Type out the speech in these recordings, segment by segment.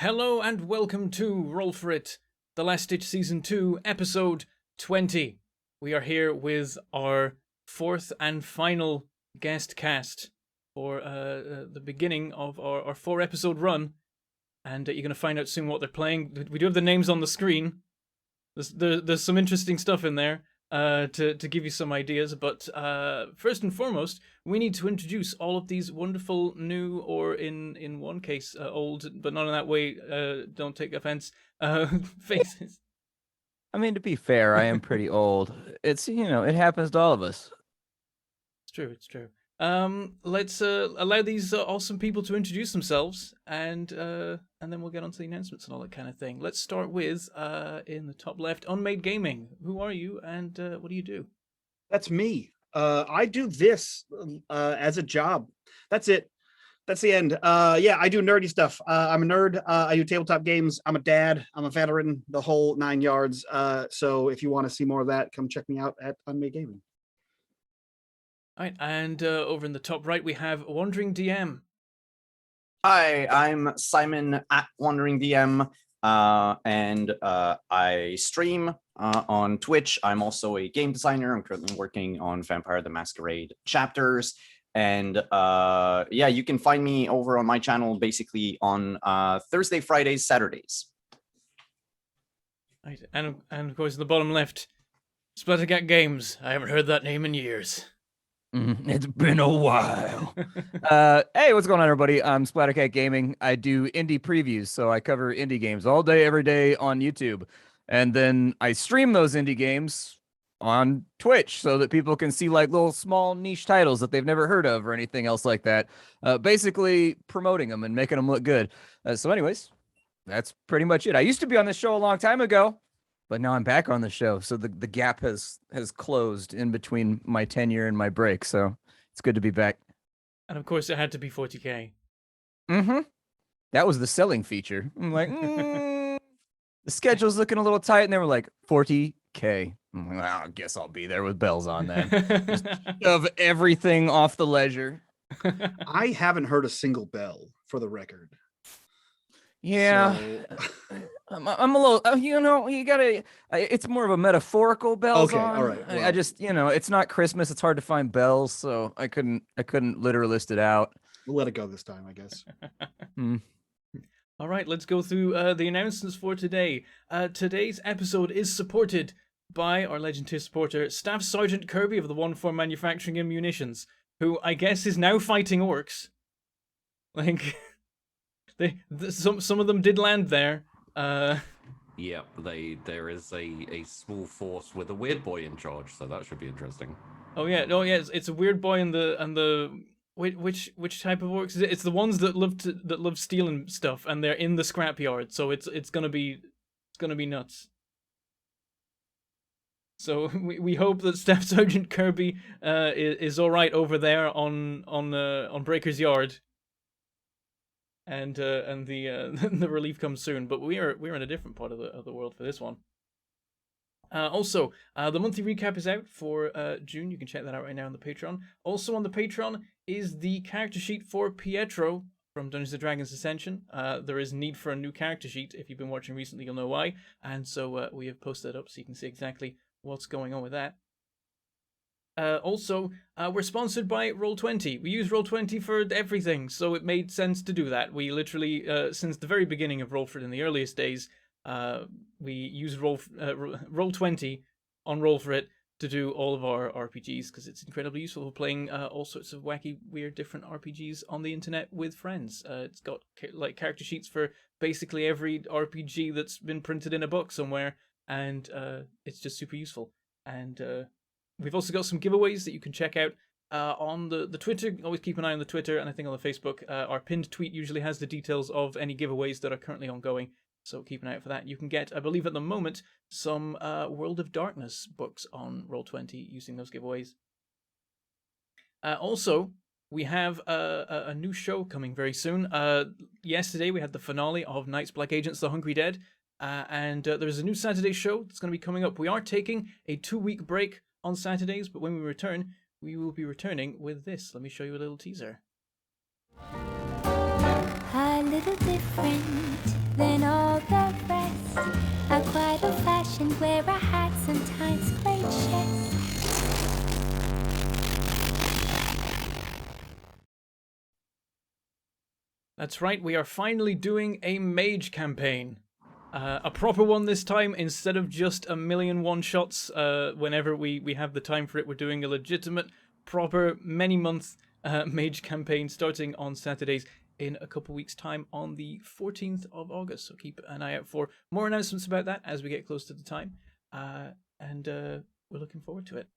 Hello and welcome to Roll For It, The Last Ditch Season 2, Episode 20. We are here with our fourth and final guest cast for the beginning of our 4-episode run. And you're going to find out soon what they're playing. We do have the names on the screen. There's some interesting stuff in there to give you some ideas. But first and foremost, we need to introduce all of these wonderful new, or in one case, old, but not in that way, don't take offense, faces. I mean, to be fair, I am pretty old. It happens to all of us. It's true. Let's allow these awesome people to introduce themselves, and then we'll get on to the announcements and all that kind of thing. Let's start with in the top left, Unmade Gaming. Who are you, and what do you do? That's me. I do this as a job. That's it. That's the end. I do nerdy stuff. I'm a nerd. I do tabletop games. I'm a dad. I'm a veteran. The whole 9 yards. So if you want to see more of that, come check me out at Unmade Gaming. All right, and over in the top right, we have Wandering DM. Hi, I'm Simon at Wandering DM, and I stream on Twitch. I'm also a game designer. I'm currently working on Vampire the Masquerade chapters, and you can find me over on my channel basically on Thursday, Fridays, Saturdays. Right, and of course, in the bottom left, Splattercat Games. I haven't heard that name in years. It's been a while. Hey, what's going on, everybody? I'm Splattercat Gaming. I do indie previews, so I cover indie games all day, every day on YouTube. And then I stream those indie games on Twitch so that people can see like little small niche titles that they've never heard of or anything else like that. Basically promoting them and making them look good. So anyways, that's pretty much it. I used to be on this show a long time ago, but now I'm back on the show, so the gap has closed in between my tenure and my break, so it's good to be back. And of course, it had to be 40k. Mm-hmm. That was the selling feature. I'm like, the schedule's looking a little tight, and they were like, 40k. I'm like, well, I guess I'll be there with bells on then. Just shove everything off the ledger. I haven't heard a single bell, for the record. Yeah. So... I'm a little, you gotta, it's more of a metaphorical bells on. All right. Well, I just, it's not Christmas. It's hard to find bells. So I couldn't literalist it out. We'll let it go this time, I guess. All right, let's go through the announcements for today. Today's episode is supported by our Legend 2 supporter, Staff Sergeant Kirby of the 1-4 Manufacturing and Munitions, who I guess is now fighting orcs. Like, some of them did land there. Yep, there is a small force with a weird boy in charge, so that should be interesting. Oh yeah, it's a weird boy and the which type of orcs is it? It's the ones that love stealing stuff, and they're in the scrapyard, so it's gonna be nuts. So we hope that Staff Sergeant Kirby is all right over there on Breaker's Yard. And the relief comes soon, but we're in a different part of the world for this one. Also, the monthly recap is out for June. You can check that out right now on the Patreon. Also on the Patreon is the character sheet for Pietro from Dungeons & Dragons Ascension. There is need for a new character sheet. If you've been watching recently, you'll know why. And so we have posted it up so you can see exactly what's going on with that. Also, we're sponsored by Roll20. We use Roll20 for everything, so it made sense to do that. We literally, since the very beginning of Roll For It in the earliest days, we use Roll20 on Roll For It to do all of our RPGs, because it's incredibly useful for playing all sorts of wacky, weird, different RPGs on the internet with friends. It's got like character sheets for basically every RPG that's been printed in a book somewhere, and it's just super useful. And we've also got some giveaways that you can check out on the Twitter. Always keep an eye on the Twitter, and I think on the Facebook. Our pinned tweet usually has the details of any giveaways that are currently ongoing, so keep an eye out for that. You can get, I believe at the moment, some World of Darkness books on Roll20 using those giveaways. Also, we have a new show coming very soon. Yesterday we had the finale of Knights Black Agents The Hungry Dead, and there's a new Saturday show that's going to be coming up. We are taking a 2-week break on Saturdays, but when we return, we will be returning with this. Let me show you a little teaser. A little different, than all the rest. I quite old-fashioned, wear a hat, sometimes great chest. That's right, we are finally doing a mage campaign. A proper one this time, instead of just a million one-shots whenever we have the time for it. We're doing a legitimate, proper, many-month mage campaign starting on Saturdays in a couple weeks' time on the 14th of August. So keep an eye out for more announcements about that as we get close to the time. And we're looking forward to it.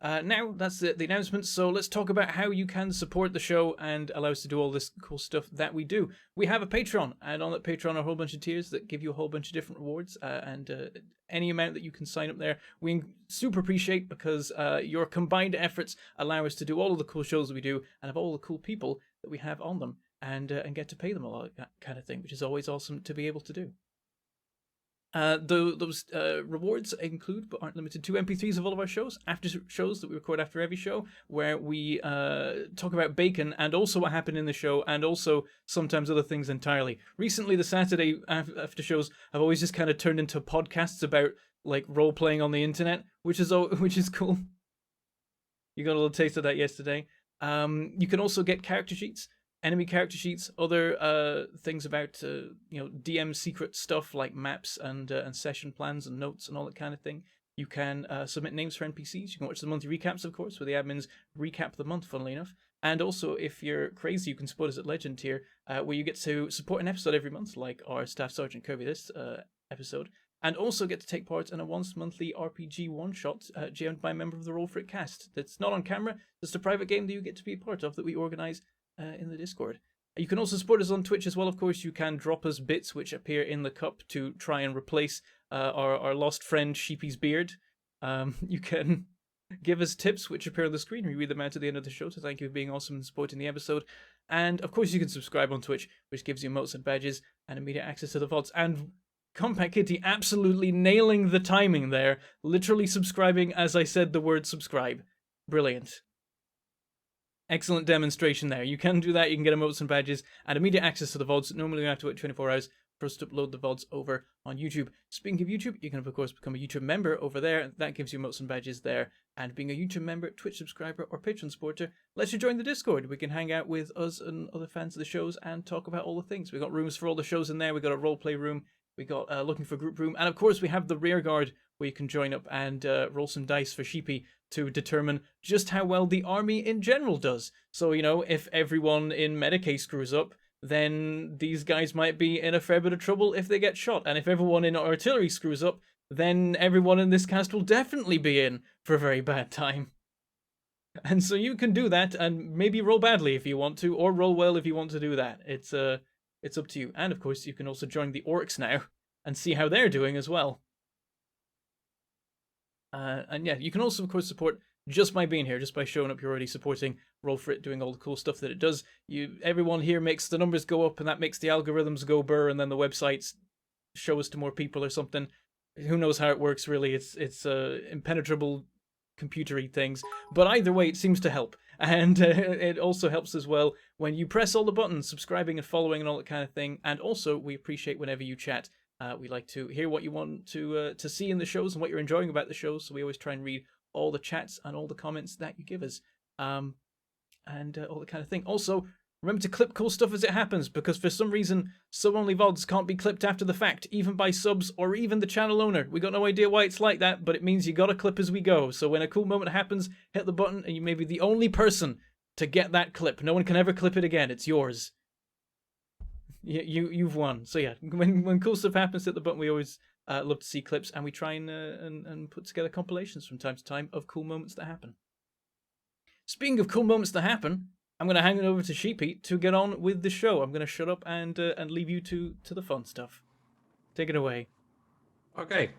Now, that's the announcements, so let's talk about how you can support the show and allow us to do all this cool stuff that we do. We have a Patreon, and on that Patreon are a whole bunch of tiers that give you a whole bunch of different rewards, and any amount that you can sign up there, we super appreciate, because your combined efforts allow us to do all of the cool shows that we do, and have all the cool people that we have on them, and get to pay them a lot, that kind of thing, which is always awesome to be able to do. Those rewards include, but aren't limited to, MP3s of all of our shows, after shows that we record after every show, where we talk about bacon and also what happened in the show, and also sometimes other things entirely. Recently, the Saturday after shows have always just kind of turned into podcasts about like role playing on the internet, which is cool. You got a little taste of that yesterday. You can also get character sheets, enemy character sheets, other things about DM secret stuff like maps and session plans and notes and all that kind of thing. You can submit names for NPCs. You can watch the monthly recaps, of course, where the admins recap the month, funnily enough. And also, if you're crazy, you can support us at Legend tier, where you get to support an episode every month, like our Staff Sergeant Kirby this episode, and also get to take part in a once-monthly RPG one-shot GM'd by a member of the Roll For It cast. That's not on camera, just a private game that you get to be a part of that we organise in the Discord. You can also support us on Twitch as well, of course. You can drop us bits which appear in the cup to try and replace our lost friend Sheepy's beard. You can give us tips which appear on the screen. We read them out at the end of the show, so thank you for being awesome and supporting the episode. And of course you can subscribe on Twitch, which gives you emotes and badges and immediate access to the VODs. And Compact Kitty absolutely nailing the timing there, literally subscribing as I said the word subscribe. Brilliant. Excellent demonstration there. You can do that. You can get emotes and badges and immediate access to the VODs. Normally we have to wait 24 hours for us to upload the VODs over on YouTube. Speaking of YouTube, you can of course become a YouTube member over there. That gives you emotes and badges there. And being a YouTube member, Twitch subscriber, or Patreon supporter lets you join the Discord. We can hang out with us and other fans of the shows and talk about all the things. We've got rooms for all the shows in there. We've got a roleplay room. We got looking for group room. And of course we have the rear guard where you can join up and roll some dice for Sheepy to determine just how well the army in general does. So, if everyone in Medicaid screws up, then these guys might be in a fair bit of trouble if they get shot. And if everyone in artillery screws up, then everyone in this cast will definitely be in for a very bad time. And so you can do that and maybe roll badly if you want to, or roll well if you want to do that. It's up to you. And of course, you can also join the orcs now and see how they're doing as well. And yeah, you can also, of course, support just by being here, just by showing up. You're already supporting Roll For It, doing all the cool stuff that it does. Everyone here makes the numbers go up, and that makes the algorithms go burr, and then the websites show us to more people or something. Who knows how it works, really? It's impenetrable computery things. But either way, it seems to help. And it also helps as well when you press all the buttons, subscribing and following and all that kind of thing. And also, we appreciate whenever you chat. We like to hear what you want to see in the shows and what you're enjoying about the shows. So we always try and read all the chats and all the comments that you give us, and all that kind of thing. Also, remember to clip cool stuff as it happens, because for some reason, sub-only VODs can't be clipped after the fact, even by subs or even the channel owner. We got no idea why it's like that, but it means you gotta clip as we go. So when a cool moment happens, hit the button, and you may be the only person to get that clip. No one can ever clip it again. It's yours. You've won. So yeah, when cool stuff happens, hit the button. We always love to see clips, and we try and put together compilations from time to time of cool moments that happen. Speaking of cool moments that happen, I'm going to hand it over to Sheepy to get on with the show. I'm going to shut up and leave you to the fun stuff. Take it away. Okay.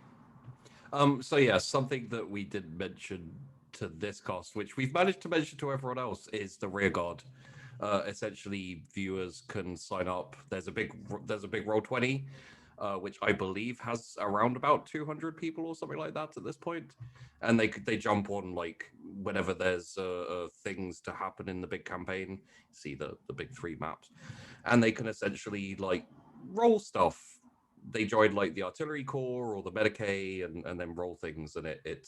So yeah, something that we didn't mention to this cast, which we've managed to mention to everyone else, is the rear guard. Essentially, viewers can sign up. There's a big Roll20, which I believe has around about 200 people or something like that at this point, and they jump on like whenever there's things to happen in the big campaign. See the big 3 maps, and they can essentially like roll stuff. They join like the artillery corps or the Medicaid and then roll things, and it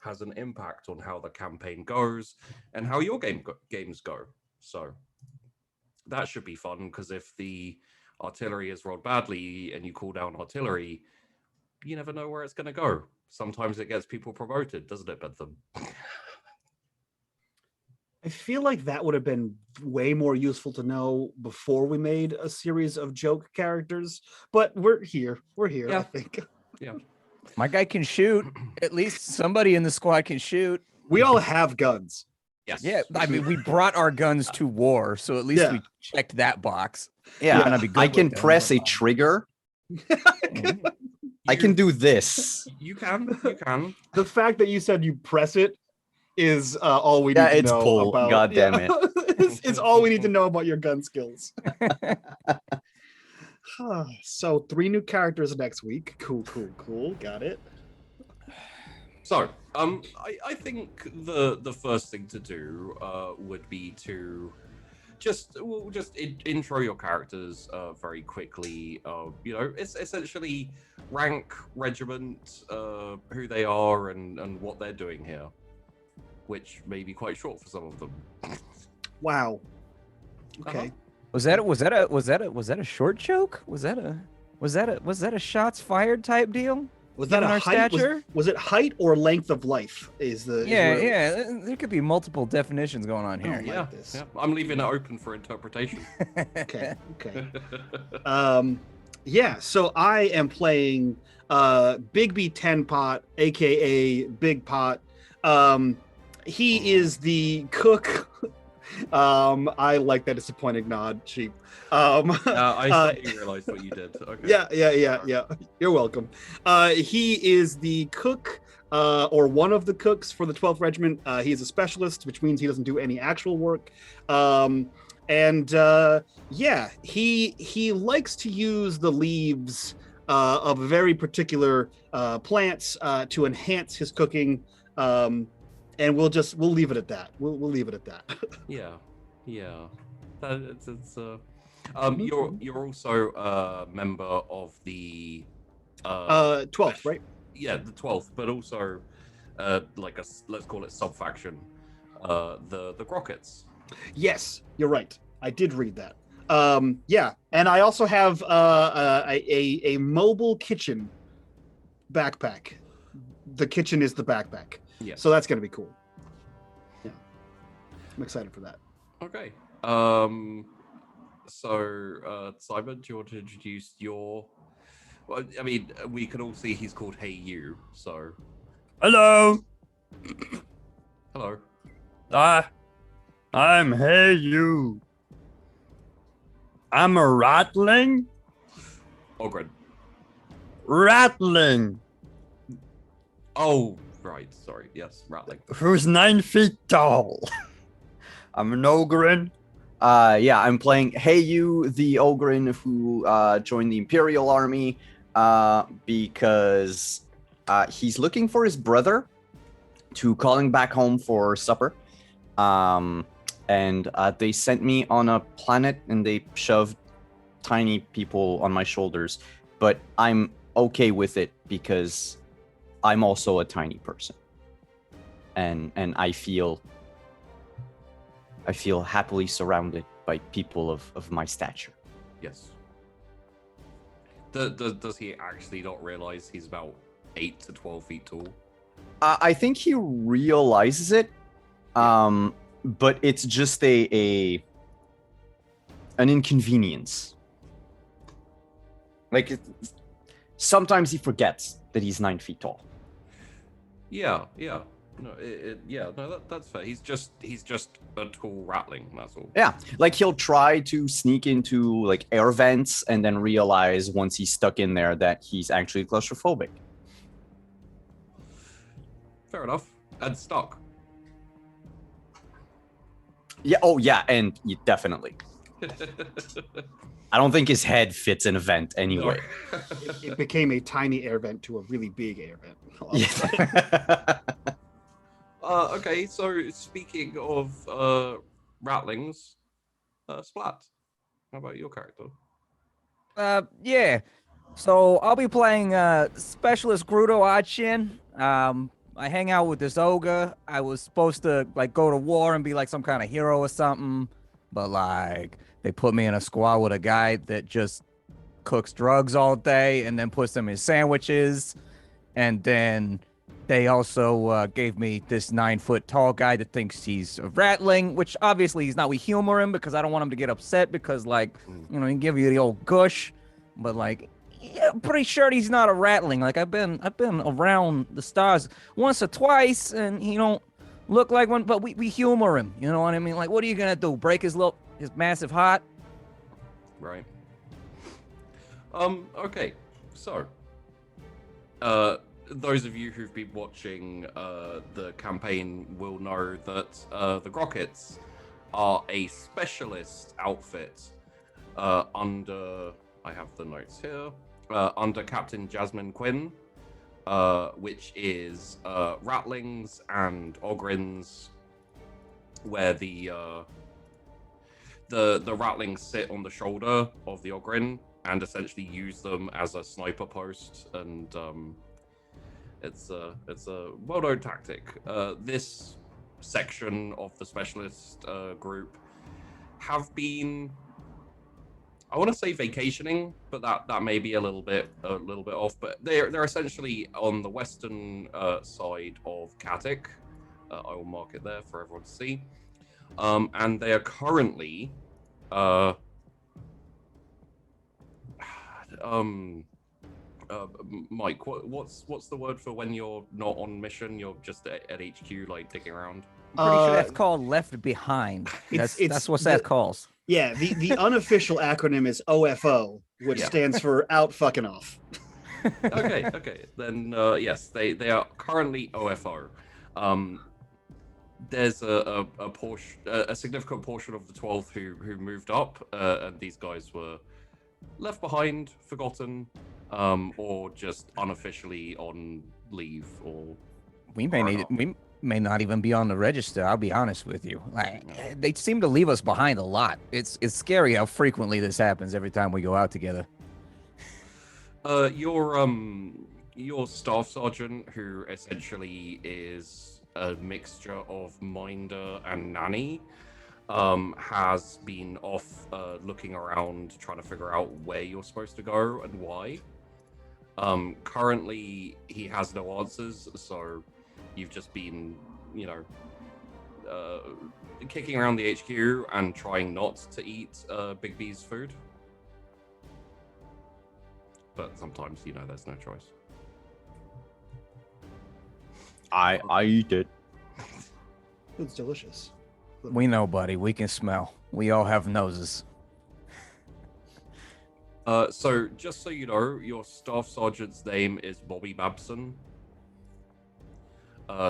has an impact on how the campaign goes and how your games go. So that should be fun, because if the artillery is rolled badly and you call down artillery, you never know where it's going to go. Sometimes it gets people promoted, doesn't it, Bentham? I feel like that would have been way more useful to know before we made a series of joke characters, but we're here. Yeah. I think. Yeah. My guy can shoot. At least somebody in the squad can shoot. We all have guns. Yes. Yeah, I mean, we brought our guns to war, so at least Yeah. we checked that box. Yeah, Might not be good I can with them, press a but- trigger. I can do this. You can. You can. The fact that you said you press it is all we need Yeah, to it's know pull. about. God damn it. it's all we need to know about your gun skills. So 3 new characters next week. Cool. Got it. So, I think the first thing to do would be to just intro your characters very quickly. It's essentially rank, regiment, who they are, and what they're doing here, which may be quite short for some of them. Wow. Okay. Was that a short joke? Was that a shots fired type deal? Was that Given a our height? stature? Was it height or length of life? Yeah. There could be multiple definitions going on here. like Yeah, this. yeah. I'm leaving it open for interpretation. Okay. Yeah. So I am playing Big B 10 Pot, aka Big Pot. He is the cook. I like that disappointed nod, sheep. I suddenly realized what you did. Okay. Yeah. You're welcome. He is the cook, or one of the cooks for the 12th Regiment. He is a specialist, which means he doesn't do any actual work. He likes to use the leaves of very particular plants to enhance his cooking. And we'll leave it at that. We'll leave it at that. Yeah. You're also a member of the 12th, right? Yeah, the 12th, but also let's call it sub-faction, the Grockets. Yes, you're right. I did read that. Yeah, and I also have a mobile kitchen backpack. The kitchen is the backpack. Yeah. So that's gonna be cool. Yeah, I'm excited for that. Okay. So Simon, do you want to introduce your? Well, I mean, we can all see he's called Hey You. So Hello, hello. I'm Hey You. I'm a rattling. Ogren. Rattling. Oh, right. Sorry. Yes, rattling. Who's 9 feet tall. I'm an ogre. Yeah, I'm playing Hey You, the Ogren who joined the Imperial Army because he's looking for his brother to call him back home for supper. And they sent me on a planet and they shoved tiny people on my shoulders. But I'm okay with it because I'm also a tiny person. And I feel happily surrounded by people of my stature. Yes. Does he actually not realize he's about 8 to 12 feet tall? I think he realizes it, but it's just an inconvenience. Like sometimes he forgets that he's 9 feet tall. Yeah. No, that's fair. He's just a tall rattling. That's all. Yeah, like he'll try to sneak into like air vents and then realize once he's stuck in there that he's actually claustrophobic. Fair enough. And stuck. Yeah. Oh, yeah. And definitely. I don't think his head fits in a vent anyway. It became a tiny air vent to a really big air vent. Yeah. Okay, so speaking of rattlings, Splat, how about your character? Yeah. So I'll be playing Specialist Grudo Achin. I hang out with this ogre. I was supposed to like go to war and be like some kind of hero or something, but like they put me in a squad with a guy that just cooks drugs all day and then puts them in sandwiches, and then they also gave me this 9-foot tall guy that thinks he's a ratling, which obviously he's not. We humor him because I don't want him to get upset because, like, you know, he give you the old gush, but like, yeah, I'm pretty sure he's not a ratling. Like, I've been around the stars once or twice, and he don't look like one. But we humor him. You know what I mean? Like, what are you gonna do? Break his massive heart? Right. Okay. So, those of you who've been watching the campaign will know that the Grockets are a specialist outfit under, I have the notes here, under Captain Jasmine Quinn, which is Ratlings and Ogrins, where the Ratlings sit on the shoulder of the Ogrin and essentially use them as a sniper post, and it's a well-known tactic. This section of the specialist group have been, I want to say vacationing, but that may be a little bit off. But they're essentially on the western side of Katik. I will mark it there for everyone to see. And they are currently Mike, what's the word for when you're not on mission? You're just at HQ, like digging around. I'm pretty sure that's called left behind. That's what that calls. Yeah, the unofficial acronym is OFO, which stands for out fucking off. Okay. Then yes, they are currently OFO. There's a significant portion of the 12 who moved up, and these guys were left behind, forgotten, or just unofficially on leave, or we may not even be on the register. I'll be honest with you. Like, they seem to leave us behind a lot. It's scary how frequently this happens every time we go out together. Your staff sergeant, who essentially is a mixture of minder and nanny, has been off looking around, trying to figure out where you're supposed to go and why. Currently, he has no answers, so you've just been, kicking around the HQ and trying not to eat Big B's food. But sometimes, there's no choice. I eat it. It's delicious. We know, buddy. We can smell. We all have noses. So, just so you know, your staff sergeant's name is Bobby Babson.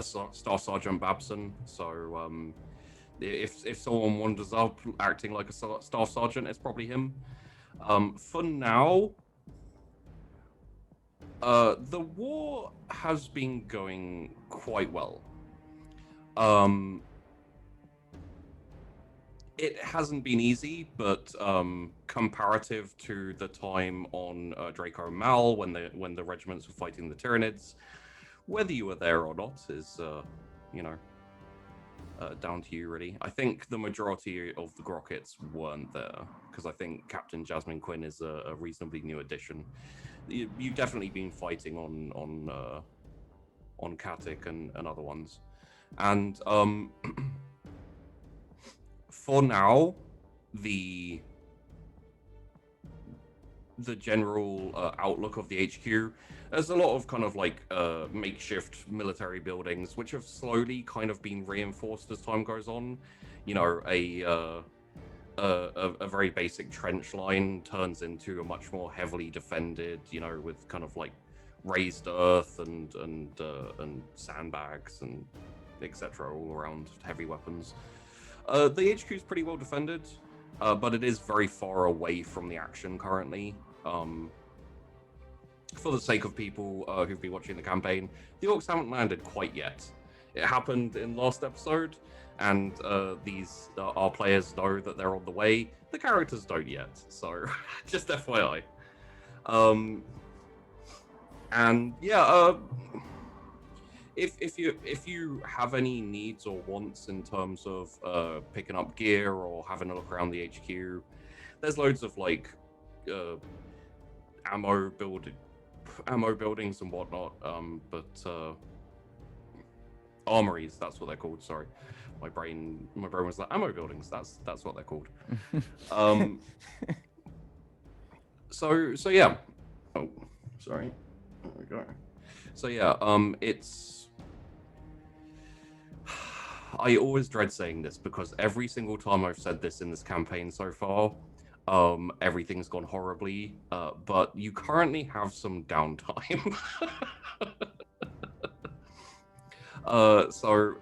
Staff Sergeant Babson. So, if someone wanders up acting like a staff sergeant, it's probably him. For now, the war has been going quite well. It hasn't been easy, but comparative to the time on Draco Mal, when the regiments were fighting the Tyranids, whether you were there or not is, down to you, really. I think the majority of the Grockets weren't there, because I think Captain Jasmine Quinn is a reasonably new addition. You've definitely been fighting on Katik and other ones, and for now, the general outlook of the HQ, there's a lot of kind of like makeshift military buildings, which have slowly kind of been reinforced as time goes on. A very basic trench line turns into a much more heavily defended, with kind of like raised earth and sandbags and etc. all around heavy weapons. The HQ is pretty well defended, but it is very far away from the action currently. For the sake of people who've been watching the campaign, the Orcs haven't landed quite yet. It happened in last episode, and our players know that they're on the way. The characters don't yet, so just FYI. And yeah, if you have any needs or wants in terms of picking up gear or having a look around the HQ, there's loads of like ammo buildings and whatnot. But armories, that's what they're called. Sorry, my brain was like ammo buildings. That's what they're called. So yeah. Oh, sorry. There we go. So yeah, it's. I always dread saying this because every single time I've said this in this campaign so far, everything's gone horribly. But you currently have some downtime. So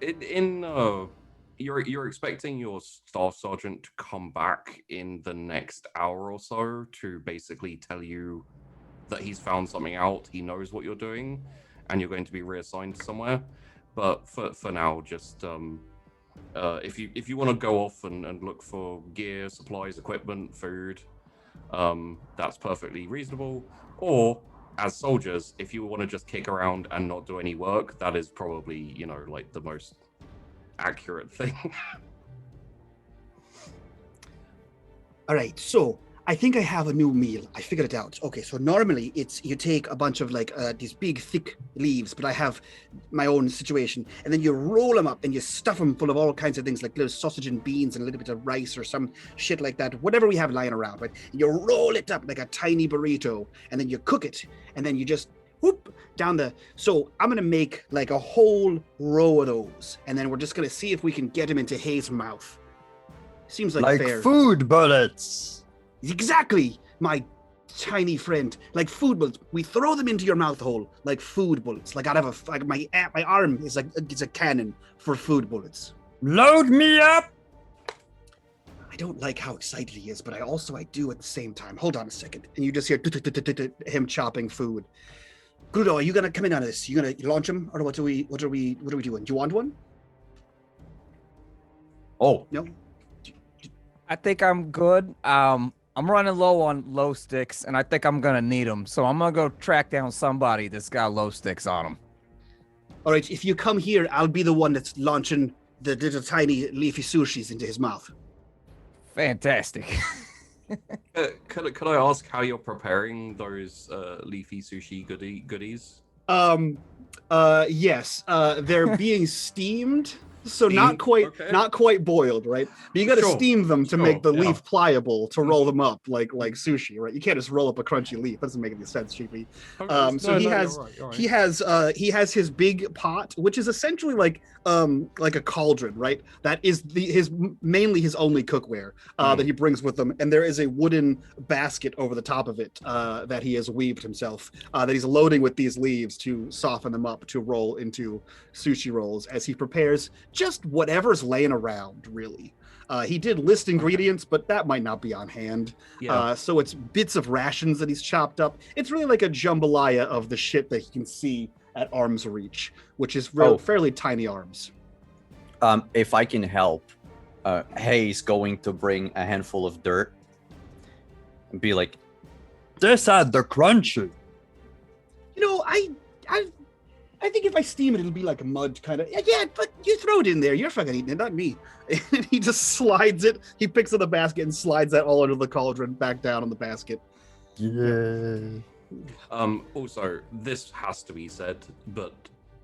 you're expecting your staff sergeant to come back in the next hour or so to basically tell you that he's found something out, he knows what you're doing, and you're going to be reassigned somewhere. But for now, just if you want to go off and look for gear, supplies, equipment, food, that's perfectly reasonable. Or as soldiers, if you want to just kick around and not do any work, that is probably, like the most accurate thing. All right, so I think I have a new meal. I figured it out. Okay, so normally it's you take a bunch of like these big thick leaves, but I have my own situation, and then you roll them up and you stuff them full of all kinds of things like little sausage and beans and a little bit of rice or some shit like that, whatever we have lying around, right? And you roll it up like a tiny burrito, and then you cook it, and then you just whoop down the. So I'm gonna make like a whole row of those, and then we're just gonna see if we can get him into Hayes' mouth. Seems like fair. food bullets. Exactly, my tiny friend. Like food bullets. We throw them into your mouth hole like food bullets. Like I'd have my arm is like it's a cannon for food bullets. Load me up. I don't like how excited he is, but I do at the same time. Hold on a second, and you just hear him chopping food. Grudo, are you gonna come in on this? You gonna launch him, or what are we doing? Do you want one? Oh, No. I think I'm good. I'm running low on glow sticks, and I think I'm gonna need them. So I'm gonna go track down somebody that's got glow sticks on them. All right, if you come here, I'll be the one that's launching the little tiny leafy sushis into his mouth. Fantastic. Could I ask how you're preparing those leafy sushi goodies? Yes. They're being steamed. So Steamed? Okay. not quite boiled, right? But you got to Sure, steam them to sure, make the yeah. leaf pliable to roll them up like sushi, right? You can't just roll up a crunchy leaf. That doesn't make any sense, Chiefly. So you're right. He has his big pot, which is essentially like a cauldron, right? That is mainly his only cookware that he brings with him, and there is a wooden basket over the top of it that he has weaved himself that he's loading with these leaves to soften them up to roll into sushi rolls as he prepares just whatever's laying around, really. He did list ingredients, but that might not be on hand. Yeah. So it's bits of rations that he's chopped up. It's really like a jambalaya of the shit that he can see at arm's reach, which is fairly tiny arms. If I can help, Hayes going to bring a handful of dirt and be like, This had the crunchy. I think if I steam it, it'll be like a mud kind of. Yeah, but you throw it in there. You're fucking eating it, not me. And he just slides it. He picks up the basket and slides that all under the cauldron, back down on the basket. Yeah. Also, this has to be said, but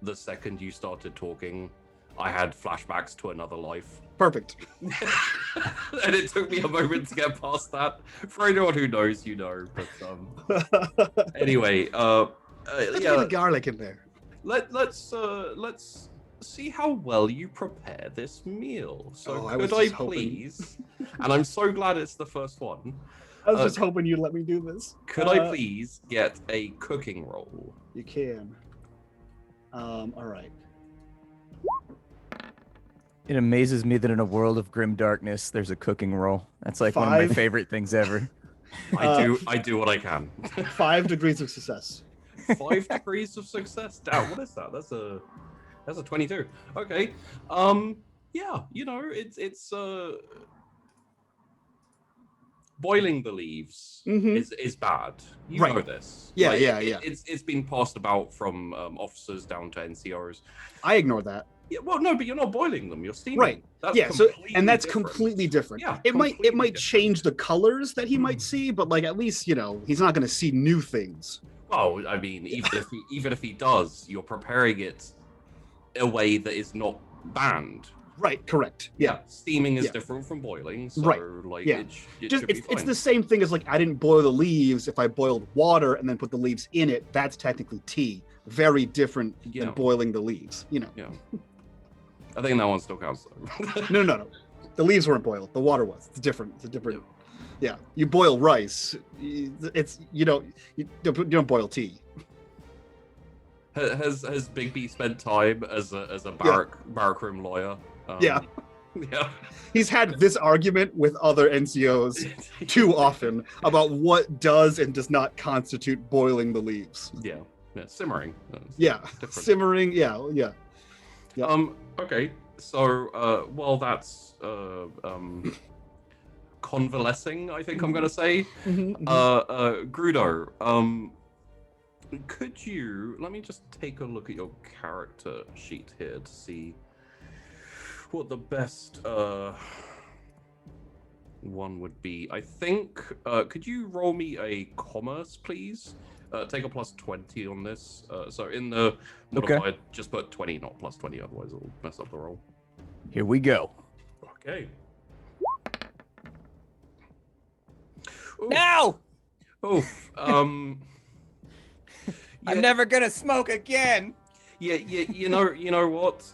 the second you started talking, I had flashbacks to another life. Perfect. And it took me a moment to get past that. For anyone who knows, you know. But anyway, Let's yeah. get the garlic in there. Let's see how well you prepare this meal. So I was could I just hoping. please? And I'm so glad it's the first one. I was just hoping you'd let me do this. Could I please get a cooking roll? You can. All right. It amazes me that in a world of grim darkness, there's a cooking roll. That's like one of my 5. favorite things ever. I do what I can. 5 degrees of success. 5 degrees of success. Damn, what is that? That's a 22. Okay. Yeah, it's boiling the leaves Mhm. is bad. You Right. know this. Yeah, Like, yeah, it- yeah. It's been passed about from officers down to NCOs. I ignore that. Yeah, well, no, but you're not boiling them. You're steaming. Right. That's Yeah, so completely and that's different. completely different. Yeah, It might completely different. change the colors that he might see, but like at least, he's not going to see new things. Well, I mean, even if he does, you're preparing it a way that is not banned. Right, correct. Yeah. Steaming is Yeah. different from boiling, so Right. like Yeah. it Just should be it's fine. the same thing as like I didn't boil the leaves. If I boiled water and then put the leaves in it, that's technically tea. Very different Yeah. than boiling the leaves, Yeah. I think that one still counts though. No. The leaves weren't boiled. The water was. It's different. It's a different. Yeah. You boil rice. It's you don't boil tea. Has Bigby spent time as a barrack room lawyer? Yeah. Yeah. He's had this argument with other NCOs too often about what does and does not constitute boiling the leaves. Yeah. Simmering. That's Yeah. different. Simmering. Yeah. Yeah. Okay. So while that's convalescing, I think I'm gonna say. Grudo, could you let me just take a look at your character sheet here to see what the best one would be. I think could you roll me a commerce, please? Take a plus 20 on this. So in the modifier, just put 20, not plus 20, otherwise it'll mess up the roll. Here we go. Okay. Oof. No! Oof. I'm never gonna smoke again. Yeah, you know what?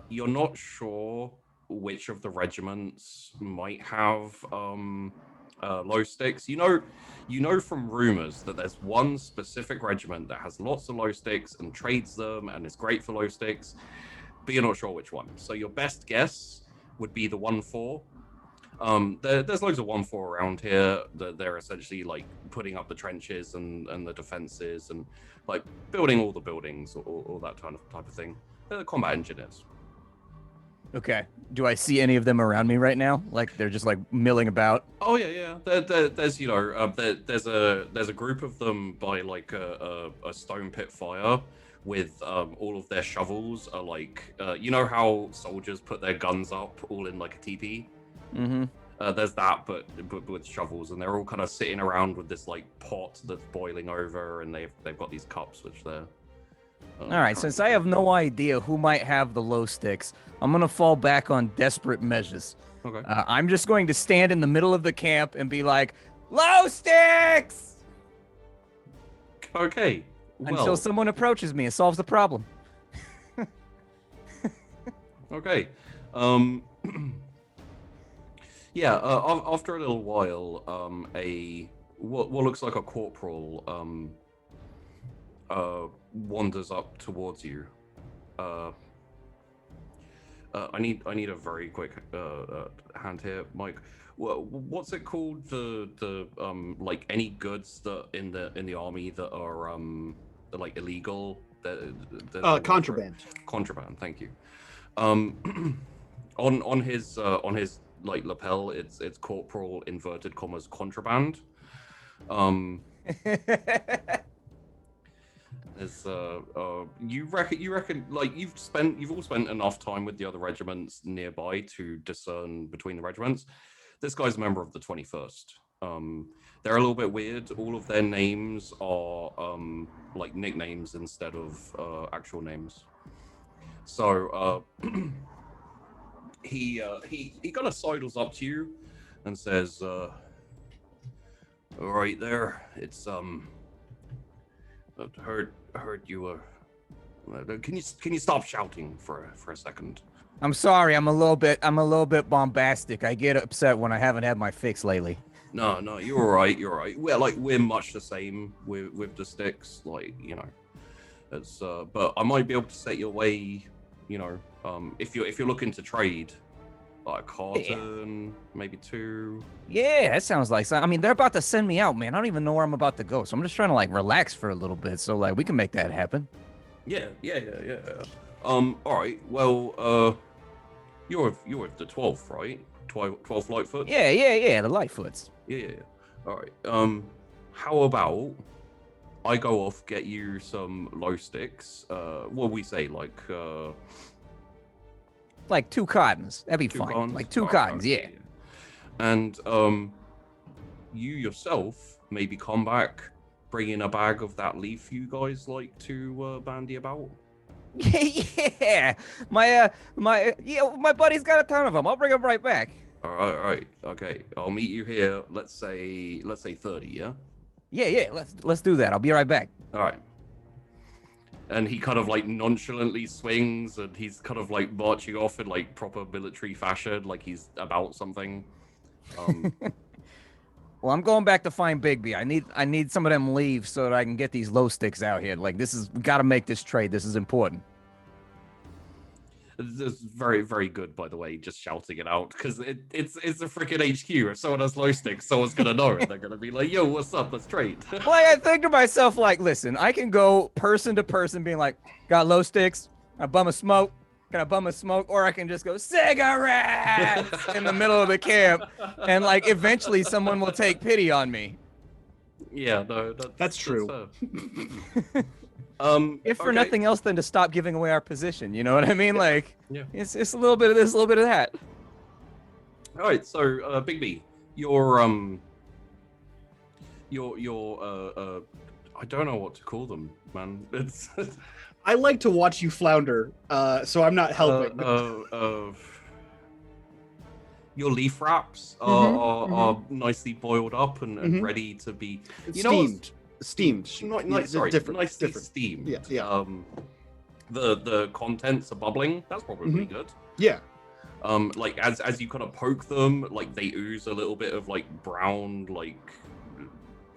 You're not sure which of the regiments might have low sticks. You know from rumors that there's one specific regiment that has lots of low sticks and trades them and is great for low sticks, but you're not sure which one. So your best guess would be the 1-4. There's loads of 1-4 around here. They're essentially like putting up the trenches and the defenses and like building all the buildings or all that type of thing. They're combat engineers. Okay. Do I see any of them around me right now? Like they're just like milling about? Oh yeah. There's there's a group of them by like a stone pit fire with all of their shovels are like you know how soldiers put their guns up all in like a teepee. Mm-hmm. There's that, but with shovels, and they're all kind of sitting around with this like pot that's boiling over, and they've got these cups which they're. All right, since I have no idea who might have the low sticks, I'm gonna fall back on desperate measures. Okay. I'm just going to stand in the middle of the camp and be like, "Low sticks!" Okay. Well, Until someone approaches me and solves the problem. okay. Yeah. After a little while, what looks like a corporal wanders up towards you. I need a very quick hand here, Mike. What's it called? The like any goods that in the army that are like illegal? Contraband. Contraband. Thank you. On his like lapel, it's corporal inverted commas contraband. Is you reckon like you've all spent enough time with the other regiments nearby to discern between the regiments. This guy's a member of the 21st. They're a little bit weird. All of their names are like nicknames instead of actual names. So he kind of sidles up to you and says, "All right, there. It's heard you were. Can you stop shouting for a second?" I'm sorry, I'm a little bit bombastic. I get upset when I haven't had my fix lately. No, you're all right. You're all right. We're much the same with the sticks. Like, you know, it's but I might be able to set your way. You know, if you're looking to trade, like a carton, maybe 2. Yeah, that sounds like I mean, they're about to send me out, man. I don't even know where I'm about to go, so I'm just trying to like relax for a little bit. So like we can make that happen. Yeah. All right. Well, you're with the 12th, right? 12 Lightfoot? Yeah, the Lightfoots. Yeah. All right. How about I go off, get you some low sticks? What we say, Like 2 cottons. That'd be two fine. cons? Like 2 Alright, cottons, alright, yeah. And you yourself maybe come back, bring in a bag of that leaf you guys like to bandy about. Yeah. My buddy's got a ton of them. I'll bring them right back. All right. Okay. I'll meet you here. Let's say 30. Yeah. Yeah. Let's do that. I'll be right back. All right. And he kind of like nonchalantly swings, and he's kind of like marching off in like proper military fashion, like he's about something. Well, I'm going back to find Bigby. I need some of them leaves so that I can get these low sticks out here. Like we got to make this trade. This is important. This is very, very good, by the way, just shouting it out, because it's a freaking HQ. If someone has glow sticks, someone's gonna know it. They're gonna be like, "Yo, what's up? Let's trade." Like I think to myself, like, listen, I can go person to person, being like, "Got low sticks? I bum a smoke? Can I bum a smoke?" Or I can just go cigarettes in the middle of the camp, and like eventually someone will take pity on me. Yeah, no, That's true. fair. If for Okay. nothing else than to stop giving away our position, you know what I mean? Like, Yeah. it's a little bit of this, a little bit of that. All right, so Big B, your I don't know what to call them, man. It's I like to watch you flounder, so I'm not helping. your leaf wraps are nicely boiled up and Mhm. ready to be. You know what's- Steamed. Not, Yeah, sorry, different. nicely different. steamed. Yeah. The contents are bubbling. That's probably good. Yeah. Like as you kind of poke them, like they ooze a little bit of like brown like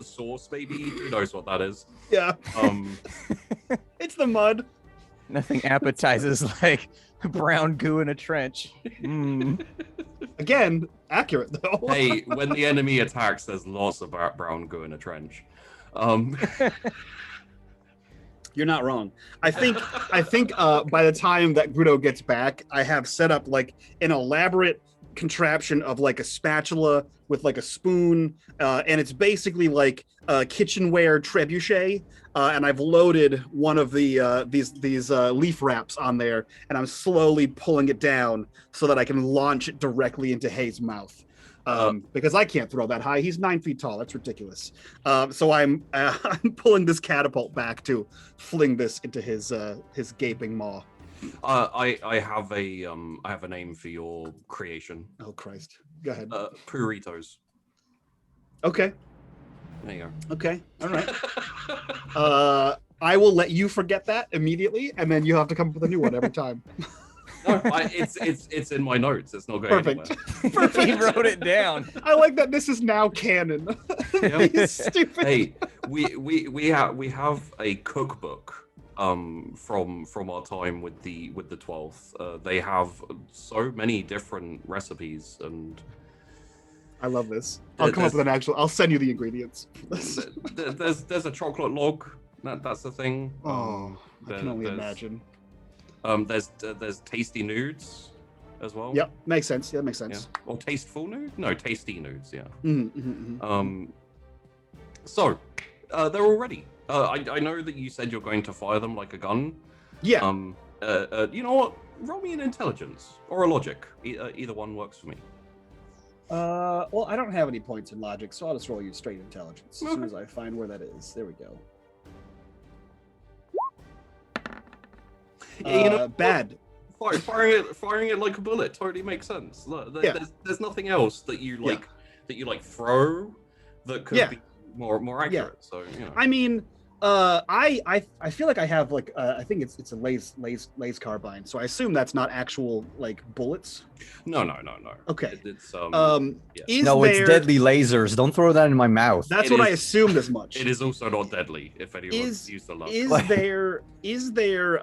sauce, maybe. Who knows what that is? Yeah. It's the mud. Nothing appetizes like brown goo in a trench. Again, accurate though. Hey, when the enemy attacks, there's lots of brown goo in a trench. You're not wrong. I think by the time that Grudo gets back, I have set up like an elaborate contraption of like a spatula with like a spoon, and it's basically like a kitchenware trebuchet. And I've loaded one of the these leaf wraps on there, and I'm slowly pulling it down so that I can launch it directly into Hayes' mouth. Because I can't throw that high. He's 9 feet tall. That's ridiculous. So I'm pulling this catapult back to fling this into his gaping maw. I have a name for your creation. Oh Christ! Go ahead. Puritos. Okay. There you Okay. All right. go. I will let you forget that immediately, and then you have to come up with a new one every time. No, it's in my notes. It's not going Perfect. anywhere. He wrote it down. I like that this is now canon. Yeah. These stupid. Hey, we have a cookbook from our time with the 12th. They have so many different recipes, and I love this. I'll come up with an actual. I'll send you the ingredients. there's a chocolate log. That's the thing. Oh, I can only there's- imagine. There's tasty nudes as well. Yep, makes sense. Yeah, makes Yeah. sense. Or tasteful nudes? No, tasty nudes. Yeah. Mm-hmm. So they're all ready. I know that you said you're going to fire them like a gun. Yeah. You know what? Roll me an intelligence or a logic. Either one works for me. Well, I don't have any points in logic, so I'll just roll you straight intelligence as soon Okay. as I find where that is. There we go. Yeah, you know, Bad. Firing it like a bullet totally makes sense. Look, Yeah. There's nothing else that you like throw that could Yeah. be more accurate. So you know. I mean, I feel like I have like I think it's a laser carbine, so I assume that's not actual like bullets. No. Okay. It's yeah. Is No, there, it's deadly lasers. Don't throw that in my mouth. That's It what I is- assumed as much. It is also not deadly if anyone's used the love. Is there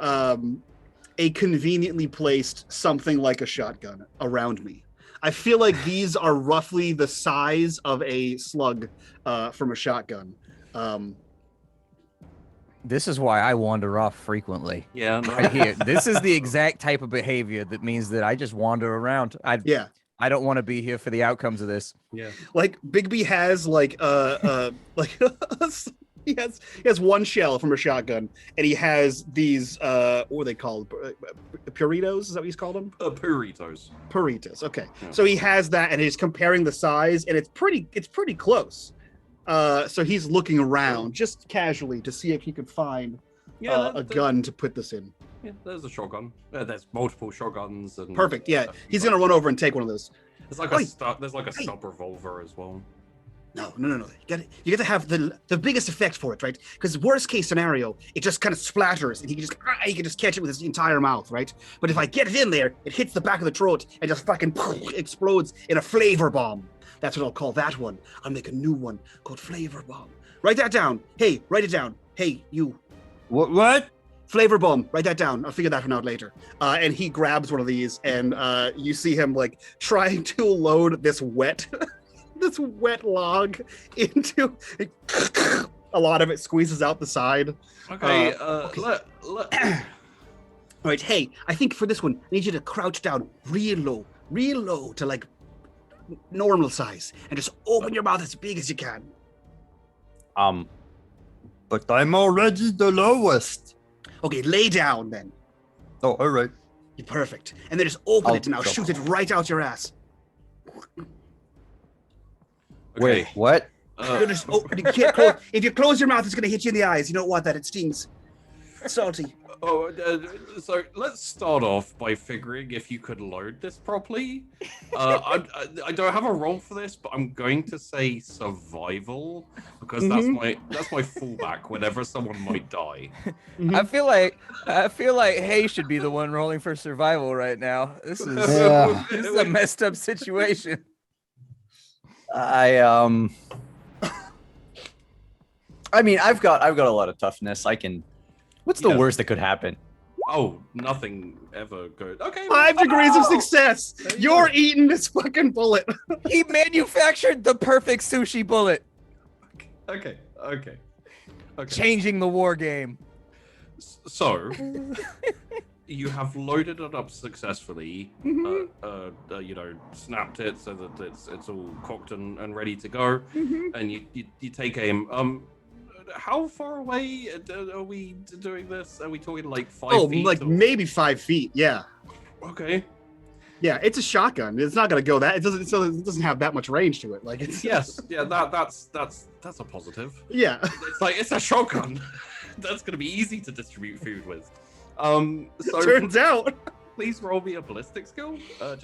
a conveniently placed something like a shotgun around me? I feel like these are roughly the size of a slug from a shotgun. This is why I wander off frequently. Yeah, no. Right here. This is the exact type of behavior that means that I just wander around. Yeah. I don't want to be here for the outcomes of this. Yeah. Like Bigby has like like he has one shell from a shotgun, and he has these what are they called? Puritos? Is that what he's called them? Burritos. Puritos. Okay, Yeah. so he has that, and he's comparing the size, and it's pretty close. So he's looking around just casually to see if he could find a gun to put this in. Yeah, there's a shotgun. There's multiple shotguns and. Perfect. Yeah, he's gonna run over and take one of those. There's like Oi. there's like a sub revolver as well. No. You got to have the biggest effect for it, right? Because worst case scenario, it just kind of splatters, and he can just catch it with his entire mouth, right? But if I get it in there, it hits the back of the throat and just fucking explodes in a flavor bomb. That's what I'll call that one. I'll make a new one called flavor bomb. Write that down. Hey, write it down. Hey, you. What? Flavor bomb. Write that down. I'll figure that one out later. And he grabs one of these, and you see him like trying to load this wet, this wet log into. A lot of it squeezes out the side. Okay. Okay. All right. Hey, I think for this one, I need you to crouch down real low to like normal size, and just open your mouth as big as you can. But I'm already the lowest. Okay, lay down then. Oh, all right. Perfect. And then just open I'll it and I'll jump shoot it right out your ass. Wait, what? You're just, you can't close, if you close your mouth, it's going to hit you in the eyes. You don't want that. It stings. It's salty. So let's start off by figuring if you could load this properly. I don't have a roll for this, but I'm going to say survival because that's my fallback whenever someone might die. I feel like Hay should be the one rolling for survival right now. This is Yeah. this is a messed up situation. I mean, I've got a lot of toughness. I can. What's the Yeah. worst that could happen? Oh, nothing ever good. Okay. 5 degrees of success. There you You're go. eating this fucking bullet. He manufactured the perfect sushi bullet, Okay. changing the war game. So you have loaded it up successfully. Snapped it so that it's all cocked and ready to go, and you take aim. How far away are we doing this? Are we talking like 5 feet? Like or- maybe 5 feet. Yeah. Okay. Yeah, it's a shotgun. It's not gonna go that. It doesn't have that much range to it. Like it's Yes. Yeah. That's a positive. Yeah. It's like it's a shotgun. That's gonna be easy to distribute food with. So Turns out please roll me a ballistic skill.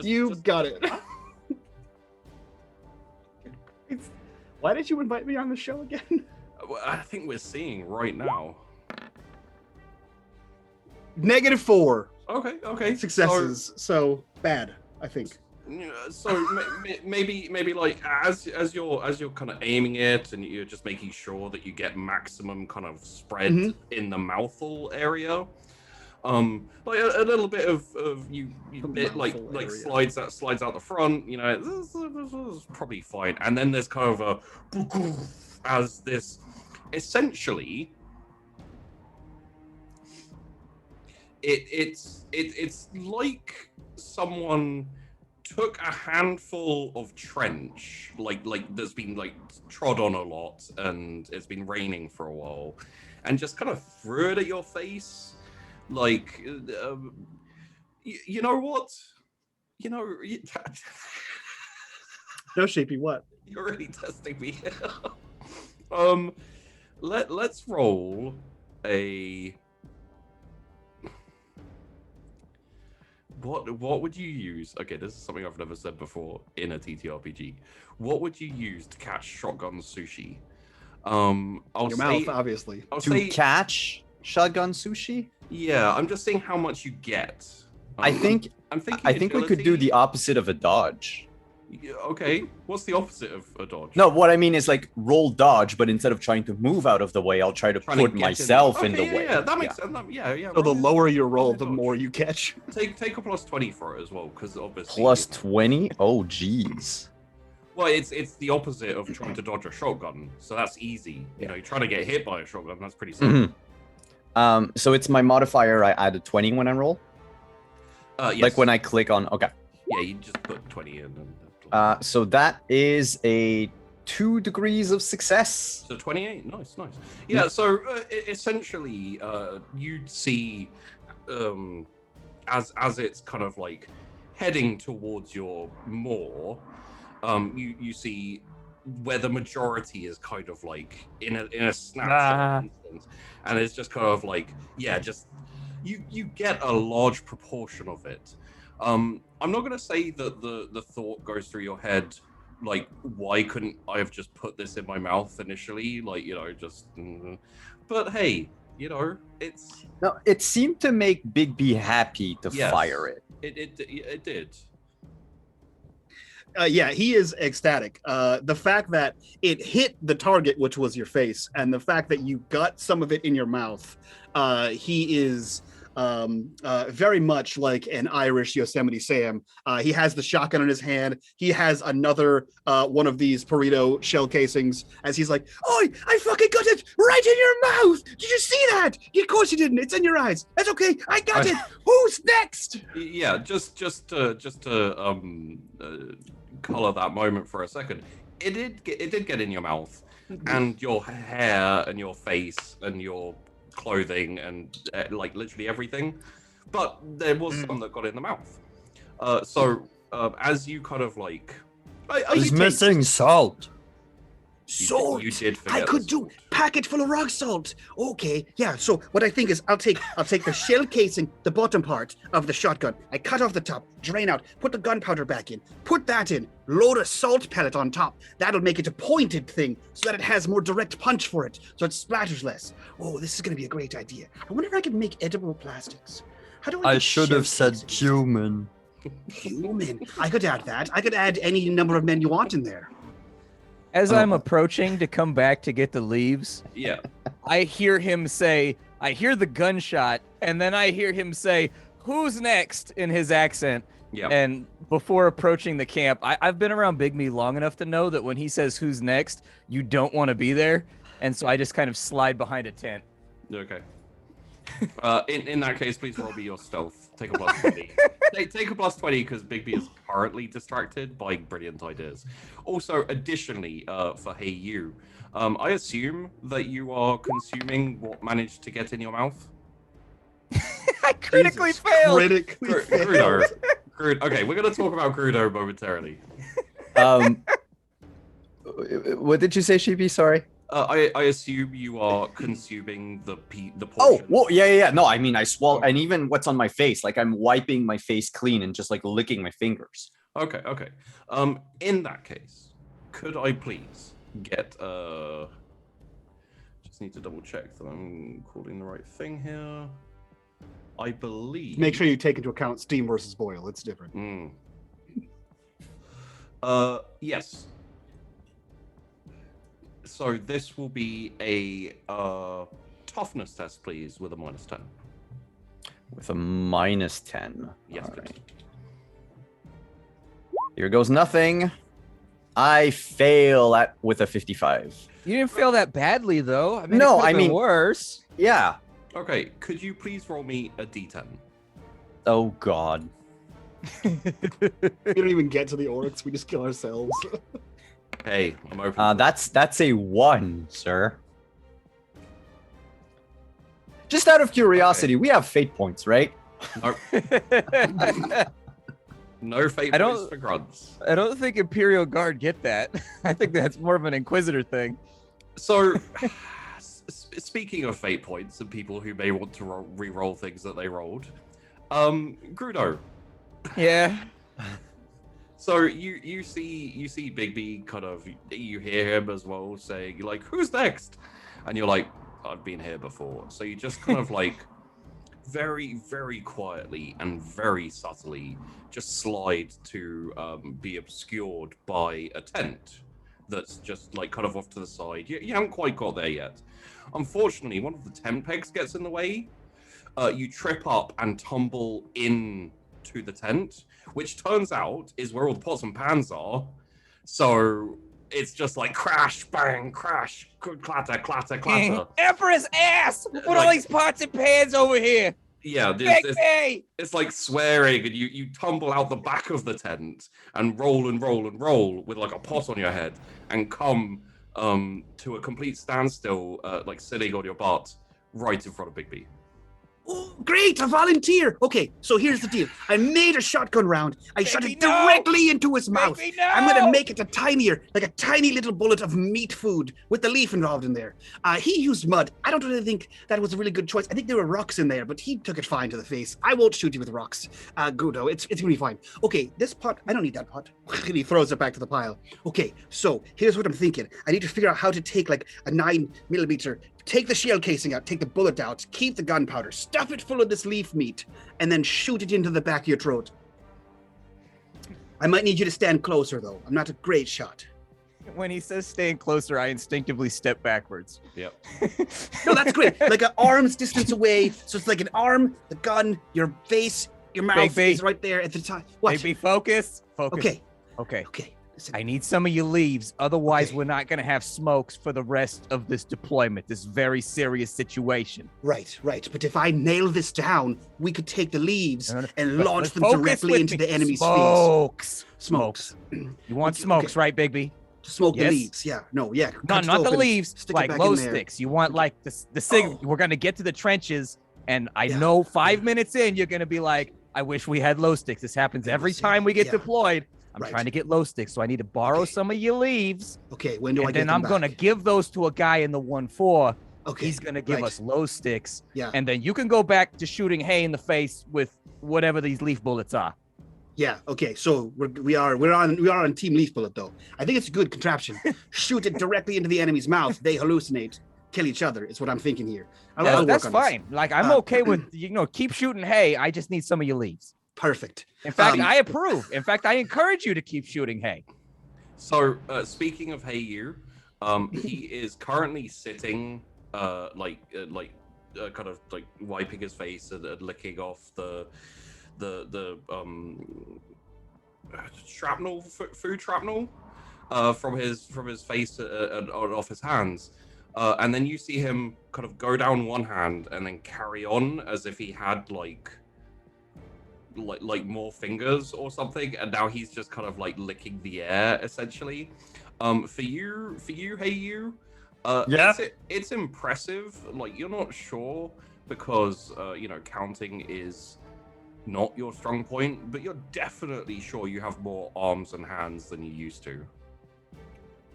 you got it. Why did you invite me on the show again? I think we're seeing right now. -4 Okay. successes. So bad, I think. So maybe like as you're kind of aiming it and you're just making sure that you get maximum kind of spread in the mouthful area. Like a little bit of you bit like area. slides out the front. You know, this is probably fine. And then there's kind of a as this essentially. It's like someone took a handful of trench, like that's been like trod on a lot and it's been raining for a while, and just kind of threw it at your face, like, you know what? You know, No, Shapey, what? you're really testing me. Let's roll a. What would you use? Okay, this is something I've never said before in a TTRPG. What would you use to catch shotgun sushi? I'll Your say, mouth, obviously. I'll To say, catch shotgun sushi? yeah. I'm just saying how much you get. I think I'm thinking. I think we could do the opposite of a dodge. Yeah, okay, what's the opposite of a dodge? No, what I mean is like roll dodge, but instead of trying to move out of the way, I'll try to Trying to put get myself in the Okay, way. Yeah, that makes sense. Yeah. So the roll- lower you roll, roll the dodge. more you catch. Take a plus 20 for it as well, because obviously Plus 20? Oh, jeez. Well, it's the opposite of trying to dodge a shotgun, so that's easy. You know, you're trying to get hit by a shotgun. That's pretty simple. So it's my modifier. I add a 20 when I roll. Yes. Like when I click on. Okay. Yeah, you just put 20 in. So that is a 2 degrees of success. So 28, nice. Yeah, so essentially, you'd see as it's kind of like heading towards your maw, you see where the majority is kind of like in a snapshot instance, and it's just kind of like, yeah, just you get a large proportion of it. I'm not gonna say that the thought goes through your head, like, why couldn't I have just put this in my mouth initially? Like, but hey, it's... No, it seemed to make Bigby happy to Yes. fire it. It did. Yeah, he is ecstatic. The fact that it hit the target, which was your face, and the fact that you got some of it in your mouth, he is very much like an Irish Yosemite Sam. He has the shotgun in his hand. He has another one of these burrito shell casings as he's like, "Oh, I fucking got it right in your mouth. Did you see that? Of course you didn't. It's in your eyes. That's okay. I got it. Who's next?" Yeah, just to color that moment for a second. It did get in your mouth, and your hair and your face and your clothing and like literally everything, but there was some that got in the mouth. So as you kind of like, He's missing salt. Salt. You did I forget could the do salt. packet full of rock salt. Okay, yeah. So what I think is I'll take the shell casing, the bottom part of the shotgun. I cut off the top, drain out, put the gunpowder back in, put that in, load a salt pellet on top. That'll make it a pointed thing so that it has more direct punch for it, so it splatters less. Oh, this is gonna be a great idea. I wonder if I can make edible plastics. How do I? I make should shell have said casings? human. Human. I could add that. I could add any number of men you want in there. As I'm approaching to come back to get the leaves, Yeah. I hear him say, I hear the gunshot, and then I hear him say, "Who's next?" in his accent. Yeah. And before approaching the camp, I've been around Big Me long enough to know that when he says "Who's next," you don't want to be there. And so I just kind of slide behind a tent. Okay. In that case, please roll me your stealth. Take a plus 20. Take a plus 20 because Bigby is currently distracted by brilliant ideas. Also, additionally, for Hey You, I assume that you are consuming what managed to get in your mouth. I critically Jesus, failed. Critically failed. Grudo. Okay, we're going to talk about Grudo momentarily. What did you say, Sheepy? Sorry. I assume you are consuming the Oh, portion. well, yeah. No, I mean, I swallow, and even what's on my face, like I'm wiping my face clean and just like licking my fingers. Okay. In that case, could I please get just need to double check that I'm calling the right thing here. I believe. Make sure you take into account steam versus boil. It's different. Yes. So this will be a toughness test, please, with a -10. With a -10. Yes, All please. right. Here goes nothing. I fail with a 55. You didn't fail that badly, though. I mean, No, it could've I been mean- worse. Yeah. Okay, could you please roll me a d10? Oh God. We don't even get to the orcs. We just kill ourselves. Hey, I'm open. That's a 1, sir. Just out of curiosity, we have fate points, right? No fate I points don't- for grunts. I don't think Imperial Guard get that. I think that's more of an Inquisitor thing. So, speaking of fate points and people who may want to re-roll things that they rolled, Grudo. Yeah. So you see Bigby kind of, you hear him as well saying like, "Who's next?" And you're like, "I've been here before." So you just kind of like very, very quietly and very subtly just slide to be obscured by a tent that's just like kind of off to the side. You haven't quite got there yet. Unfortunately, one of the tent pegs gets in the way. You trip up and tumble in to the tent, which turns out is where all the pots and pans are. So it's just like crash, bang, crash, clatter, clatter, clatter. Emperor's ass! Put all Like- these pots and pans over here. Yeah, it's like swearing, and you tumble out the back of the tent and roll and roll and roll with like a pot on your head, and come to a complete standstill, like sitting on your butt right in front of Bigby. Oh, great, a volunteer. Okay, so here's the deal. I made a shotgun round. I shot it directly into his mouth. I'm going to make it like a tiny little bullet of meat food with the leaf involved in there. He used mud. I don't really think that was a really good choice. I think there were rocks in there, but he took it fine to the face. I won't shoot you with rocks. Gudo, it's going to be fine. Okay, this pot, I don't need that pot. And he throws it back to the pile. Okay, so here's what I'm thinking. I need to figure out how to take like a 9mm. Take the shell casing out, take the bullet out, keep the gunpowder, stuff it full of this leaf meat, and then shoot it into the back of your throat. I might need you to stand closer, though. I'm not a great shot. When he says stand closer, I instinctively step backwards. Yep. No, that's great. Like an arm's distance away. So it's like an arm, the gun, your face, your mouth is right there at the time. What? Maybe focus. Okay. Okay. I need some of your leaves. Otherwise, we're not going to have smokes for the rest of this deployment, this very serious situation. Right. But if I nail this down, we could take the leaves and launch them directly into the enemy's face. Smokes. You want smokes, right, Bigby? To smoke the leaves, yeah. No, not the leaves, like glow sticks. You want like the signal. We're going to get to the trenches, and I know 5 minutes in, you're going to be like, I wish we had glow sticks. This happens every time we get deployed. I'm trying to get glow sticks, so I need to borrow some of your leaves. Okay, when do I get them And then I'm going to give those to a guy in the 1-4. Okay. He's going to give us glow sticks. Yeah. And then you can go back to shooting hay in the face with whatever these leaf bullets are. Yeah, okay. So we are on Team Leaf Bullet, though. I think it's a good contraption. Shoot it directly into the enemy's mouth. They hallucinate. Kill each other is what I'm thinking here. That's fine. Like, I'm okay with, keep shooting hay. I just need some of your leaves. Perfect. In fact, I approve. In fact, I encourage you to keep shooting hay. So, speaking of Heyu, he is currently sitting, kind of like wiping his face and licking off the shrapnel, food shrapnel, from his face and off his hands. And then you see him kind of go down one hand and then carry on as if he had like more fingers or something, and now he's just kind of like licking the air essentially. For you, Heyu, it's impressive. Like, you're not sure because counting is not your strong point, but you're definitely sure you have more arms and hands than you used to.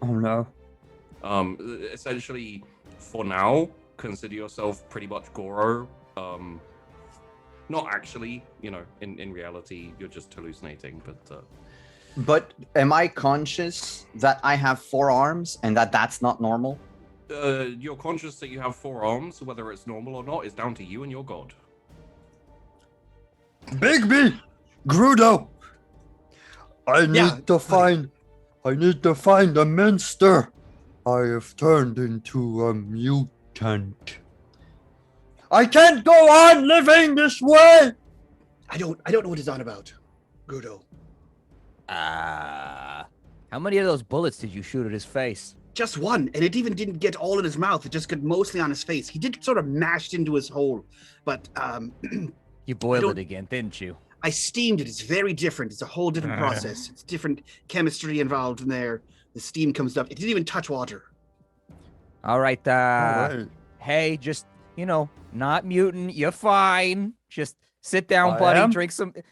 Oh no. Essentially, for now, consider yourself pretty much Goro. Not actually, in reality, you're just hallucinating, but... But am I conscious that I have 4 arms and that's not normal? You're conscious that you have 4 arms, whether it's normal or not is down to you and your god. Bigby! Grudo! I need to find a monster. I have turned into a mutant. I can't go on living this way! I don't know what he's on about, Gudo. How many of those bullets did you shoot at his face? Just one, and it even didn't get all in his mouth. It just got mostly on his face. He did sort of mashed into his hole, but you boiled it again, didn't you? I steamed it. It's very different. It's a whole different process. It's different chemistry involved in there. The steam comes up. It didn't even touch water. All right. Hey, just not mutant. You're fine. Just sit down, buddy.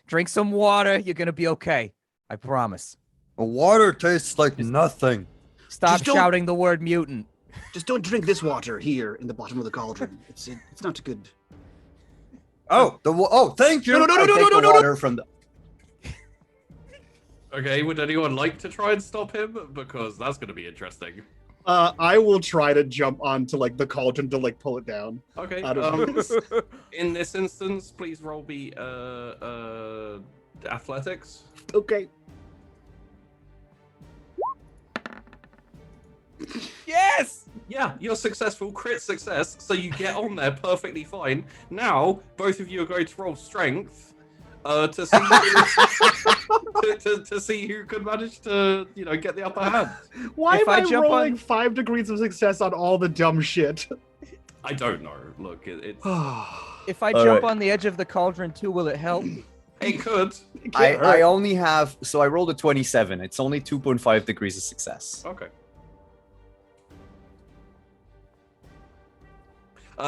Drink some water. You're gonna be okay. I promise. The water tastes like nothing. Stop shouting the word mutant. Just don't drink this water here in the bottom of the cauldron. It's not good. Thank you. No. Water from the... Okay, would anyone like to try and stop him? Because that's going to be interesting. I will try to jump onto like the cauldron to like pull it down. Okay. In this instance, please roll me athletics. Okay. Yes! Yeah, you're successful. Crit success. So you get on there perfectly fine. Now, both of you are going to roll strength to see to see who can manage to get the upper hand. Why am I rolling 5 degrees of success on all the dumb shit? I don't know. Look, If I All jump right. on the edge of the cauldron too, will it help? It could. It can't I hurt. only have, so I rolled a 27. It's only 2.5 degrees of success. Okay.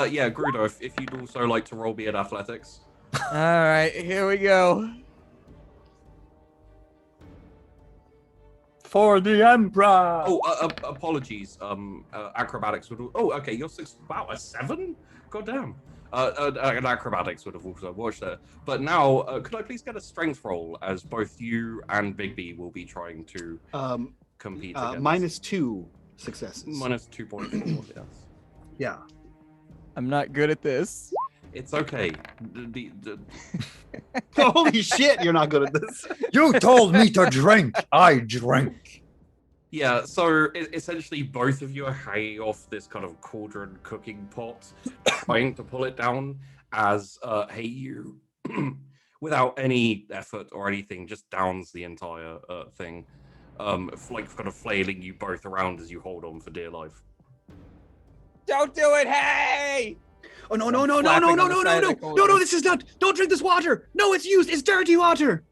Yeah, Grudo, if you'd also like to roll me at athletics. All right, here we go. For the Emperor. Oh, apologies. Acrobatics would. Oh, okay. You're 6. Wow, a 7? God damn. And acrobatics would have also watched it. But now, could I please get a strength roll, as both you and Bigby will be trying to compete against. -2 successes. Minus 2.4. Yes. Yeah. I'm not good at this. It's okay. Holy shit, you're not good at this. You told me to drink. I drink. Yeah, so essentially both of you are hanging off this kind of cauldron cooking pot, trying to pull it down as hey you, without any effort or anything, just downs the entire thing, like kind of flailing you both around as you hold on for dear life. Don't do it, hey! Oh no I'm no no no flapping no on no the no side of no the no cauldron. no! This is not. Don't drink this water. No, it's used. It's dirty water.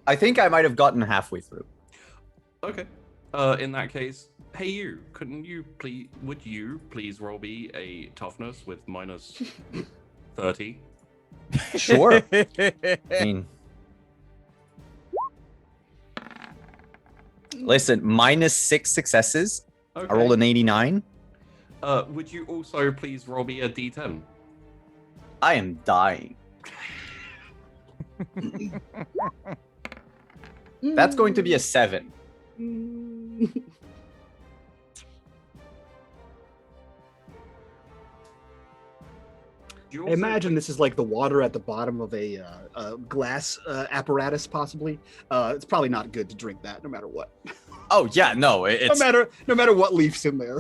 I think I might have gotten halfway through. Okay. In that case, hey you, would you please roll me a toughness with minus 30? Sure. I mean, listen, -6 successes. Okay. I rolled an 89. Would you also please roll me a d10? I am dying. That's going to be a 7. Do you I also imagine this is like the water at the bottom of a glass apparatus, possibly. It's probably not good to drink that, no matter what. Oh yeah, no, it's No matter what leaf's in there.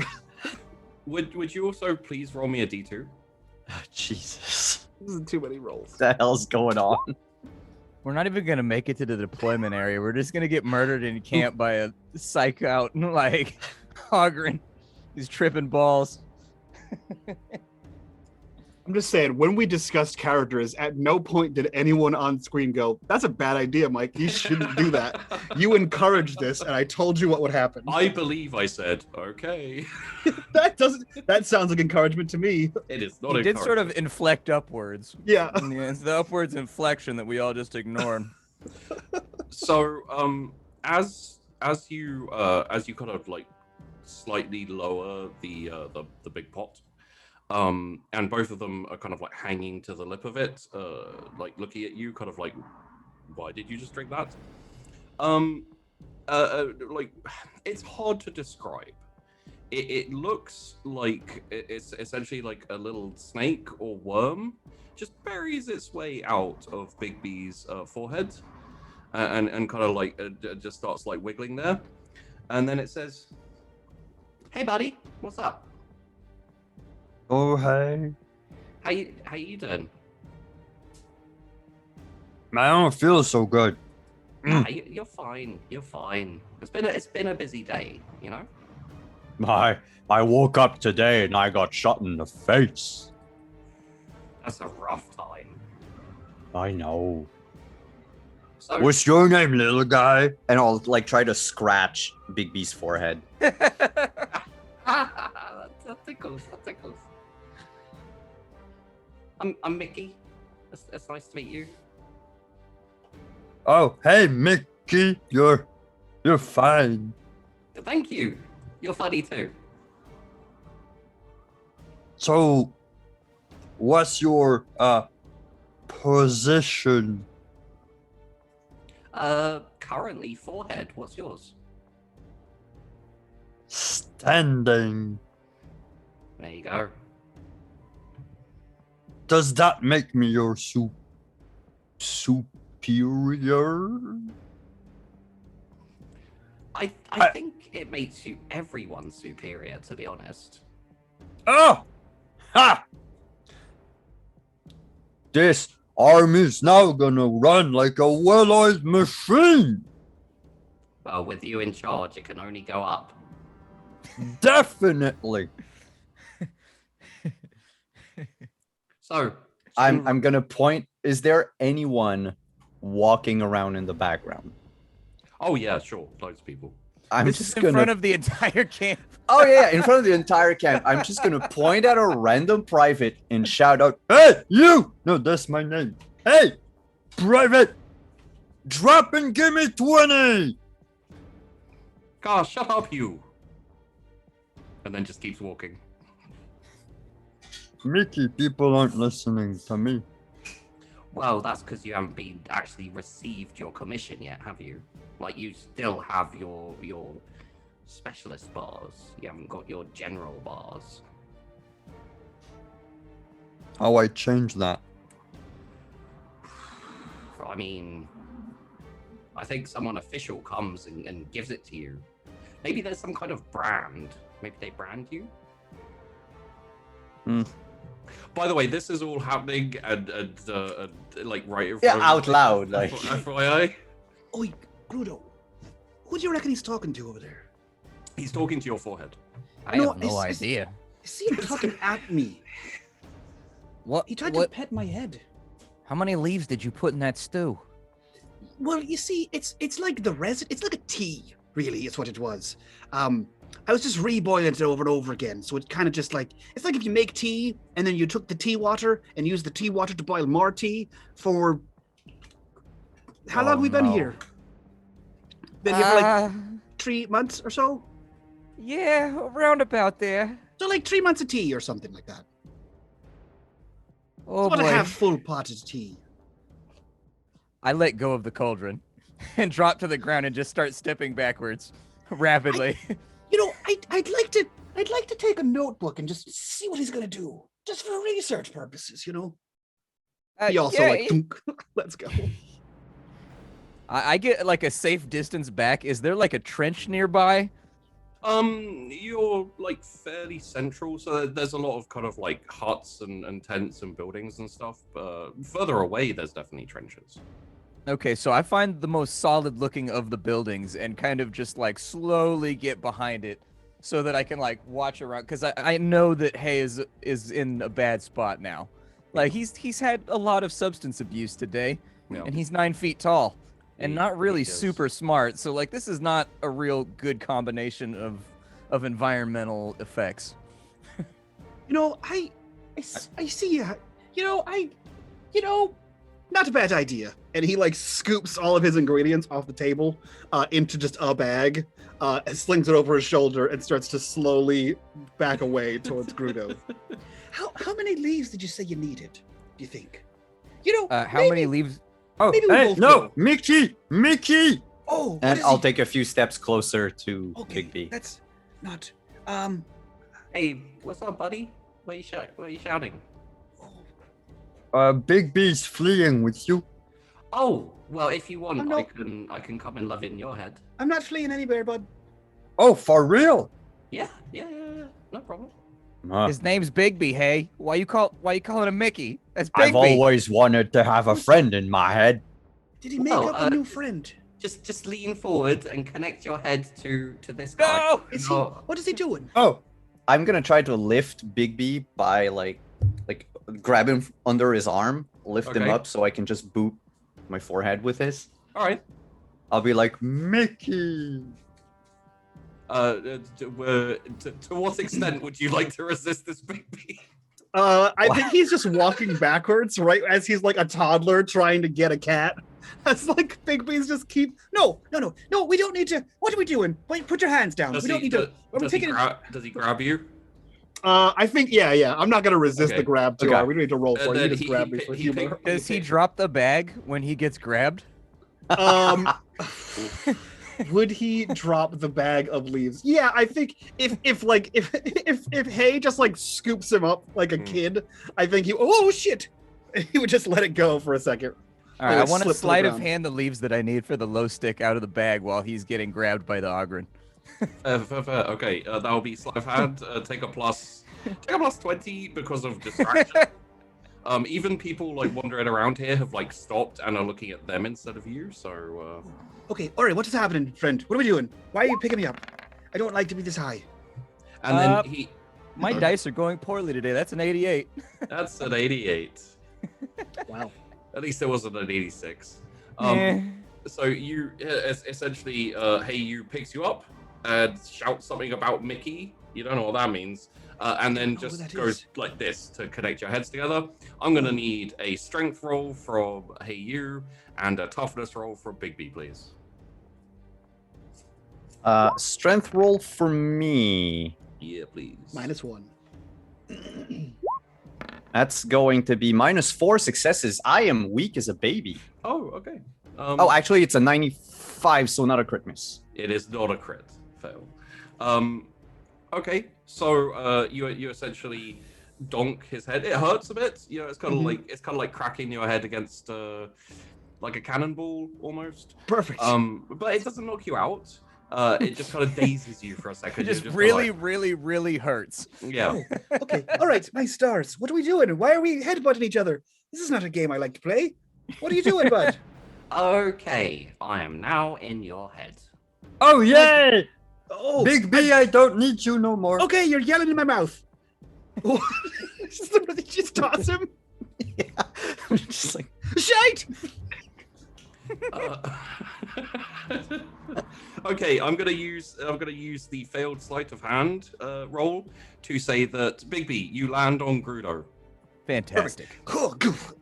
Would you also please roll me a d2? Jesus. This is too many rolls. what the hell's going on? We're not even gonna make it to the deployment area. We're just gonna get murdered in camp by a psych out like Hogren. He's tripping balls. I'm just saying, when we discussed characters, at no point did anyone on screen go, "That's a bad idea, Mike. You shouldn't do that." You encouraged this, and I told you what would happen. I believe I said, okay. That sounds like encouragement to me. It is not He did sort of encouraging. inflect upwards. Yeah. Yeah, it's the upwards inflection that we all just ignored. So, as you kind of like slightly lower the big pot, and both of them are kind of like hanging to the lip of it, like looking at you, kind of like, why did you just drink that? Like, it's hard to describe. It looks like it's essentially like a little snake or worm just buries its way out of Bigby's forehead, and kind of like just starts like wiggling there, and then it says, "Hey, buddy, what's up? Oh, hey. How you doing? I don't feel so good. Nah, you're fine. You're fine. It's been a busy day, you know." I woke up today and I got shot in the face. That's a rough time. I know. So, What's your name, little guy? And I'll like try to scratch Big B's forehead. that tickles. That tickles. I'm Mickey. It's nice to meet you. Oh, hey, Mickey. You're fine. Thank you. You're funny too. So, what's your position? Currently forehead. What's yours? Standing. There you go. Does that make me your superior? I think it makes you everyone superior, to be honest. Oh! Ha! This army's now gonna run like a well-oiled machine. Well, with you in charge, it can only go up. Definitely. So I'm gonna point. Is there anyone walking around in the background? oh yeah, sure, loads of people. I'm This is just in gonna. front of the entire camp. Oh yeah, in front of the entire camp. I'm just gonna point at a random private and shout out, "Hey, you!" No, that's my name. Hey, private, drop and give me 20. Gosh, shut up, you. And then just keeps walking. Mickey, people aren't listening to me. Well, that's because you haven't been actually received your commission yet, have you? Like, you still have your specialist bars. You haven't got your general bars. How I change that? I mean, I think someone official comes and gives it to you. Maybe there's some kind of brand. Maybe they brand you? By the way, this is all happening and like right in front Yeah, of out loud, like. FYI. Oi, Grudo. Who do you reckon he's talking to over there? He's talking to your forehead. I No, have no it's- idea. Is he talking at me? What? He tried to What? pet my head. How many leaves did you put in that stew? Well, you see, it's like the resin. It's like a tea, really. Is what it was. I was just reboiling it over and over again. So it kind of just like it's like if you make tea and then you took the tea water and used the tea water to boil more tea for. How long have we been no. here? Been here for like 3 months or so. Yeah, around about there. So like 3 months of tea or something like that. Oh About boy. a half full pot of tea. I let go of the cauldron and drop to the ground and just start stepping backwards rapidly. You know, I'd like to take a notebook and just see what he's gonna do, just for research purposes, you know. He also yeah, like, "Dunk." Let's go. I get like a safe distance back. Is there like a trench nearby? You're like fairly central, so there's a lot of kind of like huts and tents and buildings and stuff. Further away, there's definitely trenches. Okay, so I find the most solid looking of the buildings and kind of just like slowly get behind it so that I can like watch around because I know that Hay is in a bad spot now. Like he's had a lot of substance abuse today, Yeah. and he's 9 feet tall and He- not really he is. super smart. So like this is not a real good combination of environmental effects. You know, I see you. You know, not a bad idea. And he like scoops all of his ingredients off the table into just a bag, slings it over his shoulder, and starts to slowly back away towards Grudo. How many leaves did you say you needed? Do you think? You know, How many leaves? Oh, maybe we Hey, both no, go. Mickey. Oh, what And is I'll he? take a few steps closer to Okay, Big B. that's not. Hey, what's up, buddy? What are you shouting? Big B's fleeing with you. Oh, well, if you want, Oh, no. I can come and love it in your head. I'm not fleeing anywhere, bud. Oh, for real? Yeah, no problem. his name's Bigby. Hey, why you calling him Mickey? That's I've Bigby. always wanted to have a friend in my head. Did he make Well, up a new friend? Just lean forward and connect your head to this guy. No! Is he? No. What is he doing? Oh, I'm gonna try to lift Big B by like grab him under his arm, lift him Okay. up so I can just boot my forehead with his. All right. I'll be like, Mickey. To what extent would you like to resist this baby? I think he's just walking backwards, right as he's like a toddler trying to get a cat. That's like Big B's just keep. No, we don't need to. What are we doing? Wait, put your hands down. We don't need to. Are we Does he, taking? does he grab you? I think yeah. I'm not gonna resist Okay. the grab too Okay. hard. We don't need to roll for it. then You just grab me for he humor. pick- Does he drop the bag when he gets grabbed? Would he drop the bag of leaves? Yeah, I think if Hay just like scoops him up like a kid, I think oh shit, he would just let it go for a second. All right, Or I want to slip to the sleight of ground. hand the leaves that I need for the low stick out of the bag while he's getting grabbed by the Ogren. Fair. Okay, that will be sleight of hand. Take a plus 20 because of distraction. Even people like wandering around here have like stopped and are looking at them instead of you. So Okay, all right, what is happening, friend? What are we doing? Why are you picking me up? I don't like to be this high. and then My dice are going poorly today. That's an 88. That's an 88. Wow. At least it wasn't an 86. Eh. So you essentially, hey, you picks you up and shouts something about Mickey. You don't know what that means. And then just that goes is. like this to connect your heads together. I'm going to need a strength roll from Hey You and a toughness roll from Big B, please. Strength roll for me. Yeah, please. -1. That's going to be -4 successes. I am weak as a baby. Oh, okay. Oh, actually, it's a 95, so not a crit miss. It is not a crit fail. Okay, so you essentially donk his head. It hurts a bit. You know, it's kind of like cracking your head against like a cannonball almost. Perfect. But it doesn't knock you out. It just kind of dazes you for a second. It just You're kinda really, like, really, really hurts. yeah. Okay. All right. My stars. What are we doing? Why are we headbutting each other? This is not a game I like to play. What are you doing, bud? Okay, I am now in your head. Oh, yay! Oh, Big B, I don't need you no more. okay. You're yelling in my mouth. Oh, just toss him. Yeah. I'm just like, Shite. Okay, I'm gonna use the failed sleight of hand roll to say that Big B, you land on Grudo. Fantastic. Oh,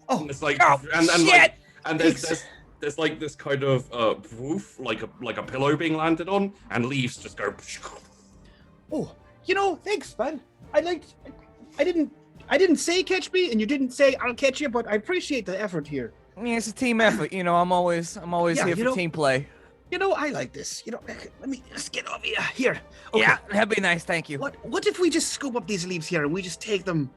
And it's like Oh, and shit! like and Thanks. there's like this kind of woof, like a pillow being landed on, and leaves just go. oh. You know, thanks, bud. I didn't say catch me, and you didn't say I'll catch you, but I appreciate the effort here. Yeah, it's a team effort. You know, I'm always Yeah, here you for know- team play. You know, I like this. You know, let me just get over here. Okay. Yeah, that'd be nice. Thank you. What if we just scoop up these leaves here and we just take them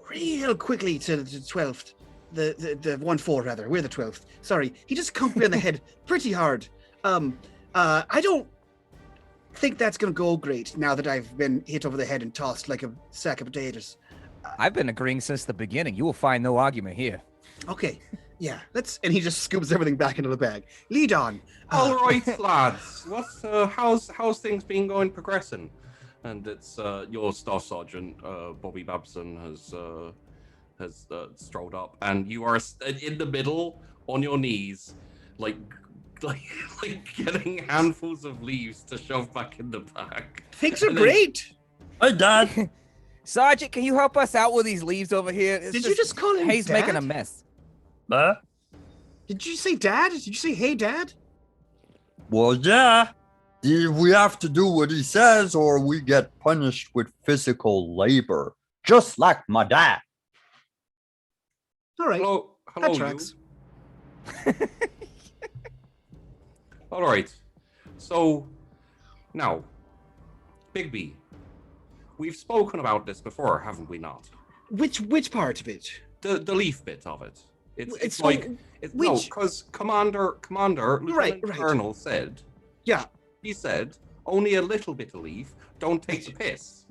real quickly to the 12th? The 1-4 rather. We're the 12th. Sorry. He just conked me on the head pretty hard. I don't think that's gonna go great now that I've been hit over the head and tossed like a sack of potatoes. I've been agreeing since the beginning. You will find no argument here. Okay. Yeah, and he just scoops everything back into the bag. Lead on. All right, lads. What's how's things been progressing? And it's your staff sergeant, Bobby Babson, has strolled up, and you are in the middle on your knees, like getting handfuls of leaves to shove back in the bag. Things are And then- great. Hi, Dad. Sergeant, can you help us out with these leaves over here? It's Did you just call him Hayes making a Dad? mess. Huh? Did you say dad? Did you say hey dad? Well, yeah. We have to do what he says, or we get punished with physical labor, just like my dad. All right. Hello, That you. tracks. All right. So now, Big B, we've spoken about this before, haven't we not? Which part of it? The leaf bit of it. It's It's like so- it's no, which- because Commander Right, Lieutenant right. Colonel said Yeah. he said only a little bit of leaf. Don't take the piss.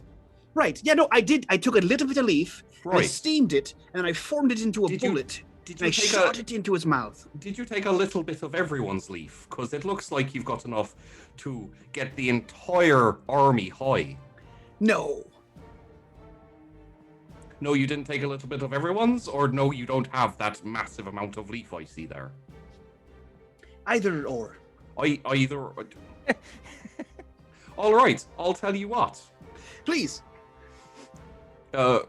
Right. Yeah, no, I did. I took a little bit of leaf, and I Right. steamed it, and I formed it into a Did you- bullet. Did And I you take shot it into his mouth. Did you take a little bit of everyone's leaf? Because it looks like you've got enough to get the entire army high. No. No, you didn't take a little bit of everyone's, or no, you don't have that massive amount of leaf I see there. Either or. Either. All right, I'll tell you what. Please.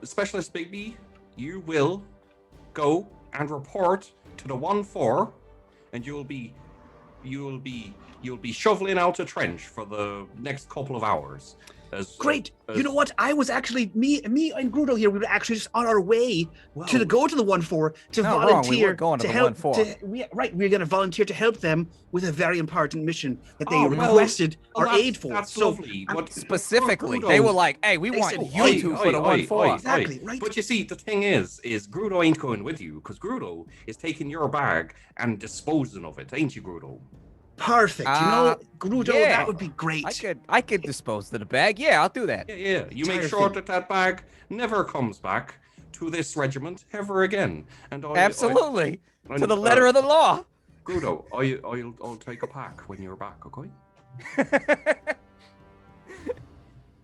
Specialist Bigby, you will go and report to the 1-4, and you'll be shoveling out a trench for the next couple of hours. Great. You know what? I was actually me and Grudo here. We were actually just on our way to go to the 1-4 to Not wrong, volunteer we were going to the help. 1-4. We're going to volunteer to help them with a very important mission that they Oh, well, requested our that's- aid for. That's So lovely. I'm- But Specifically, Grudo- they were like, "Hey, we They want said, you "Oi, two for the 1-4." Exactly, right. But you see, the thing is Grudo ain't going with you, because Grudo is taking your bag and disposing of it, ain't you, Grudo? Perfect. Grudo, yeah. that would be great. I could dispose of the bag. Yeah, I'll do that. Yeah. You make Entire sure thing. that bag never comes back to this regiment ever again. And Absolutely. I- To the letter of the law. Grudo, I'll take a pack when you're back, okay?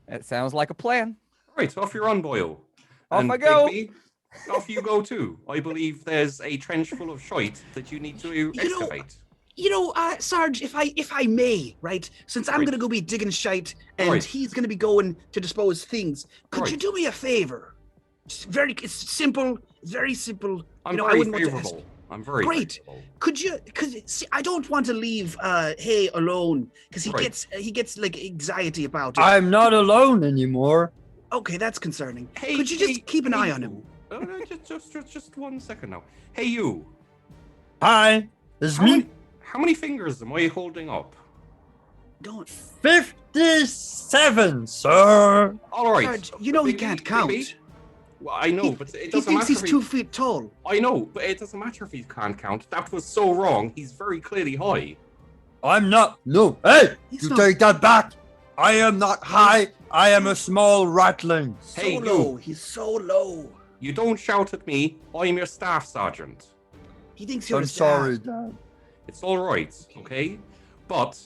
That sounds like a plan. Right, off you run, Boyle. Off And I go. Bigby, off you go too. I believe there's a trench full of shite that you need to excavate. Sarge, if I may, right? Since I'm Right. gonna go be digging shite and Right. he's gonna be going to dispose things, could you Right. do me a favor? It's simple, very simple. I'm I very wouldn't want to ask. favorable. I'm very Great. favorable. Could you? Because I don't want to leave Hay alone because he Right. gets like anxiety about it. I'm not alone anymore. Okay, that's concerning. Hey, Could you just keep an eye on him? No, just 1 second now. Hey, you. Hi, it's How me. many, how many fingers am I holding up? Don't. 57, sir. All right. Sarge, you know he Bigby, can't count. Bigby. Well, I know, but it He doesn't thinks matter. he's if 2 feet tall. I know, but it doesn't matter if he can't count. That was so wrong. He's very clearly high. I'm not. No. Hey, He's you not- take that back. I am not high. I am a small ratling. So Hey, low. you. He's so low. You don't shout at me. I'm your staff sergeant. He thinks you're I'm a dad. sorry, Dad. It's all right, okay? But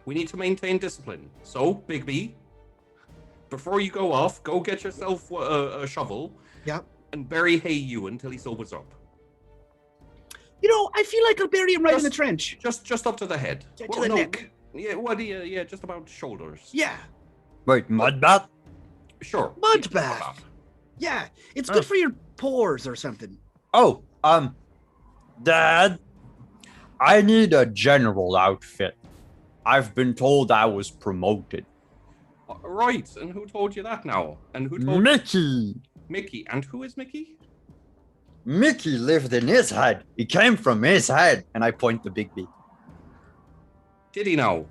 we need to maintain discipline. So, Bigby, before you go off, go get yourself a shovel. Yep. And bury Hey You until he sobers up. I feel like I'll bury him right in the Just- trench. Just up to the head. To the neck. Yeah, well, yeah, just about shoulders. Yeah. Wait, Mudbat? Sure. Mud yeah, bath. Yeah. It's good for your pores or something. Oh, Dad, I need a general outfit. I've been told I was promoted. Right, and who told you that now? And who told Mickey. Mickey? And who is Mickey? Mickey lived in his head. He came from his head. And I point to Bigby. Did he now?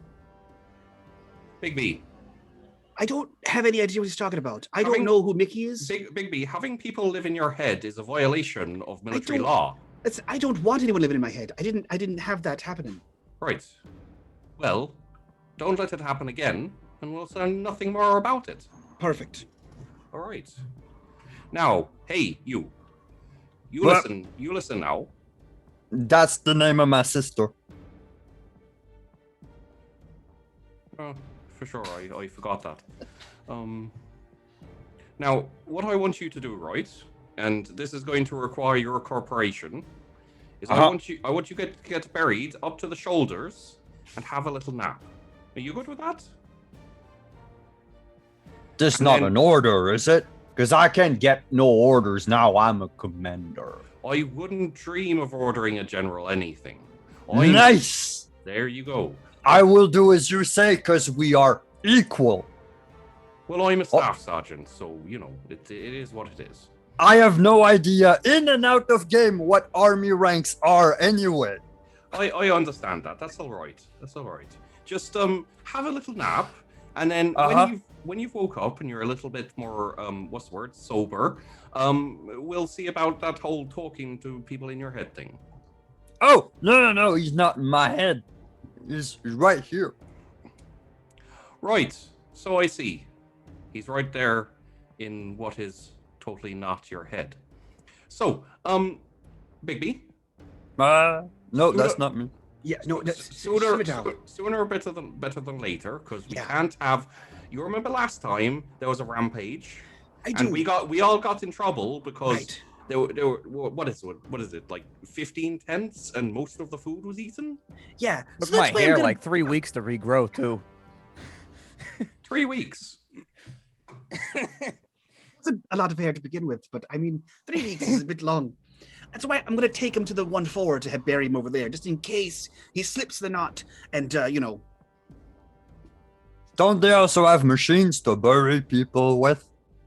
Bigby. I don't have any idea what he's talking about. I Having- don't know who Mickey is. Bigby, having people live in your head is a violation of military don't- law. I don't want anyone living in my head. I didn't have that happening. Right. Well, don't let it happen again, and we'll say nothing more about it. Perfect. All right. Now, hey, you. You What? listen. You listen now. That's the name of my sister. Oh, for sure, I forgot that. Now, what I want you to do, right, and this is going to require your cooperation, is I want you to get buried up to the shoulders and have a little nap. Are you good with that? This And not then- an order, is it? Because I can't get no orders now. I'm a commander. I wouldn't dream of ordering a general anything. I'm- Nice. There you go. I will do as you say because we are equal. Well, I'm a staff sergeant, so, it is what it is. I have no idea in and out of game what army ranks are anyway. I understand that. That's all right. That's all right. Just have a little nap, and then when you've woke up and you're a little bit more what's the word, sober, we'll see about that whole talking to people in your head thing. Oh, no, he's not in my head. He's right here. Right. So I see. He's right there in what is totally not your head. So, Bigby. No, that's not me. Yeah, no, Sooner simmer down. sooner better than later, because we Yeah. can't have. You remember last time there was a rampage, I do. and we all got in trouble because Right. there were what is it like 15 tents and most of the food was eaten. Yeah. Took So my that's why I'm hair gonna- like 3 weeks to regrow too. 3 weeks. It's a lot of hair to begin with, but I mean, 3 weeks is a bit long. That's why I'm going to take him to the 1-4 to have bury him over there, just in case he slips the knot and, Don't they also have machines to bury people with?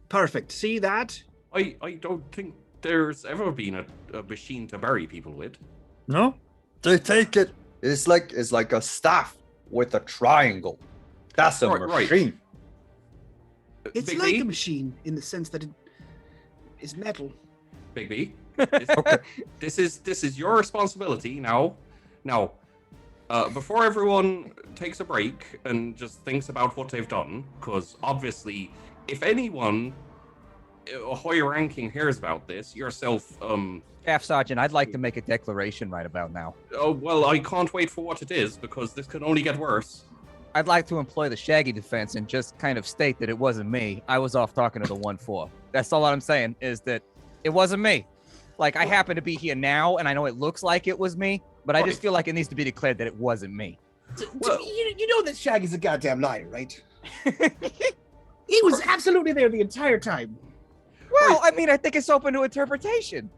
perfect. See that? I don't think there's ever been a machine to bury people with. No? They take it. It's like a staff with a triangle. That's a Right. machine. It's Bigby, like a machine in the sense that it is metal. Bigby. This is your responsibility now. Now, before everyone takes a break and just thinks about what they've done, because obviously, if anyone higher ranking hears about this, yourself, Staff Sergeant, I'd like to make a declaration right about now. oh well, I can't wait for what it is because this can only get worse. I'd like to employ the Shaggy defense and just kind of state that it wasn't me. I was off talking to the 1-4. That's all I'm saying is that it wasn't me. Like, I happen to be here now, and I know it looks like it was me, but I just feel like it needs to be declared that it wasn't me. You know that Shaggy's a goddamn liar, right? He was absolutely there the entire time. Well, I mean, I think it's open to interpretation.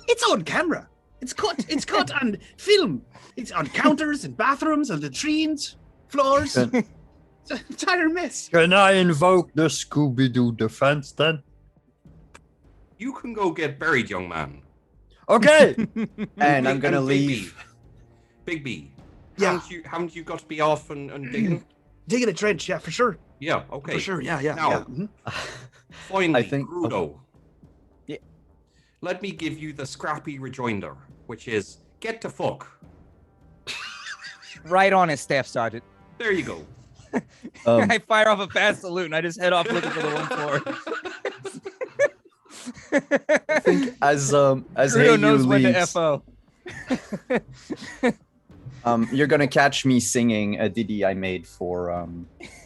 It's on camera. It's caught on film. It's on counters and bathrooms and latrines, floors. It's an entire mess. Can I invoke the Scooby-Doo defense then? You can go get buried, young man. Okay. And I'm gonna leave. Big B. Yeah. Haven't you got to be off and digging? Digging a trench, yeah, for sure. Yeah, okay. For sure, yeah. Now, Mhm. finally, I think- Grudo. Yeah. Let me give you the scrappy rejoinder, which is get to fuck. Right on it, Staff Sergeant. There you go. I fire off a fast salute and I just head off looking for the 1-4. I think as Grudo Hey knows You when to leaves, FO. you're gonna catch me singing a ditty I made for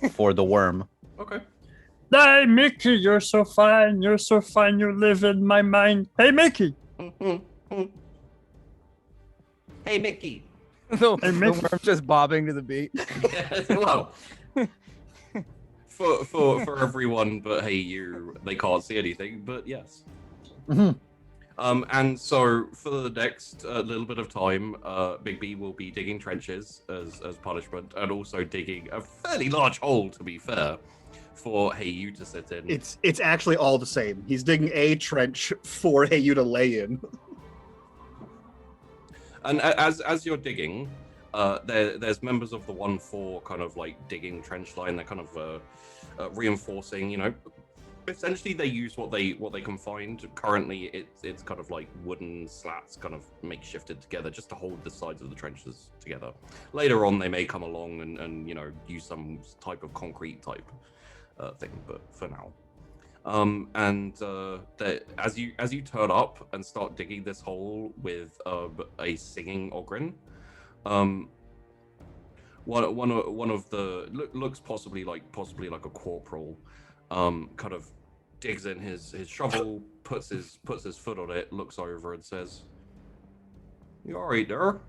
the worm. Okay. Hey, Mickey, you're so fine. You're so fine. You live in my mind. Hey, Mickey. Hey, Mickey. The worm just bobbing to the beat. Well, for everyone, but hey, they can't see anything. But yes. Mhm. And so for the next little bit of time, Big B will be digging trenches as punishment, and also digging a fairly large hole, to be fair, for Hey You to sit in. It's actually all the same. He's digging a trench for Hey You to lay in. And as you're digging, there's members of the 1-4 kind of like digging trench line. They're kind of reinforcing. You know, essentially they use what they can find. Currently, it's kind of like wooden slats, kind of makeshifted together just to hold the sides of the trenches together. Later on, they may come along and you know use some type of concrete type thing. But for now. As you turn up and start digging this hole with a singing Ogren, one of the looks possibly like a corporal, kind of digs in his shovel, puts his foot on it, looks over and says, "You all right there?"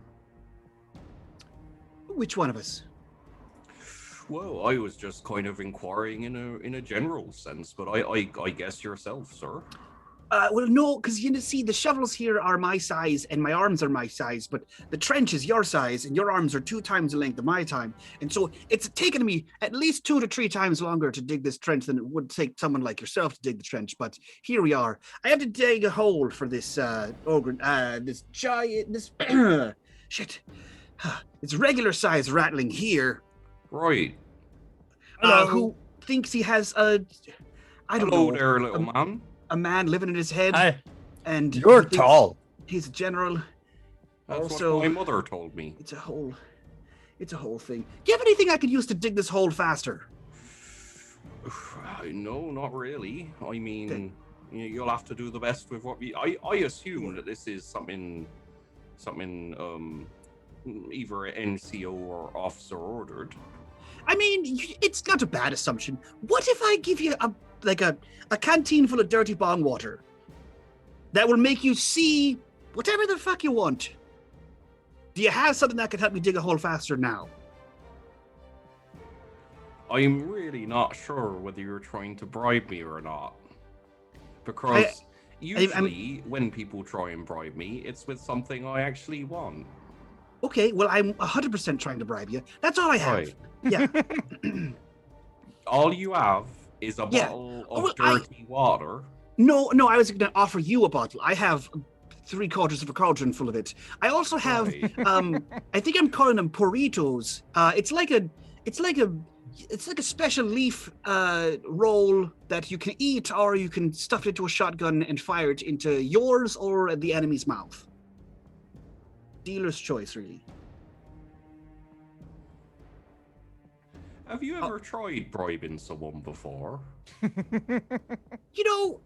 Which one of us? Well, I was just kind of inquiring in a general sense, but I guess yourself, sir. Well, no, because you see, the shovels here are my size and my arms are my size, but the trench is your size and your arms are 2 times the length of my time. And so it's taken me at least 2 to 3 times longer to dig this trench than it would take someone like yourself to dig the trench. But here we are. I have to dig a hole for this ogre, this giant, this shit. It's regular size rattling here. Right. Who thinks he has I don't Hello know, there, little man. a man living in his head. Hi. And You're he thinks tall. He's a general. That's Also, what my mother told me. It's a whole thing. Do you have anything I could use to dig this hole faster? No, not really. I mean, you'll have to do the best with what I assume that this is something either NCO or officer ordered. I mean, it's not a bad assumption. What if I give you a canteen full of dirty bong water that will make you see whatever the fuck you want? Do you have something that could help me dig a hole faster now? I'm really not sure whether you're trying to bribe me or not. Because usually when people try and bribe me, it's with something I actually want. Okay, well, I'm 100% trying to bribe you. That's all I have. Right. Yeah. All you have is a Yeah. bottle of Well, dirty water. No, I was going to offer you a bottle. I have 3/4 of a cauldron full of it. I also have, Right. I think I'm calling them burritos. It's like a special leaf roll that you can eat, or you can stuff it into a shotgun and fire it into yours or the enemy's mouth. Dealer's choice, really. Have you ever tried bribing someone before? You know,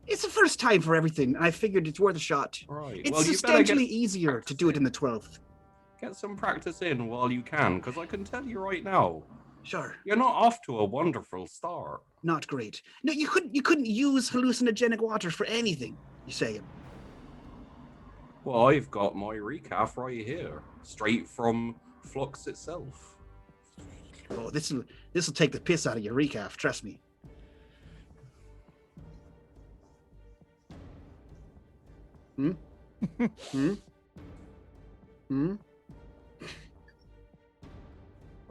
it's the first time for everything, and I figured it's worth a shot. Right. It's well, you better substantially get easier to do it in the 12th. Get some practice in while you can, because I can tell you right now, Sure. you're not off to a wonderful start. Not great. No, you couldn't use hallucinogenic water for anything. You're saying. Well, I've got my recap right here, straight from Flux itself. Oh, this'll take the piss out of your recap. Trust me. Hmm. Hmm. Hmm.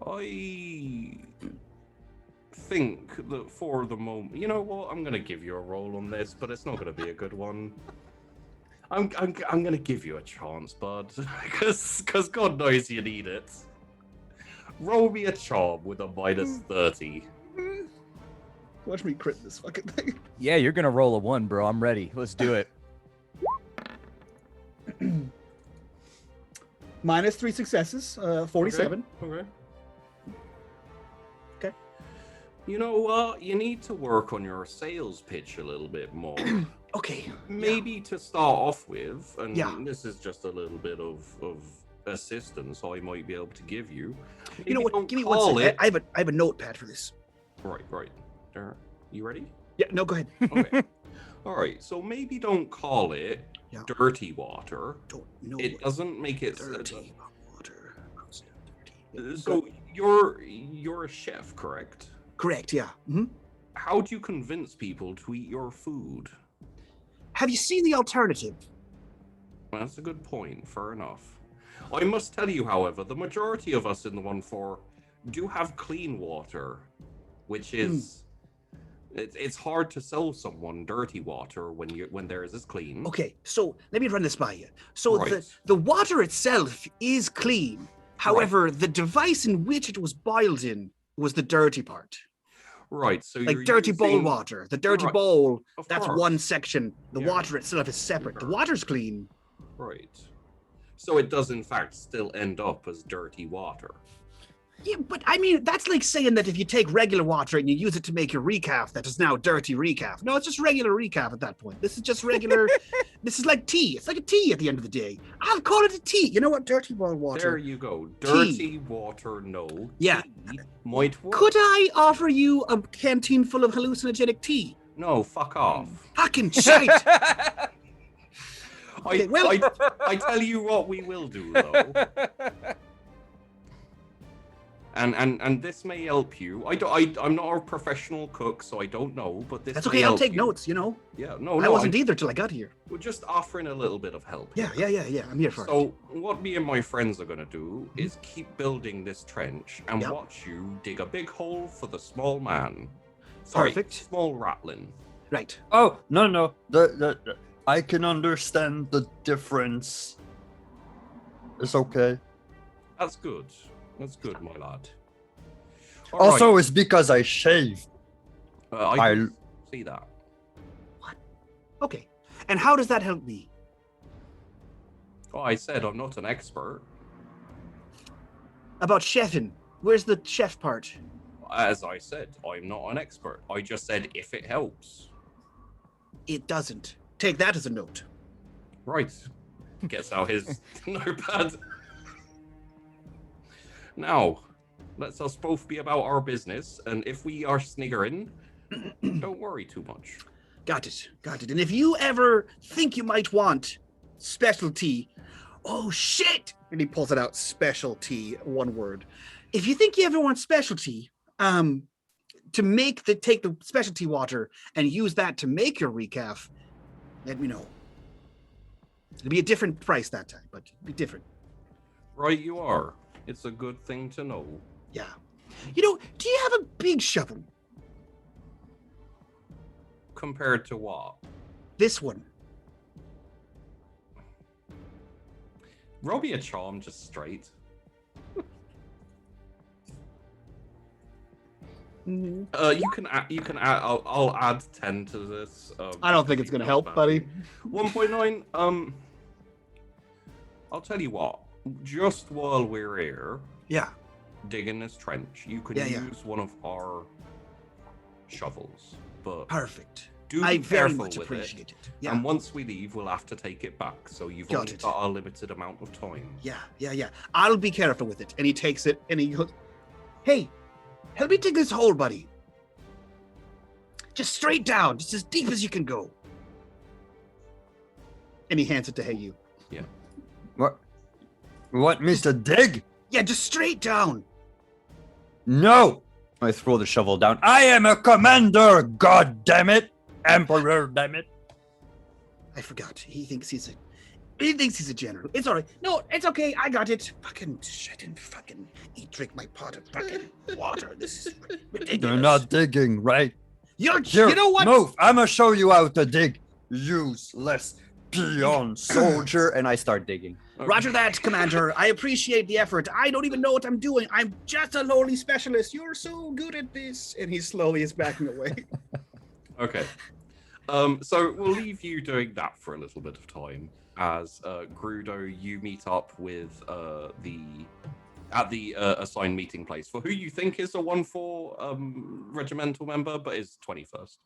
I think that for the moment, you know what? I'm gonna give you a roll on this, but it's not gonna be a good one. I'm gonna give you a chance, bud, because God knows you need it. Roll me a charm with a minus 30. Watch me crit this fucking thing. Yeah, you're gonna roll a 1, bro. I'm ready. Let's do it. Minus 3 successes, 47. Okay. Okay. You know what? You need to work on your sales pitch a little bit more. Okay. Maybe to start off with, and Yeah. this is just a little bit of assistance I might be able to give you. You know Maybe what? don't Give me one call second. it- I have a notepad for this. Right. There. You ready? Yeah. No, go ahead. Okay. All right. So maybe don't call it Yeah. dirty water. Don't know. It doesn't make it dirty water. Dirty. So you're a chef, correct? Correct. Yeah. Hmm. How do you convince people to eat your food? Have you seen the alternative? Well, that's a good point. Fair enough. I must tell you, however, the majority of us in the 1-4 do have clean water, which is it's hard to sell someone dirty water when theirs is clean. Okay, so let me run this by you. So Right. the water itself is clean. However, the device in which it was boiled in was the dirty part. Right. So Like you're dirty bowl using- water. The dirty Right. bowl, Of that's course. one section. The Yeah. water itself is separate. The Sure. water's clean. Right. So it does in fact still end up as dirty water. Yeah, but I mean, that's like saying that if you take regular water and you use it to make your recaf, that is now dirty recaf. No, it's just regular recaf at that point. This is just regular. This is like tea. It's like a tea at the end of the day. I'll call it a tea. You know what? Dirty bowl water. There you go. Dirty water, no. Yeah. Tea might work. Could I offer you a canteen full of hallucinogenic tea? No, fuck off. Fucking shite. Okay, well- I tell you what we will do though. And this may help you. I'm not a professional cook, so I don't know, but this That's may okay. I'll help take you. notes, you know. Yeah, no, I wasn't either till I got here. We're just offering a little bit of help. Yeah. I'm here for it. So what me and my friends are gonna do is keep building this trench and Yep. watch you dig a big hole for the small man. Sorry, Perfect. small rattling. Right. Oh no. The I can understand the difference. It's okay. That's good. That's good, my lad. Also, Alright, it's because I shaved. I can see that. Okay. And how does that help me? Oh, I said I'm not an expert. About chefing. Where's the chef part? As I said, I'm not an expert. I just said if it helps. It doesn't. Take that as a note. Right. Gets out his notepad. Now, let's us both be about our business, and if we are sniggering, don't worry too much. Got it. And if you ever think you might want specialty, oh shit! And he pulls it out, specialty, one word. If you think you ever want specialty, to take the specialty water and use that to make your recaf, let me know. It'll be a different price that time, but it'll be different. Right, you are. It's a good thing to know. Yeah. You know, do you have a big shovel? Compared to what? This one. Roll me a charm just straight. You can add. I'll add 10 to this. I don't think it's gonna help, buddy. 1.9. I'll tell you what. Just while we're here Yeah. digging this trench, you could Yeah. use one of our shovels. But Perfect. Do I be very careful much with appreciate it. Yeah. And once we leave, we'll have to take it back. So you've Got only it. got a limited amount of time. Yeah. I'll be careful with it. And he takes it and he goes, hey, help me dig this hole, buddy. Just straight down, just as deep as you can go. And he hands it to Hey You. What, Mr. Dig? Yeah, just straight down. No! I throw the shovel down. I am a commander, god damn it! Emperor, damn it. I forgot. He thinks he's a general. It's all right. No, it's okay. I got it. Fucking shit and fucking drink my pot of fucking water. This is ridiculous. You're not digging, right? You Here, know what? move. I'm gonna show you how to dig. Useless peon soldier. And I start digging. Roger that, Commander. I appreciate the effort. I don't even know what I'm doing. I'm just a lowly specialist. You're so good at this. And he slowly is backing away. Okay. So we'll leave you doing that for a little bit of time. As Grudo, you meet up with at the assigned meeting place for who you think is a 1-4 regimental member, but is 21st.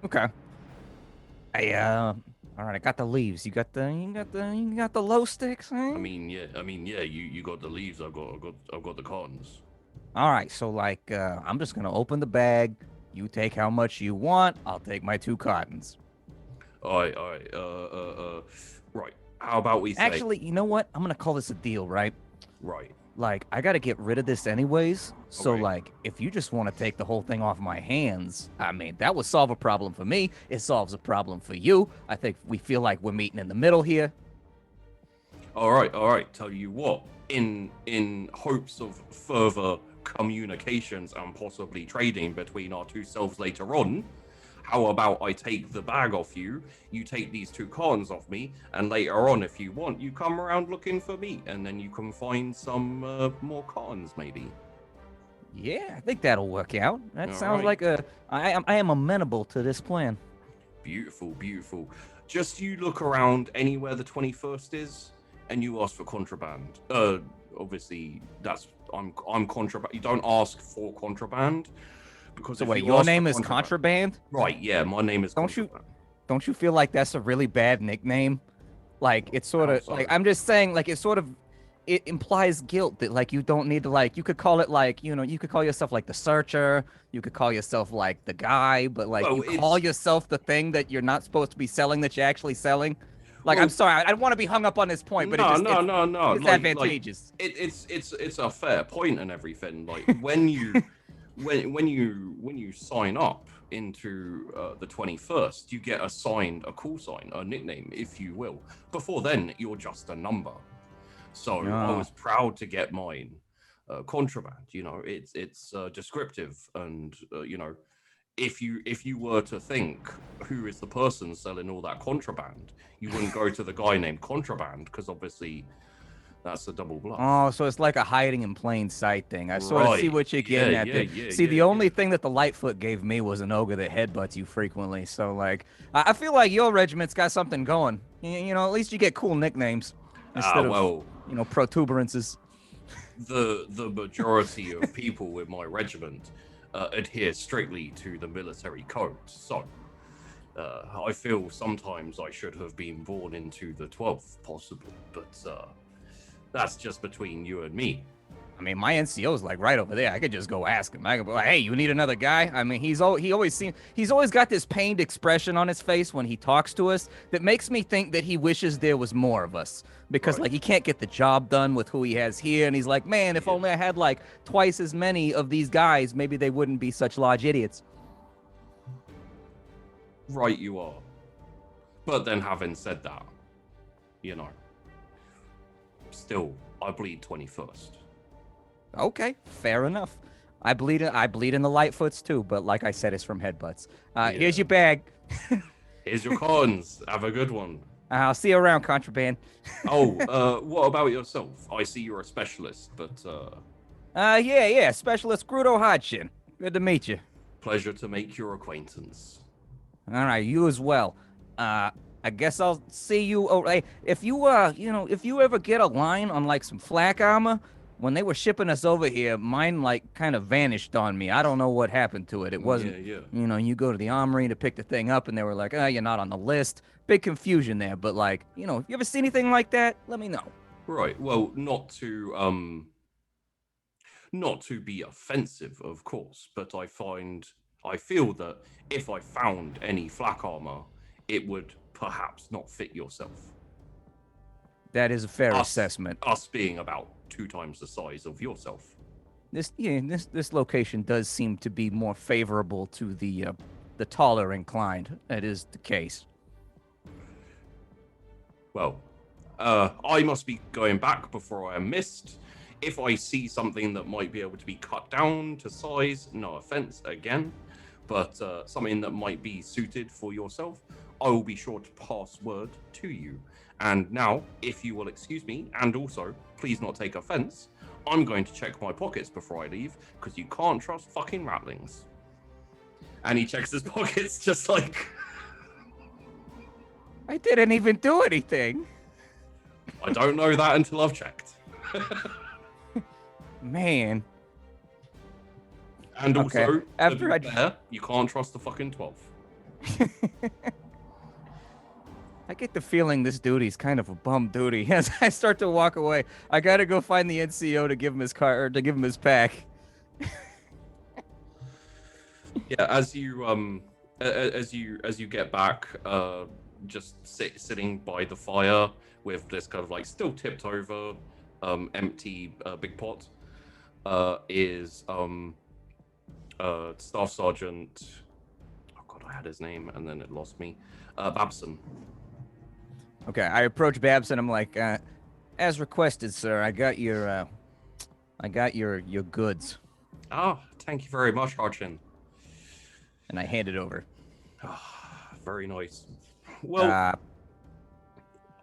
Okay. All right, I got the leaves. You got the low sticks, eh? I mean, yeah. You got the leaves. I've got the cons. All right, so like, I'm just gonna open the bag. You take how much you want. I'll take my 2 cottons. All right. Right. How about we say? Actually, you know what? I'm gonna call this a deal, right? Right. Like, I gotta get rid of this anyways. So, Okay. like, if you just want to take the whole thing off my hands, I mean, that would solve a problem for me. It solves a problem for you. I think we feel like we're meeting in the middle here. All right. Tell you what. In hopes of further communications and possibly trading between our two selves later on, how about I take the bag off you, you take these 2 cons off me, and later on, if you want, you come around looking for me, and then you can find some more cons, maybe. Yeah, I think that'll work out. That All sounds right. like I am amenable to this plan. Beautiful. Just you look around anywhere the 21st is, and you ask for contraband. Obviously, I'm contraband. You don't ask for contraband. Because So if wait, you your ask for name is Contraband? Right, yeah, my name is Don't you- Contraband. Don't you feel like that's a really bad nickname? Like, it's sort I'm of sorry. like, I'm just saying, like, it implies guilt that, like, you don't need to, like, you could call it, like, you could call yourself, like, the Searcher, you could call yourself, like, the Guy, but, like, Well, you call it's- yourself the thing that you're not supposed to be selling that you're actually selling. Like, Well- I'm sorry, I don't want to be hung up on this point, but no. it's Like, advantageous. It's a fair point and everything. Like when you when you sign up into the 21st, you get assigned a call sign, a nickname, if you will. Before then, you're just a number. So I Ah. was proud to get mine. Contraband, it's descriptive, and if you were to think who is the person selling all that contraband, you wouldn't go to the guy named Contraband, because obviously that's a double bluff. Oh, so it's like a hiding in plain sight thing. I sort of see Right. what you're getting Yeah, at there. yeah, See, the yeah, only yeah. thing that the Lightfoot gave me was an ogre that headbutts you frequently. So, like, I feel like your regiment's got something going. At least you get cool nicknames instead of, Well, protuberances. the majority of people in my regiment adhere strictly to the military code. So I feel sometimes I should have been born into the 12th, possibly, but that's just between you and me. I mean, my NCO's like right over there. I could just go ask him. I could be like, "Hey, you need another guy?" I mean, he's always got this pained expression on his face when he talks to us that makes me think that he wishes there was more of us because Right. like he can't get the job done with who he has here, and he's like, "Man, if Yeah. only I had like twice as many of these guys, maybe they wouldn't be such large idiots." Right, you are. But then, having said that, still, I bleed 21st. Okay, fair enough. I bleed in the Lightfoots too, but like I said, it's from headbutts. Here's Yeah. your bag. Here's your cons. Have a good one. I'll see you around, Contraband. Oh, what about yourself? I see you're a specialist, but Yeah, Specialist Grudo Hodgson. Good to meet you. pleasure to make your acquaintance. All right, you as well. I guess I'll see you. Oh, hey, if you ever get a line on like some flak armor, when they were shipping us over here, mine like kind of vanished on me. I don't know what happened to it. It wasn't, Yeah. you know, you go to the armory to pick the thing up and they were like, oh, you're not on the list. Big confusion there. But like, you know, you ever see anything like that? Let me know. Right. Well, not to be offensive, of course, but I feel that if I found any flak armor, it would perhaps not fit yourself. That is a fair Us- assessment. Us being about 2 times the size of yourself. This location does seem to be more favorable to the taller inclined. That is the case. Well, I must be going back before I am missed. If I see something that might be able to be cut down to size, no offense again, but something that might be suited for yourself, I will be sure to pass word to you. And now, if you will excuse me, and also, please not take offense, I'm going to check my pockets before I leave, because you can't trust fucking ratlings. And he checks his pockets just like... I didn't even do anything. I don't know that until I've checked. Man. And Okay, also, after I- fair, you can't trust the fucking 12. I get the feeling this duty's kind of a bum duty. As I start to walk away, I gotta go find the NCO to give him his car or to give him his pack. Yeah, as you get back, just sitting by the fire with this kind of like still tipped over, empty big pot, is Staff Sergeant. Oh God, I had his name and then it lost me. Babson. Okay, I approach Babson. I'm like, as requested, sir. I got your goods, Ah, thank you very much, Archin. and I hand it over. Very nice. Well, Uh,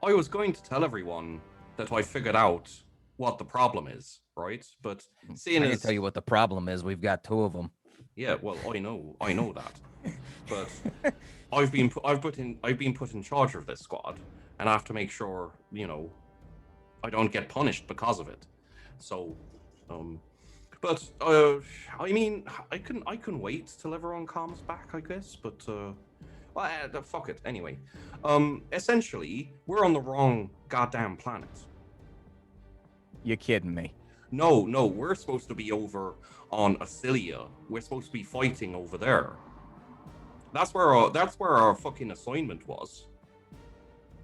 I was going to tell everyone that I figured out what the problem is, right? But seeing I can as tell you what the problem is. We've got 2 of them. yeah, well, I know that, but I've been put in charge of this squad, and I have to make sure, you know, I don't get punished because of it. So, but I mean, I can wait till everyone calms back, I guess. But well, fuck it. Anyway, essentially, we're on the wrong goddamn planet. You're kidding me. No, we're supposed to be over on Acilia. We're supposed to be fighting over there. That's where our fucking assignment was.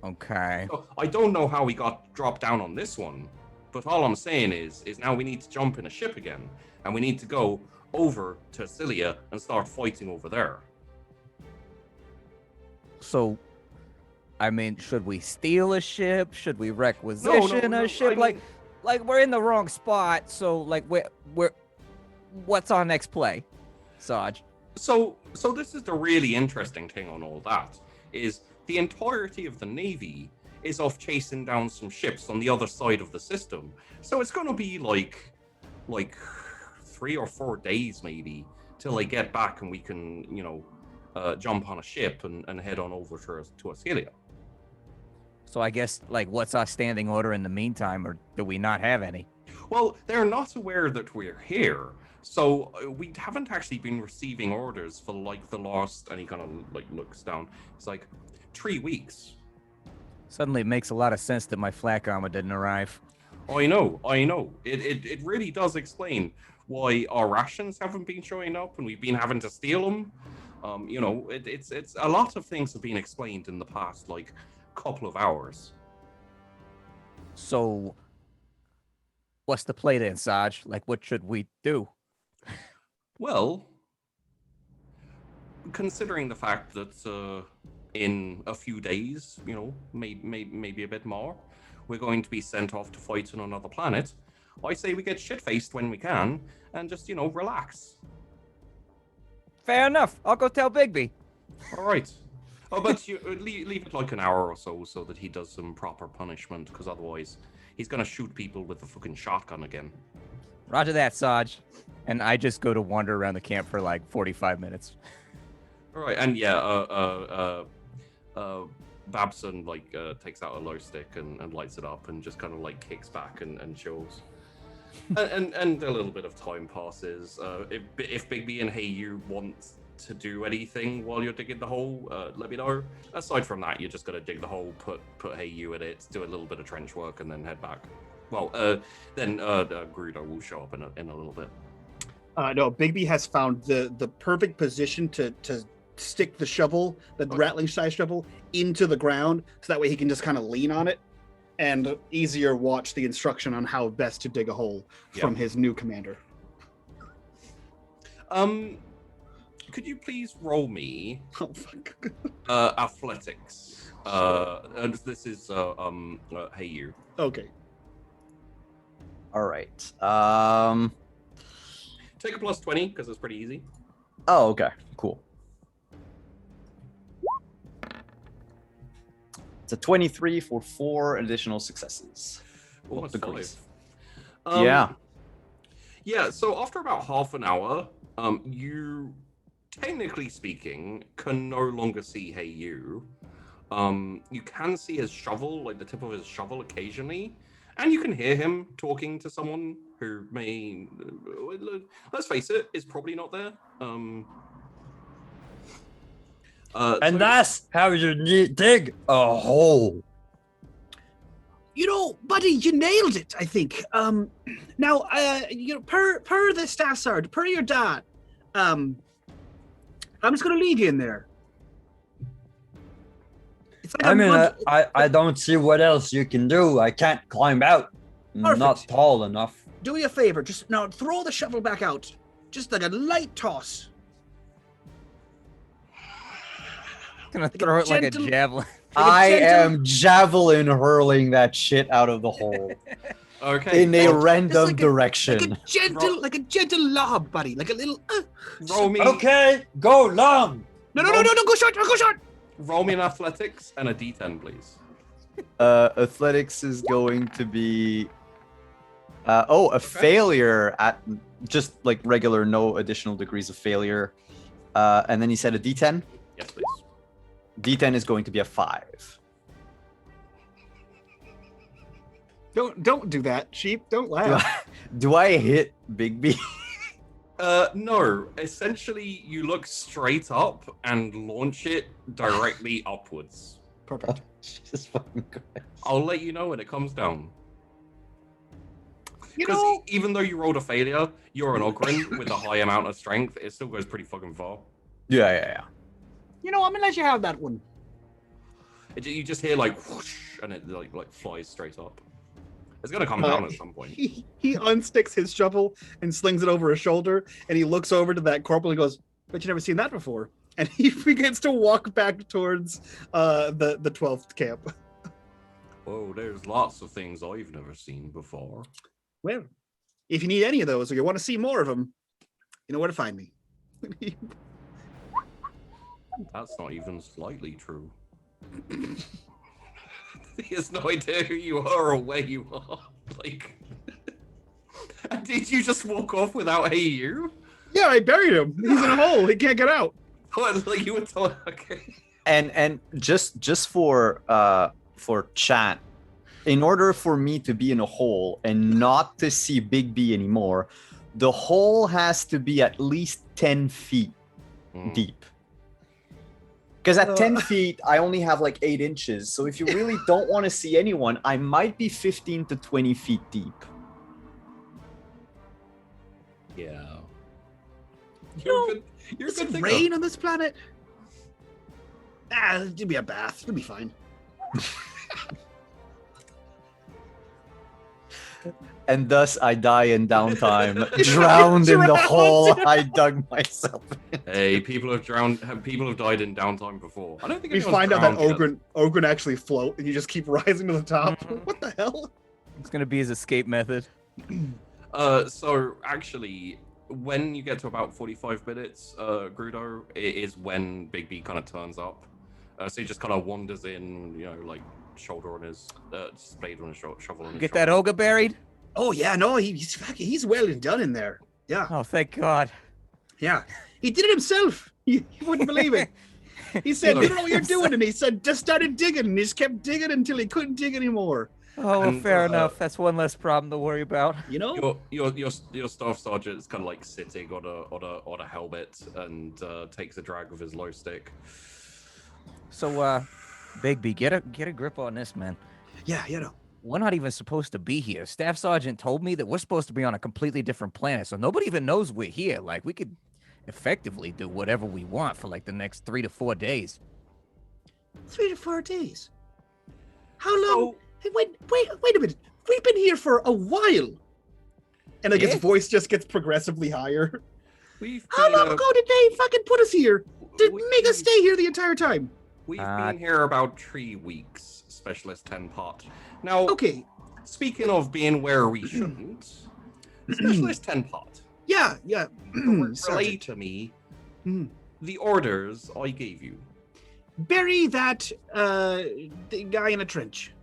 Okay. So I don't know how we got dropped down on this one, but all I'm saying is now we need to jump in a ship again, and we need to go over to Acilia and start fighting over there. So, I mean, should we steal a ship? Should we requisition no, a ship? I mean- Like we're in the wrong spot. So, like, we're what's our next play, Sarge? So this is the really interesting thing on all that, is the entirety of the Navy is off chasing down some ships on the other side of the system. So it's going to be like 3 or 4 days maybe till they get back and we can, you know, jump on a ship and head on over to Acilia. So I guess, like, what's our standing order in the meantime, or do we not have any? Well, they're not aware that we're here. So we haven't actually been receiving orders for like the last, and he kind of like looks down. It's like 3 weeks. Suddenly, it makes a lot of sense that my flak armor didn't arrive. I know. It really does explain why our rations haven't been showing up and we've been having to steal them. You know, it's a lot of things have been explained in the past like couple of hours. So, what's the play then, Sarge? Like, what should we do? Well, considering the fact that in a few days, you know, maybe a bit more, we're going to be sent off to fight on another planet, I say we get shit-faced when we can and just, you know, relax. Fair enough. I'll go tell Bigby. All right. Oh, but you leave it like an hour or so that he does some proper punishment, because otherwise he's going to shoot people with the fucking shotgun again. Roger that, Sarge. And I just go to wander around the camp for like 45 minutes. All right, and yeah, Babson like takes out a glow stick and lights it up and just kind of like kicks back and chills. and a little bit of time passes. If Big B and Hey You want to do anything while you're digging the hole, let me know. Aside from that, you're just gonna dig the hole, put Hey You in it, do a little bit of trench work, and then head back. Well, then Grudo will show up in a little bit. No, Bigby has found the perfect position to stick the shovel, the rattling size shovel, into the ground, so that way he can just kind of lean on it and easier watch the instruction on how best to dig a hole from his new commander. Could you please roll me Oh fuck. athletics? And this is Hey You. Okay. All right. Take a plus 20 because it's pretty easy. Oh, okay. Cool. It's a 23 for 4 additional successes. Almost degrees. 5. Yeah. Yeah, so after about half an hour, you, technically speaking, can no longer see Hey You. You can see his shovel, like the tip of his shovel occasionally, and you can hear him talking to someone who may, let's face it, is probably not there. And that's how you dig a hole. You know, buddy, you nailed it, I think. Now, you know, per the staff sergeant, per your dad, I'm just gonna leave you in there. It's like I mean, good- I don't see what else you can do. I can't climb out. I'm not Perfect. tall enough. do me a favor. Just now throw the shovel back out. Just like a light toss. Gonna a throw it like a gentle- javelin. I gentle- am javelin hurling that shit out of the hole Okay. in a roll- random like a- direction. Like a gentle lob, buddy. Like a little. roll me. Okay, go long. No, go short, go short. Roll me an athletics and a D10, please. Athletics is going to be a failure at just like regular, no additional degrees of failure. And then you said a D10. Yes, please. D10 is going to be a 5. Don't do that, sheep. Don't Do laugh. do I hit Big B? No. Essentially, you look straight up and launch it directly upwards. Perfect. Jesus fucking Christ. I'll let you know when it comes down. You Because know, even though you rolled a failure, you're an Ogren with a high amount of strength. It still goes pretty fucking far. Yeah. I'm gonna let you have that one. You just hear like whoosh, and it like flies straight up. It's gonna come down at some point. He unsticks his shovel and slings it over his shoulder, and he looks over to that corporal and goes, "Bet you never seen that before." And he begins to walk back towards the 12th camp. Whoa, there's lots of things I've never seen before. Well, if you need any of those or you want to see more of them, you know where to find me. That's not even slightly true. He has no idea who you are or where you are. Like, and did you just walk off without Hey You? Yeah, I buried him. He's in a hole. He can't get out. What, like you were told? Okay. And just for chat, in order for me to be in a hole and not to see Big B anymore, the hole has to be at least 10 feet deep. Because at 10 feet, I only have like 8 inches. So if you really don't want to see anyone, I might be 15 to 20 feet deep. Yeah. No, You're Does a good it thinker. rain on this planet? Give me a bath. It'll be fine. And thus I die in downtime, drowned in the hole I dug myself in. Hey, people have drowned. People have died in downtime before. I don't think We anyone's find out that drowned yet. Ogren actually float, and you just keep rising to the top. What the hell? It's gonna be his escape method. So actually, when you get to about 45 minutes, Grudo, it is when Big B kind of turns up. So he just kind of wanders in, you know, like shoulder on his spade on his shovel on his Get that shoulder. Olga buried? Oh yeah, no, he's well and done in there. Yeah, Oh, thank God. yeah. He did it himself. You wouldn't believe it. He said, "You don't know what you're doing," and he said, "Just started digging," and he just kept digging until he couldn't dig anymore. Oh, well, And, fair enough. That's one less problem to worry about. You know? Your staff sergeant is kind of like sitting on a helmet and takes a drag of his low stick. So, Bigby, get a grip on this, man. Yeah, you know. We're not even supposed to be here. Staff Sergeant told me that we're supposed to be on a completely different planet, so nobody even knows we're here. Like, we could effectively do whatever we want for like the next 3 to 4 days. 3 to 4 days. How long? Hey, wait a minute. We've been here for a while. And like his voice just gets progressively higher. How long ago did they fucking put us here? To make us stay here the entire time? We've been here about 3 weeks, Specialist 10 Pot. Now, okay. Speaking of being where we shouldn't, Specialist 10 Pot. Yeah. Relay to me the orders I gave you. Bury that the guy in a trench.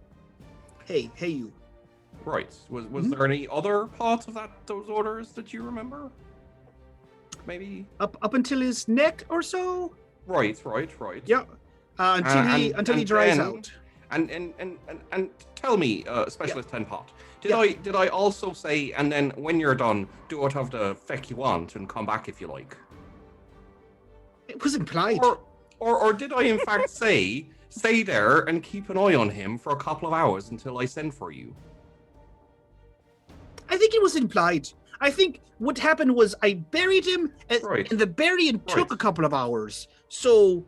Hey, you. Right. Was there any other part of those orders that you remember? Maybe up until his neck or so. Right. Yeah. Until he dries out. And tell me, Specialist 10 Pot. Did I also say, and then when you're done, do whatever the feck you want and come back if you like? It was implied. Or did I in fact say, stay there and keep an eye on him for a couple of hours until I send for you? I think it was implied. I think what happened was I buried him, and the burying took a couple of hours. So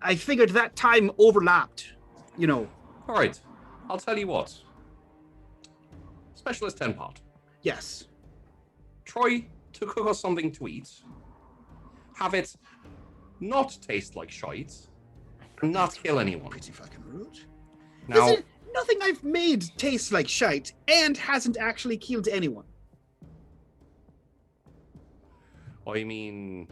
I figured that time overlapped, you know. All right. I'll tell you what. Specialist 10 Pot. Yes. Try to cook us something to eat. Have it not taste like shite. And not kill anyone. Pretty fucking rude. Now, nothing I've made tastes like shite and hasn't actually killed anyone. I mean...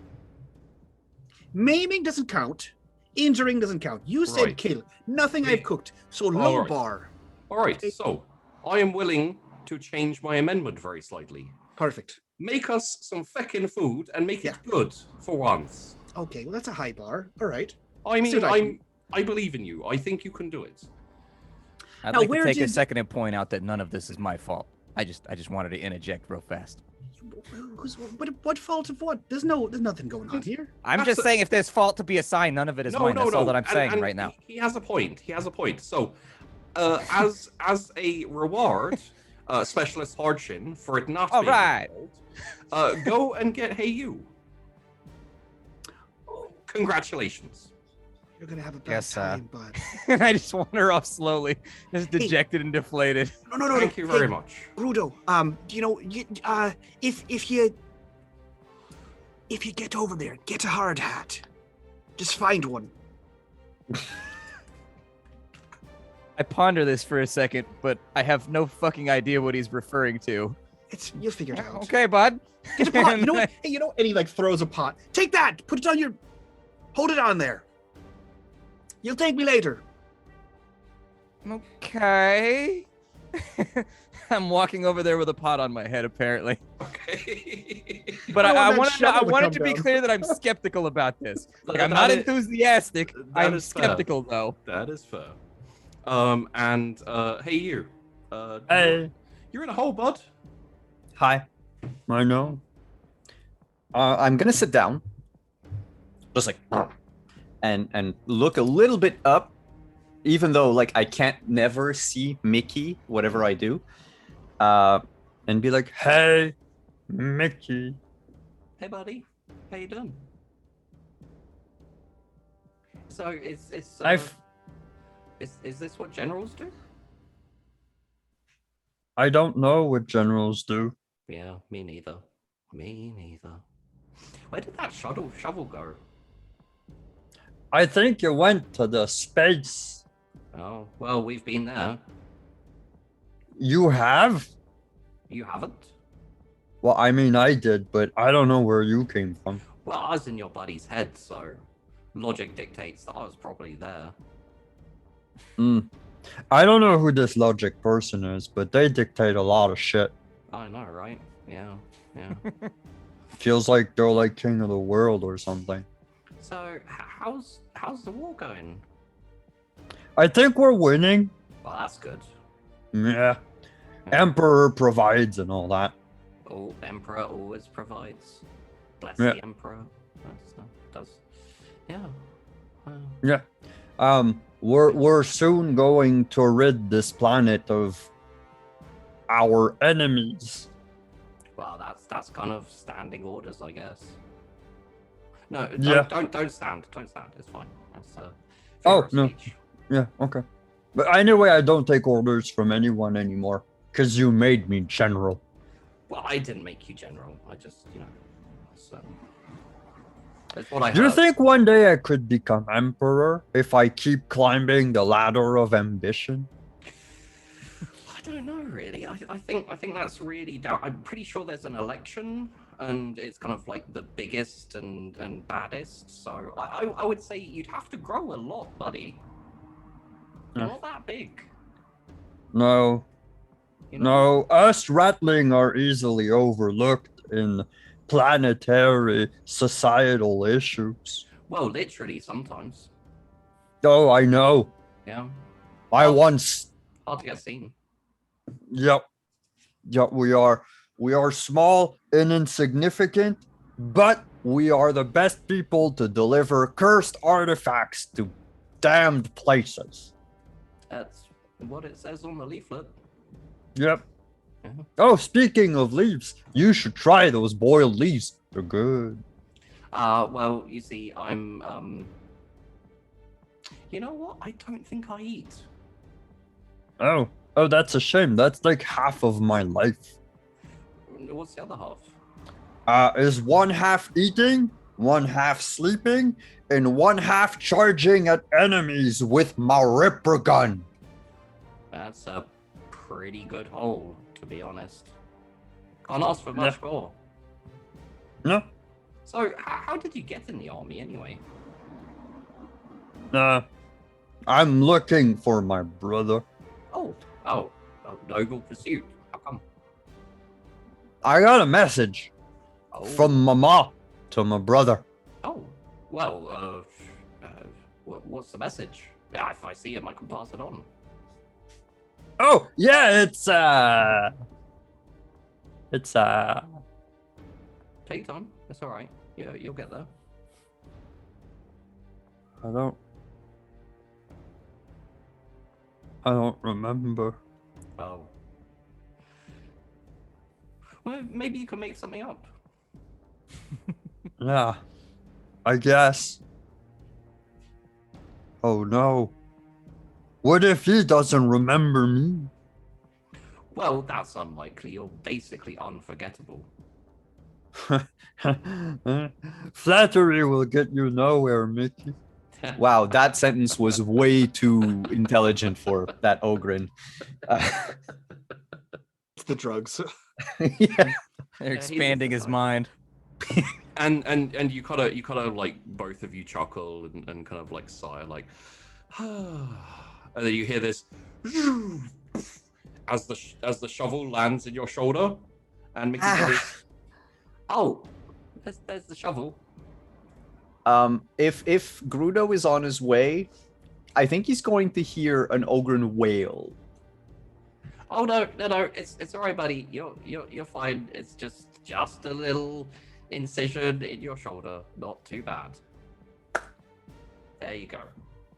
Maiming doesn't count. Injuring doesn't count. You said kill. Nothing I've cooked. So low bar. All right, so I am willing to change my amendment very slightly. Perfect. Make us some feckin' food and make it good for once. Okay, well that's a high bar. All right. I mean, I believe in you. I think you can do it. I'd like to take a second and point out that none of this is my fault. I just wanted to interject real fast. What fault of what? There's nothing going on here. I'm just saying if there's fault to be assigned, none of it is mine. That's all that I'm saying right now. He has a point. So, as a reward, Specialist Hardchin, for it not being fault, go and get Hey You. Congratulations. You're gonna have a bad time, but I just wander off slowly, just dejected and deflated. No. Thank you very much, Rudo. If you get over there, get a hard hat. Just find one. I ponder this for a second, but I have no fucking idea what he's referring to. You'll figure it out. Okay, bud. Get a pot. You know what? Hey, and he like throws a pot. Take that. Put it on your. Hold it on there. You'll thank me later. Okay. I'm walking over there with a pot on my head, apparently. Okay. But I wanted to be clear that I'm skeptical about this. Like, I'm not enthusiastic. I'm skeptical, though. That is fair. Hey, you. Hey. You're in a hole, bud. Hi. I know. I'm gonna sit down. Just like, and look a little bit up, even though like I can't never see Mickey, whatever I do, and be like, "Hey, Mickey." Hey, buddy. How you doing? So is this what generals do? I don't know what generals do. Yeah, me neither. Where did that shovel go? I think you went to the space. Oh, well, we've been there. You have? You haven't? Well, I mean, I did, but I don't know where you came from. Well, I was in your buddy's head, so logic dictates that I was probably there. I don't know who this logic person is, but they dictate a lot of shit. I know, right? Yeah. Feels like they're like king of the world or something. So, how's the war going? I think we're winning. Well, that's good. Yeah. Emperor provides and all that. Oh, Emperor always provides. Bless Yeah. the Emperor. Does. Yeah. Yeah. We're soon going to rid this planet of our enemies. Well, that's kind of standing orders, I guess. No, Yeah. don't stand. Don't stand. It's fine. That's Oh, figure of no. speech. Yeah, okay. But anyway, I don't take orders from anyone anymore. Because you made me general. Well, I didn't make you general. I just, that's what I Do you heard. think one day I could become emperor if I keep climbing the ladder of ambition? I don't know, really. I think that's really down. I'm pretty sure there's an election, and it's kind of like the biggest and baddest. So I would say you'd have to grow a lot, buddy. You're not that big. No. You know? No, us Ratling are easily overlooked in planetary societal issues. Well, literally sometimes. Oh, I know. Yeah. I once. Hard to get seen. Yep. Yep, we are. We are small and insignificant, but we are the best people to deliver cursed artifacts to damned places. That's what it says on the leaflet. Yep. Yeah. Oh, speaking of leaves, you should try those boiled leaves. They're good. Well, you see, I'm you know what? I don't think I eat. Oh, that's a shame. That's like half of my life. What's the other half? Is one half eating, one half sleeping, and one half charging at enemies with my Ripper gun. That's a pretty good haul, to be honest. Can't ask for much more. No. So, how did you get in the army anyway? I'm looking for my brother. Oh, noble pursuit. How come? I got a message Oh, from Mama to my brother. Oh, well, what's the message? Yeah, if I see him, I can pass it on. Oh, yeah, it's Take your time. It's all right. Yeah, you'll get there. I don't remember. Oh. Well, maybe you can make something up. Yeah, I guess. Oh no. What if he doesn't remember me? Well, that's unlikely. You're basically unforgettable. Flattery will get you nowhere, Mickey. Wow, that sentence was way too intelligent for that Ogren. It's the drugs. Yeah. They're expanding his mind. And you kind of like both of you chuckle and kind of like sigh like, and then you hear this as the shovel lands in your shoulder, and Mickey goes, Oh, there's the shovel. If Grudo is on his way, I think he's going to hear an Ogren wail. Oh no, it's all right, buddy. You're fine. It's just a little incision in your shoulder. Not too bad. There you go.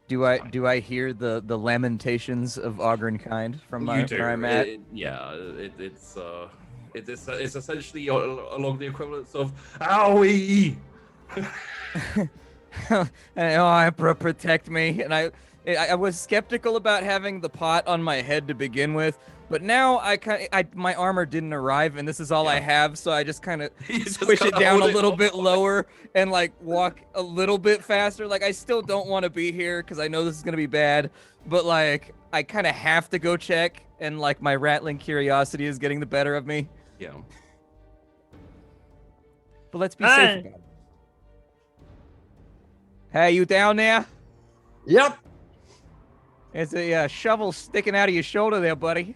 Do I hear the lamentations of Ogren kind from you do. where I'm at? It's essentially along the equivalence of owie. And, oh, Emperor, protect me. And I was skeptical about having the pot on my head to begin with, but now my armor didn't arrive, and this is all I have, so I just kind of squish it down a little bit lower and like walk a little bit faster. Like I still don't want to be here because I know this is gonna be bad, but like I kind of have to go check, and like my rattling curiosity is getting the better of me. Yeah. But let's be safe about it. Hey, you down there? Yep. There's a shovel sticking out of your shoulder there, buddy.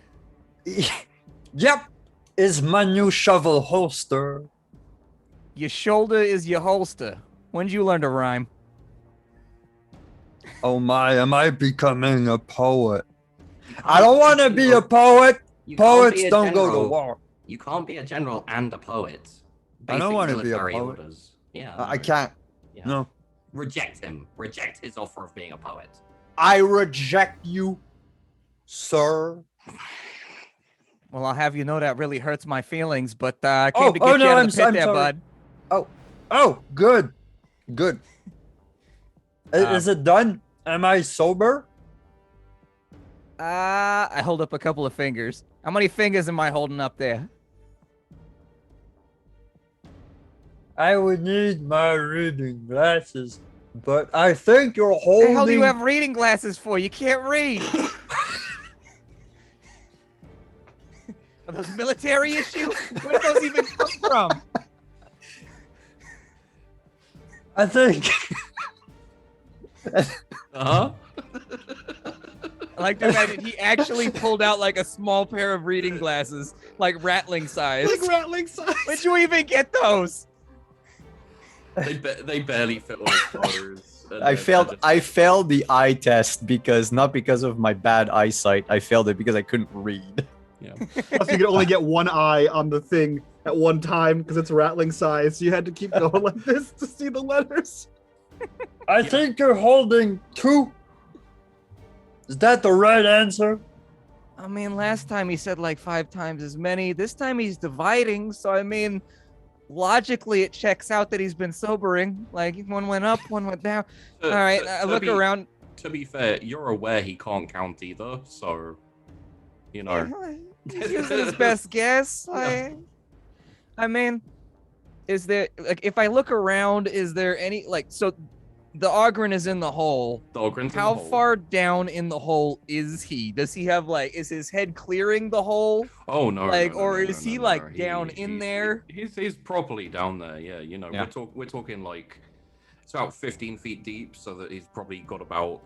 Yep. Is my new shovel holster. Your shoulder is your holster. When did you learn to rhyme? Oh my, am I becoming a poet? I don't want to be a poet. You can't Poets be a don't go to general. war. You can't be a general and a poet. I don't Basic wanna be a military poet. orders. Yeah. I no. can't. Yeah. No. Reject him. Reject his offer of being a poet. I reject you, sir. Well, I'll have you know that really hurts my feelings, but I Oh, came to get you no, out I'm of the pit there, sorry. bud. Oh, good. Good. Um, Is it done? Am I sober? I hold up a couple of fingers. How many fingers am I holding up there? I would need my reading glasses, but I think you're What holding. the hell do you have reading glasses for? You can't read. Are those military issues? Where do those even come from? I think. Uh-huh. I like to imagine he actually pulled out like a small pair of reading glasses, like rattling size. Like rattling size. Where'd you even get those? They barely fit on his shoulders. and I they're failed. just- I failed the eye test not because of my bad eyesight. I failed it because I couldn't read. Yeah. Plus, you could only get one eye on the thing at one time because it's rattling size. So you had to keep going like this to see the letters. I think you're holding two. Is that the right answer? I mean, last time he said like 5 times as many. This time he's dividing. So, I mean, logically, it checks out that he's been sobering. Like, one went up, one went down. All right, I look around. To be fair, you're aware he can't count either, so you know. He's using his best guess. I mean, is there, like, if I look around, is there any, like, so the Ogren is in the hole. Dahlgren's in the How hole. far down in the hole is he? Does he have, like, is his head clearing the hole? Oh no! Like, no, or no, is no, he, no, like, no. down in there? He's properly down there. Yeah, you know, Yeah. we're talking like it's about 15 feet deep, so that he's probably got about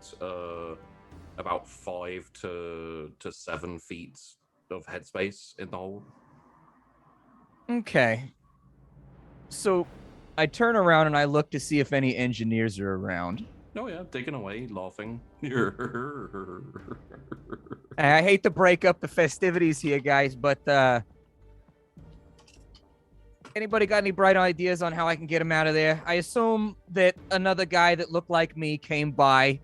5 to 7 feet of headspace in the hole. Okay. So I turn around and I look to see if any engineers are around. Oh yeah, digging away, laughing. I hate to break up the festivities here, guys, but anybody got any bright ideas on how I can get him out of there? I assume that another guy that looked like me came by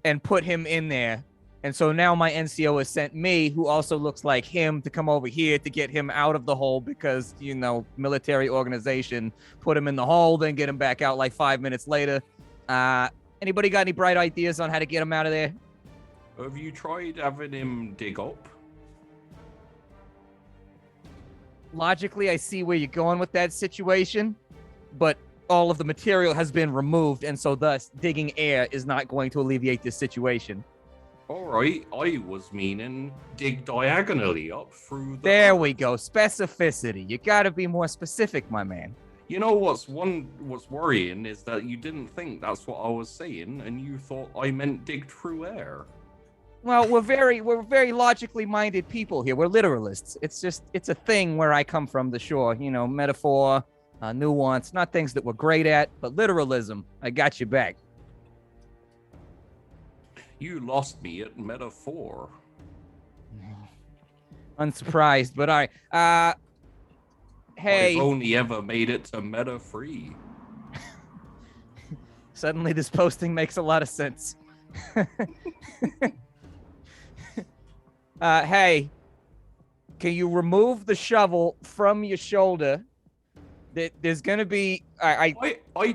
and put him in there. And so now my NCO has sent me, who also looks like him, to come over here to get him out of the hole because, you know, military organization, put him in the hole, then get him back out like 5 minutes later. Anybody got any bright ideas on how to get him out of there? Have you tried having him dig up? Logically, I see where you're going with that situation, but all of the material has been removed, and so thus digging air is not going to alleviate this situation. All right, I was meaning dig diagonally up through the. There we go. Specificity. You gotta be more specific, my man. You know what's worrying is that you didn't think that's what I was saying, and you thought I meant dig through air. Well, we're very logically minded people here. We're literalists. It's a thing where I come from, the shore. You know, metaphor, nuance, not things that we're great at, but literalism. I got you back. You lost me at metaphor. Unsurprised, but all right. Hey. I've only ever made it to meta free. Suddenly this posting makes a lot of sense. Hey, can you remove the shovel from your shoulder? There's gonna be I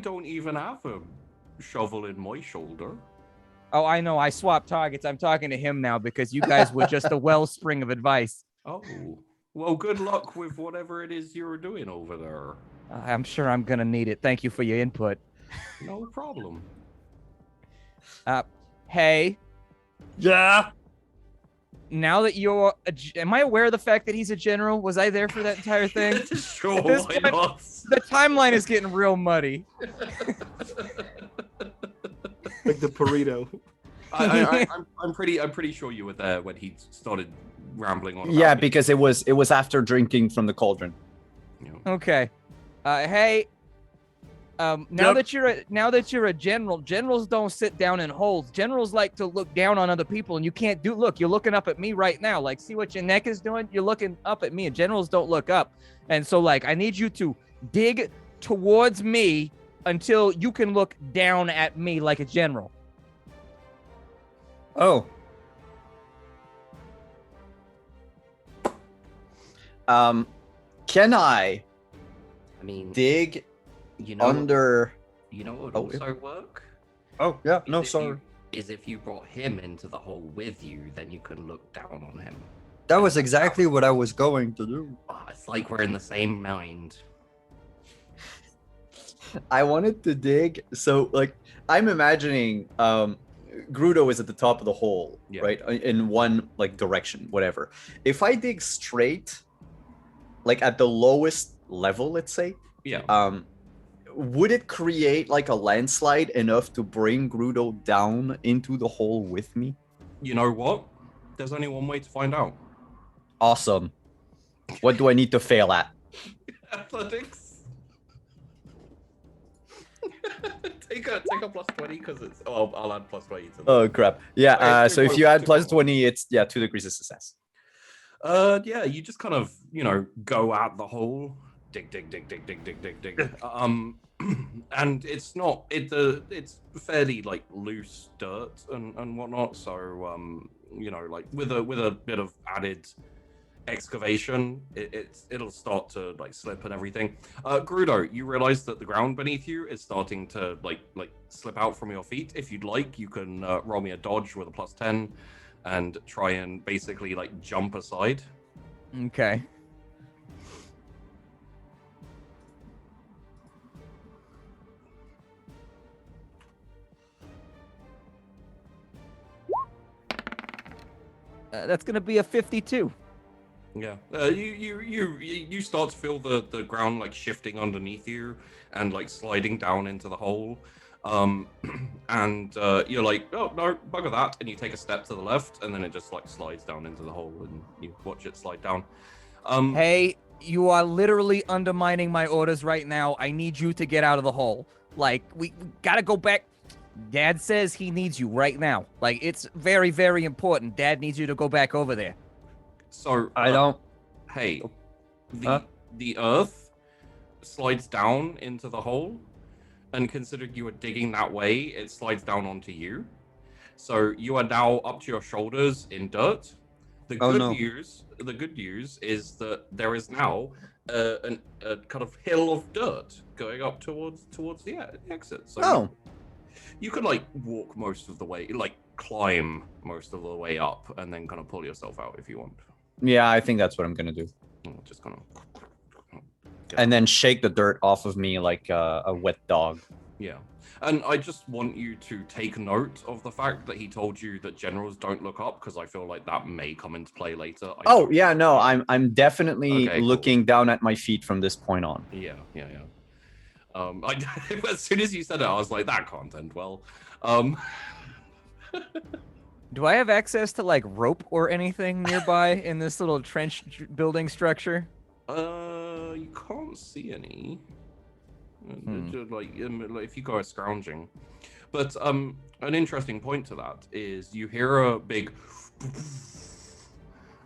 don't even have a shovel in my shoulder. Oh, I know. I swapped targets. I'm talking to him now because you guys were just a wellspring of advice. Oh, well, good luck with whatever it is you're doing over there. I'm sure I'm gonna need it. Thank you for your input. No problem. Hey, Yeah. now that you're, am I aware of the fact that he's a general? Was I there for that entire thing? Sure, At this why point- not? The timeline is getting real muddy. Like the burrito. I'm pretty sure you were there when he started rambling on. About Yeah, me. because it was after drinking from the cauldron. You know. Okay. Hey, Now Yep. that you're a general, generals don't sit down in holes. Generals like to look down on other people, and you can't do. Look, you're looking up at me right now. Like, see what your neck is doing? You're looking up at me, and generals don't look up. And so, like, I need you to dig towards me until you can look down at me like a general. Oh, Can I I mean, dig you know, under? you know what Oh, would also work? oh yeah. No, Is if sorry. you- Is if you brought him into the hole with you, then you can look down on him. That was exactly what I was going to do. Oh, it's like we're in the same mind. I wanted to dig. So, like, I'm imagining Grudo is at the top of the hole, Yeah. right? In one like direction, whatever. If I dig straight, like at the lowest level, let's say, Yeah. would it create like a landslide enough to bring Grudo down into the hole with me? You know what? There's only one way to find out. Awesome. What do I need to fail at? Athletics. take a plus 20 because it's. Oh, I'll add plus 20 to that. Oh crap. Yeah. It's So too if you close, add too plus close. 20, it's 2 degrees of success. Yeah, you just kind of, go at the hole, dig, and it's not it's fairly like loose dirt and whatnot. So like with a bit of added excavation, it'll start to like slip and everything. Grudo, you realize that the ground beneath you is starting to like slip out from your feet. If you'd like, you can roll me a dodge with a plus 10. And try and basically like jump aside. Okay. That's gonna be a 52. Yeah. You start to feel the ground like shifting underneath you and like sliding down into the hole. And you're like, oh no, bugger that, and you take a step to the left, and then it just like slides down into the hole, and you watch it slide down. Hey, you are literally undermining my orders right now. I need you to get out of the hole. Like, we gotta go back. Dad says he needs you right now. Like, it's very, very important. Dad needs you to go back over there. So I don't. Hey, Huh? the earth slides down into the hole, and considering you were digging that way, it slides down onto you. So you are now up to your shoulders in dirt. The Oh, good no. news is that there is now a kind of hill of dirt going up towards the exit. So Oh. you could like walk most of the way, like climb most of the way up, and then kind of pull yourself out if you want. Yeah, I think that's what I'm gonna do. Just kind of. And then shake the dirt off of me like a wet dog. Yeah. And I just want you to take note of the fact that he told you that generals don't look up, because I feel like that may come into play later. I Oh don't yeah, know. no, I'm definitely Okay, cool. looking down at my feet from this point on. Yeah. As soon as you said it, I was like, that can't end well. Do I have access to, like, rope or anything nearby in this little trench building structure? You can't see any. Just, like if you go scrounging, but an interesting point to that is you hear a big,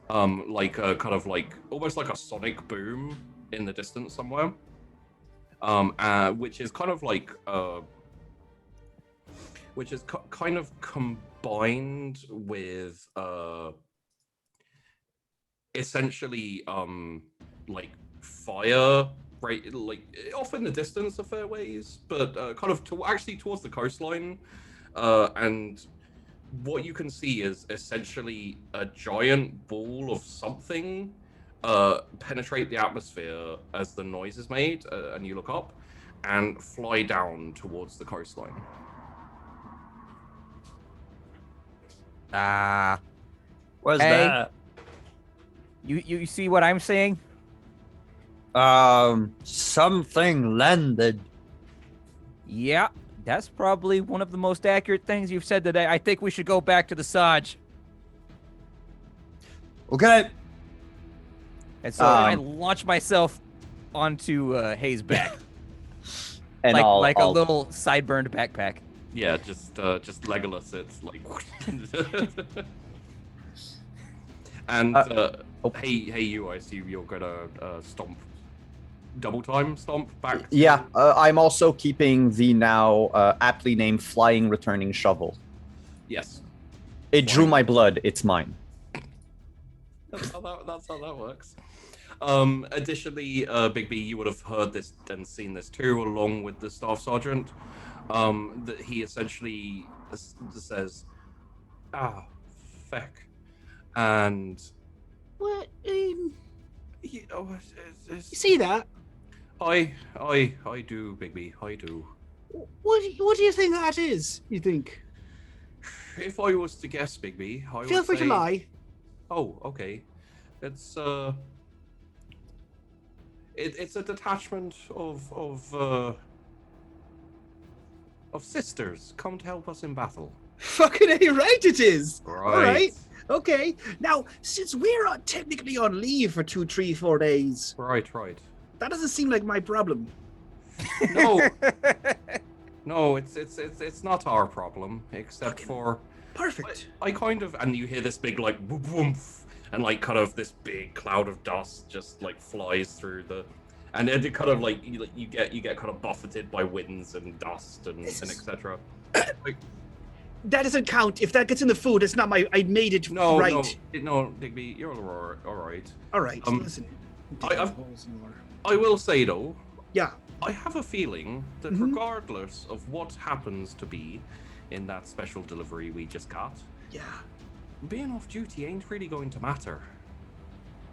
like a kind of like almost like a sonic boom in the distance somewhere, which is kind of like which is kind of combined with essentially like fire, right? Like off in the distance a fair ways, but kind of actually towards the coastline, and what you can see is essentially a giant ball of something penetrate the atmosphere as the noise is made, and you look up and fly down towards the coastline. What's Hey. that? You see what I'm saying? Something landed. Yeah, that's probably one of the most accurate things you've said today. I think we should go back to the Sarge. Okay. And so I launch myself onto Hayes' back. And like I'll, like I'll a little sideburned backpack. Yeah, just Legolas. It's like. And hey, you! I assume you're gonna stomp, double time stomp back. Yeah, I'm also keeping the now aptly named Flying Returning Shovel. Yes. It drew my blood. It's mine. That's how that works. Additionally, Big B, you would have heard this and seen this too, along with the staff sergeant. That he essentially says, "Ah, feck," and What? you You see that? I do, Big B, I do. What do you think that is? You think? If I was to guess, Big B, I Feel would free to say- lie. Oh, okay. It's it's a detachment of sisters come to help us in battle. Fucking A, right it is. Right. All right. Okay. Now, since we're technically on leave for 2, 3, 4 days, Right. that doesn't seem like my problem. No, no, it's not our problem, except for Perfect. I kind of, and you hear this big like woof, and like kind of this big cloud of dust just like flies through the, and then it kind of like you get kind of buffeted by winds and dust and etc. That doesn't count. If that gets in the food, it's not my. I made it No, right. no, Digby, you're all right. All right. Listen. I will say though, Yeah. I have a feeling that Mhm. regardless of what happens to be in that special delivery we just got, Yeah. being off duty ain't really going to matter.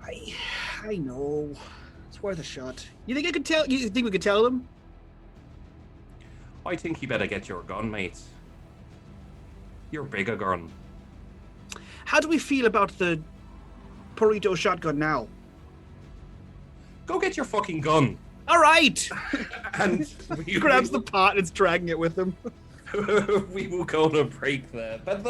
I know. It's worth a shot. You think I could tell? You think we could tell them? I think you better get your gun, mate. Your bigger gun. How do we feel about the burrito shotgun now? Go get your fucking gun. All right. And He grabs the pot and is dragging it with him. we will go on a break there. But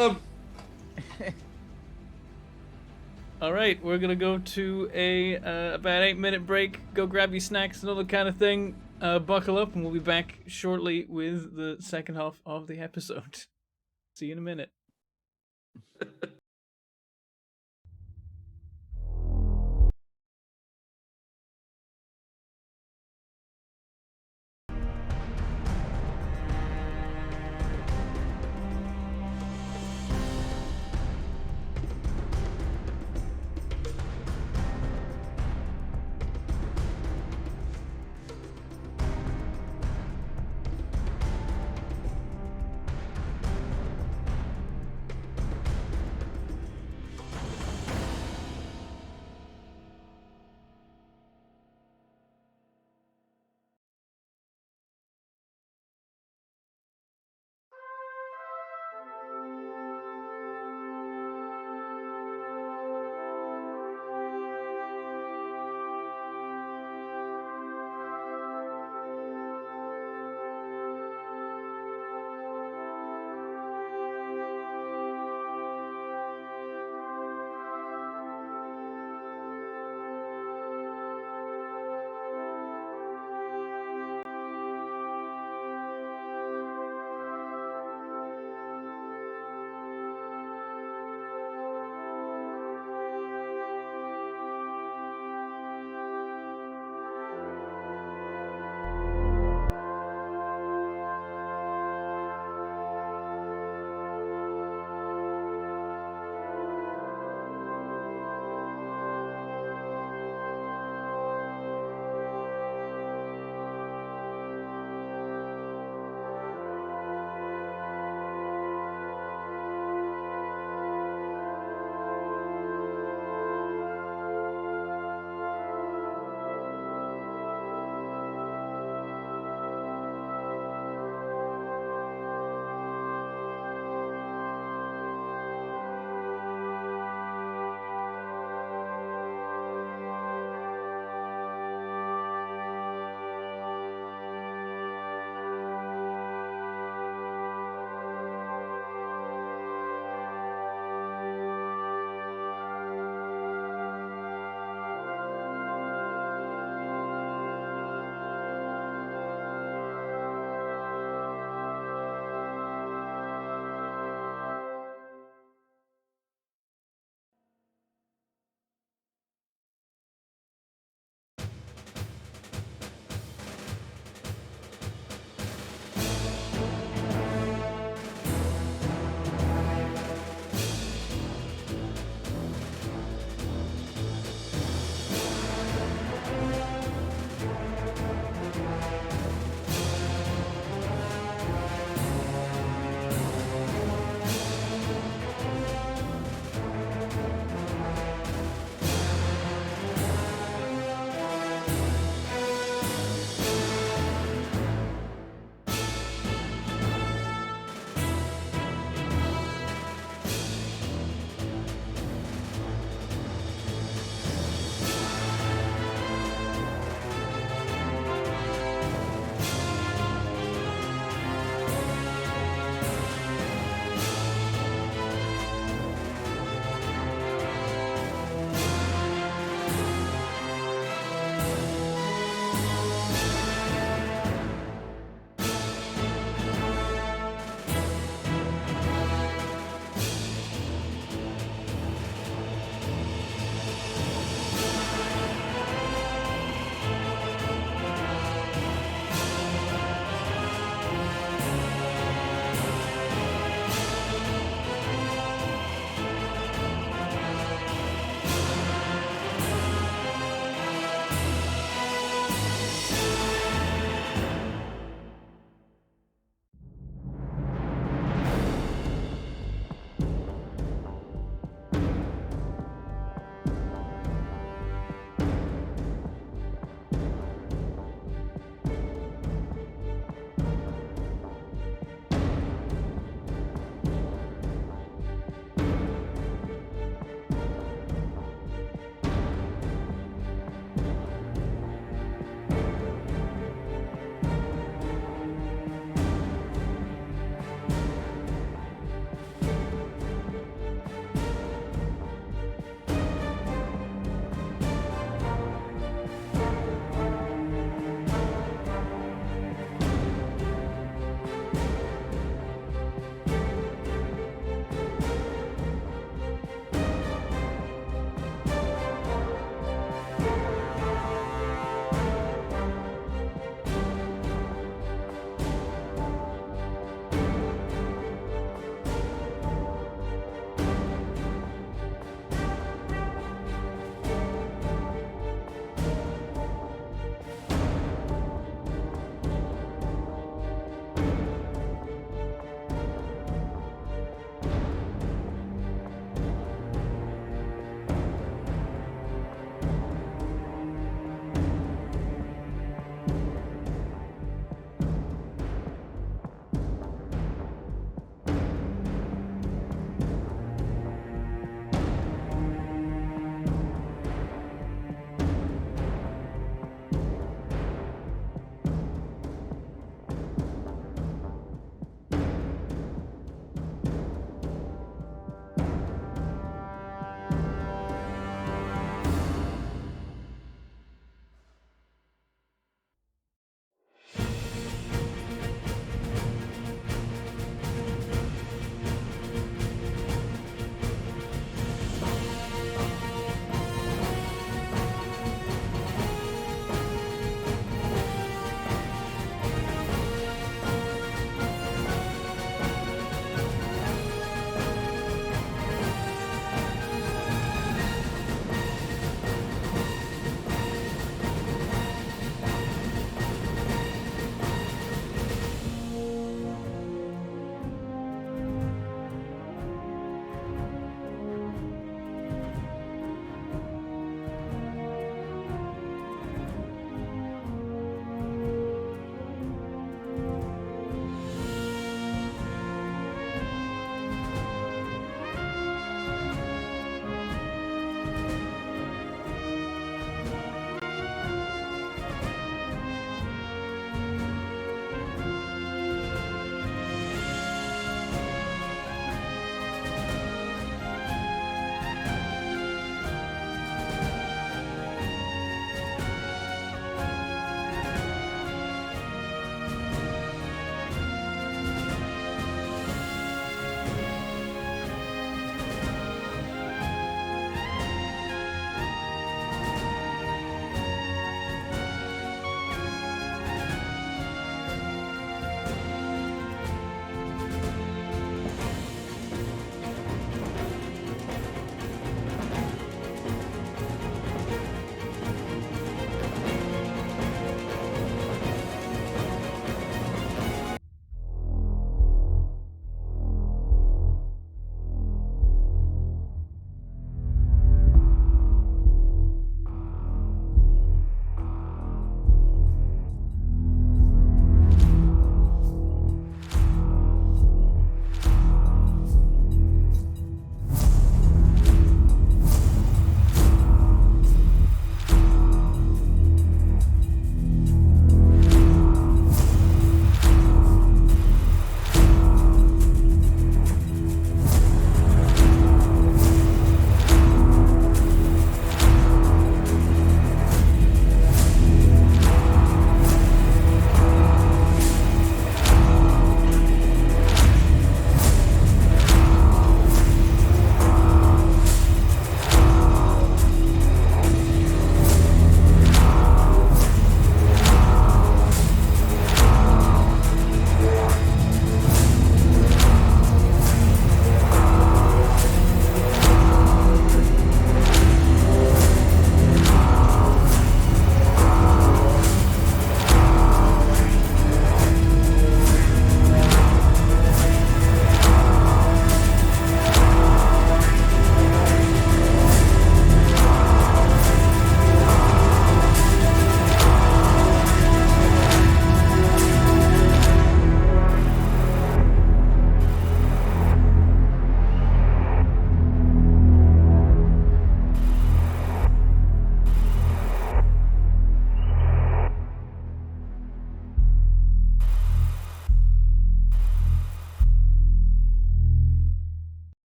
All right, we're gonna go to a about 8-minute break. Go grab your snacks and all that kind of thing. Buckle up, and we'll be back shortly with the second half of the episode. See you in a minute.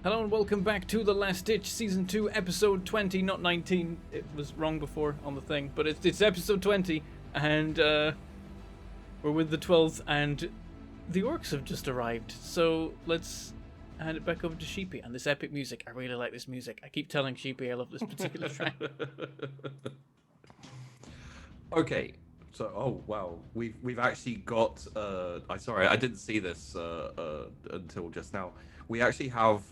Hello and welcome back to The Last Ditch, Season 2, Episode 20, not 19. It was wrong before on the thing, but it's Episode 20, and we're with the 12th, and the orcs have just arrived, so let's hand it back over to Sheepy, and this epic music. I really like this music. I keep telling Sheepy I love this particular track. Okay, so oh wow, we've actually got. I didn't see this until just now. We actually have.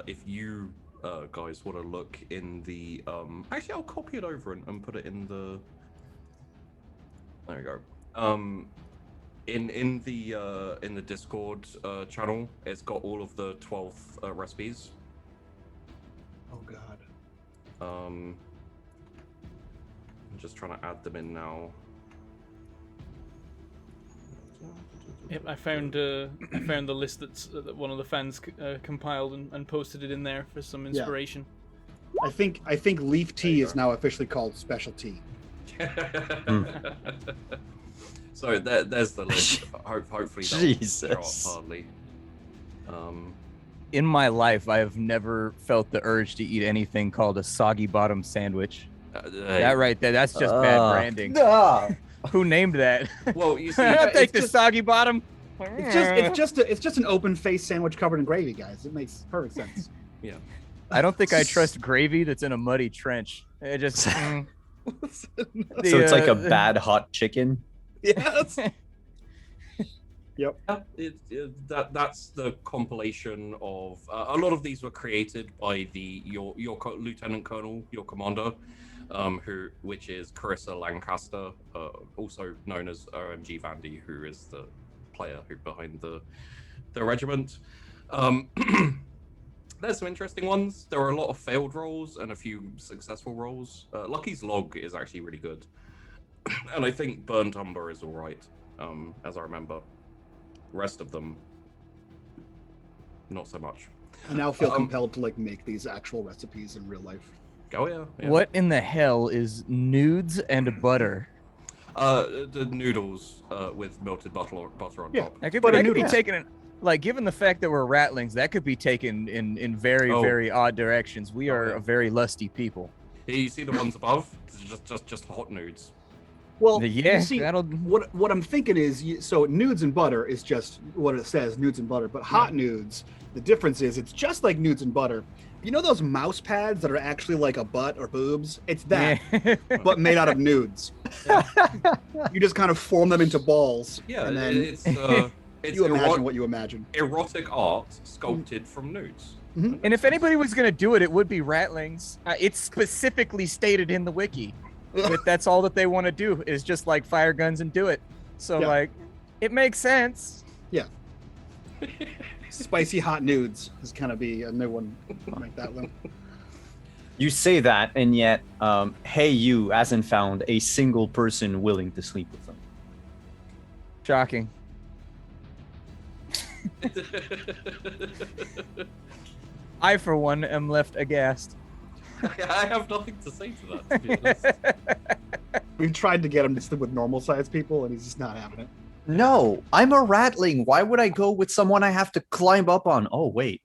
If you guys want to look in the actually, I'll copy it over and put it in the. There we go. In the Discord channel, it's got all of the 12 recipes. Oh God. I'm just trying to add them in now. Yep, I found the list that one of the fans compiled and posted it in there for some inspiration. I think leaf tea is now officially called special tea. So there's the list. Hopefully that'll show up hardly. In my life, I have never felt the urge to eat anything called a soggy bottom sandwich. That right there, that's just bad branding. Nah. Who named that? Well, you see, I'll take the just- soggy bottom. It's just an open faced sandwich covered in gravy, guys. It makes perfect sense. Yeah. I don't think I trust gravy that's in a muddy trench. It just. So it's like a bad hot chicken. Yes. Yep. That's the compilation of a lot of these were created by your lieutenant colonel, your commander, which is Carissa Lancaster, also known as OMG Vandy, who is the player behind the regiment. There's some interesting ones. There are a lot of failed rolls and a few successful rolls. Lucky's Log is actually really good, and I think Burnt Umber is all right, as I remember. Rest of them, not so much. I now feel compelled to make these actual recipes in real life. Oh yeah. What in the hell is nudes and butter? The noodles with melted butter on top. That could be taken in, given the fact that we're ratlings, that could be taken in very, very odd directions. We are a very lusty people. Here, you see the ones above? Just hot nudes. Well, yeah, you see, what I'm thinking is, so nudes and butter is just what it says, nudes and butter. But hot nudes, the difference is it's just like nudes and butter. You know those mouse pads that are actually like a butt or boobs? It's that, but made out of nudes. You just kind of form them into balls. Yeah, and then it's you imagine what you imagine. Erotic art sculpted from nudes. Mm-hmm. And if anybody was going to do it, it would be ratlings. It's specifically stated in the wiki. That that's all that they want to do is just fire guns and do it. So it makes sense. Yeah. Spicy hot nudes is kind of be a new one. Like that one. You say that, and yet, Hey You hasn't found a single person willing to sleep with them. Shocking. I, for one, am left aghast. I have nothing to say to that, to be honest. We've tried to get him to sleep with normal sized people, and he's just not having it. No, I'm a ratling. Why would I go with someone I have to climb up on? Oh, wait.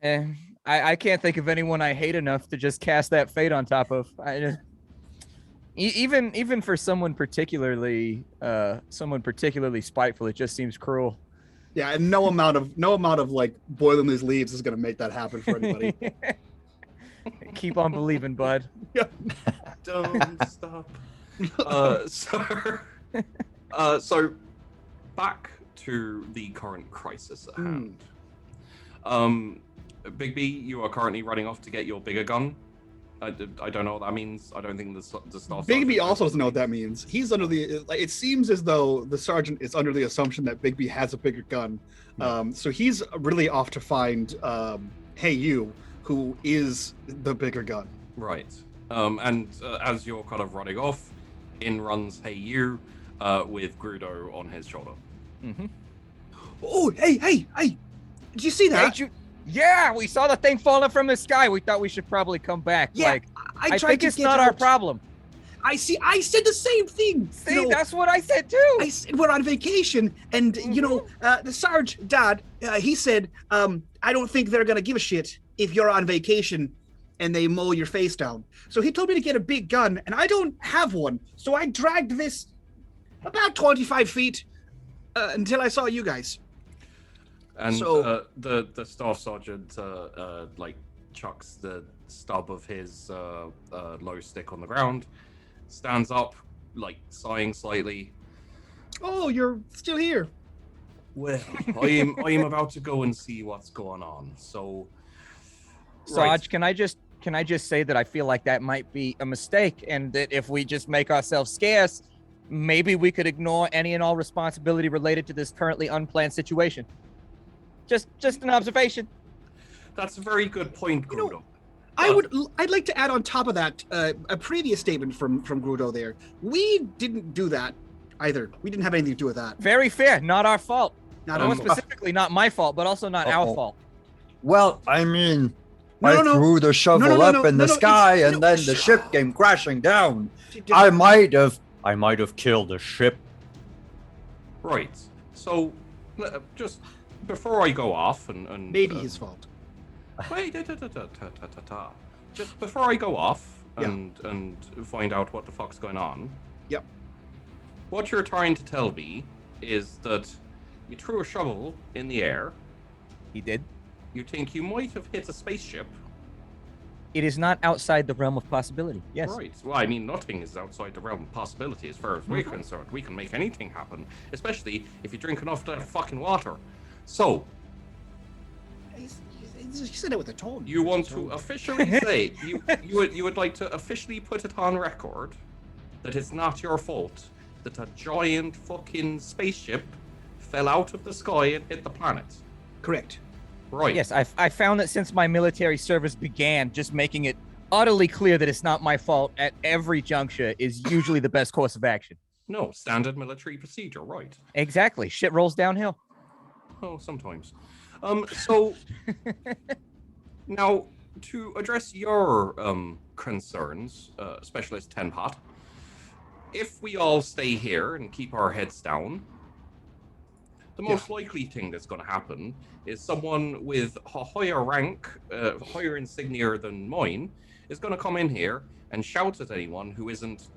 I can't think of anyone I hate enough to just cast that fate on top of. Even for someone particularly spiteful, it just seems cruel. Yeah, and no amount of boiling these leaves is going to make that happen for anybody. Keep on believing, bud. Don't stop. So back to the current crisis at hand. Big B, you are currently running off to get your bigger gun. I don't know what that means. I don't think the staff. Bigby also doesn't know what that means. He's under the. It seems as though the sergeant is under the assumption that Bigby has a bigger gun. So he's really off to find Hey You, who is the bigger gun. Right. And as you're kind of running off, in runs Hey You, with Grudo on his shoulder. Mm-hmm. Oh, hey! Did you see that? Yeah, we saw the thing falling from the sky. We thought we should probably come back. Yeah, I think it's not our problem. I see. I said the same thing. See, You know, that's what I said too. I said we're on vacation, and you know, the Sarge Dad, he said, I don't think they're gonna give a shit if you're on vacation and they mow your face down. So he told me to get a big gun, and I don't have one. So I dragged this about 25 feet until I saw you guys. And So- the staff sergeant like chucks the stub of his low stick on the ground, stands up, like sighing slightly. Oh, you're still here. Well, I'm about to go and see what's going on. So, Sarge, can I just say that I feel like that might be a mistake, and that if we just make ourselves scarce, maybe we could ignore any and all responsibility related to this currently unplanned situation. Just an observation. That's a very good point, You know, Grudo. I'd like to add on top of that a previous statement from Grudo there. We didn't do that either. We didn't have anything to do with that. Very fair. Not our fault. Not More our fault. specifically, not my fault, but also not our Uh-oh. fault. Well, I mean, No, I no, no. threw the shovel no, up no, in no, the no, sky, it's- and no, then the ship came crashing down. I might have killed the ship. Right. So, just before I go off and Maybe his fault. wait, just before I go off Yeah. and find out what the fuck's going on. Yep. What you're trying to tell me is that you threw a shovel in the air. He did. You think you might have hit a spaceship. It is not outside the realm of possibility. Yes. Right. Well, I mean, nothing is outside the realm of possibility as far as we're concerned. We can make anything happen, especially if you drink enough of that fucking water. So, He said it with a tone. you want to officially say you would like to officially put it on record that it's not your fault that a giant fucking spaceship fell out of the sky and hit the planet. Correct. Right. Yes, I found that since my military service began, just making it utterly clear that it's not my fault at every juncture is usually the best course of action. No, standard military procedure, right. Exactly. Shit rolls downhill. Oh, sometimes. So now to address your concerns, Specialist Tenpot, if we all stay here and keep our heads down, the most likely thing that's going to happen is someone with a higher rank, higher insignia than mine, is going to come in here and shout at anyone who isn't,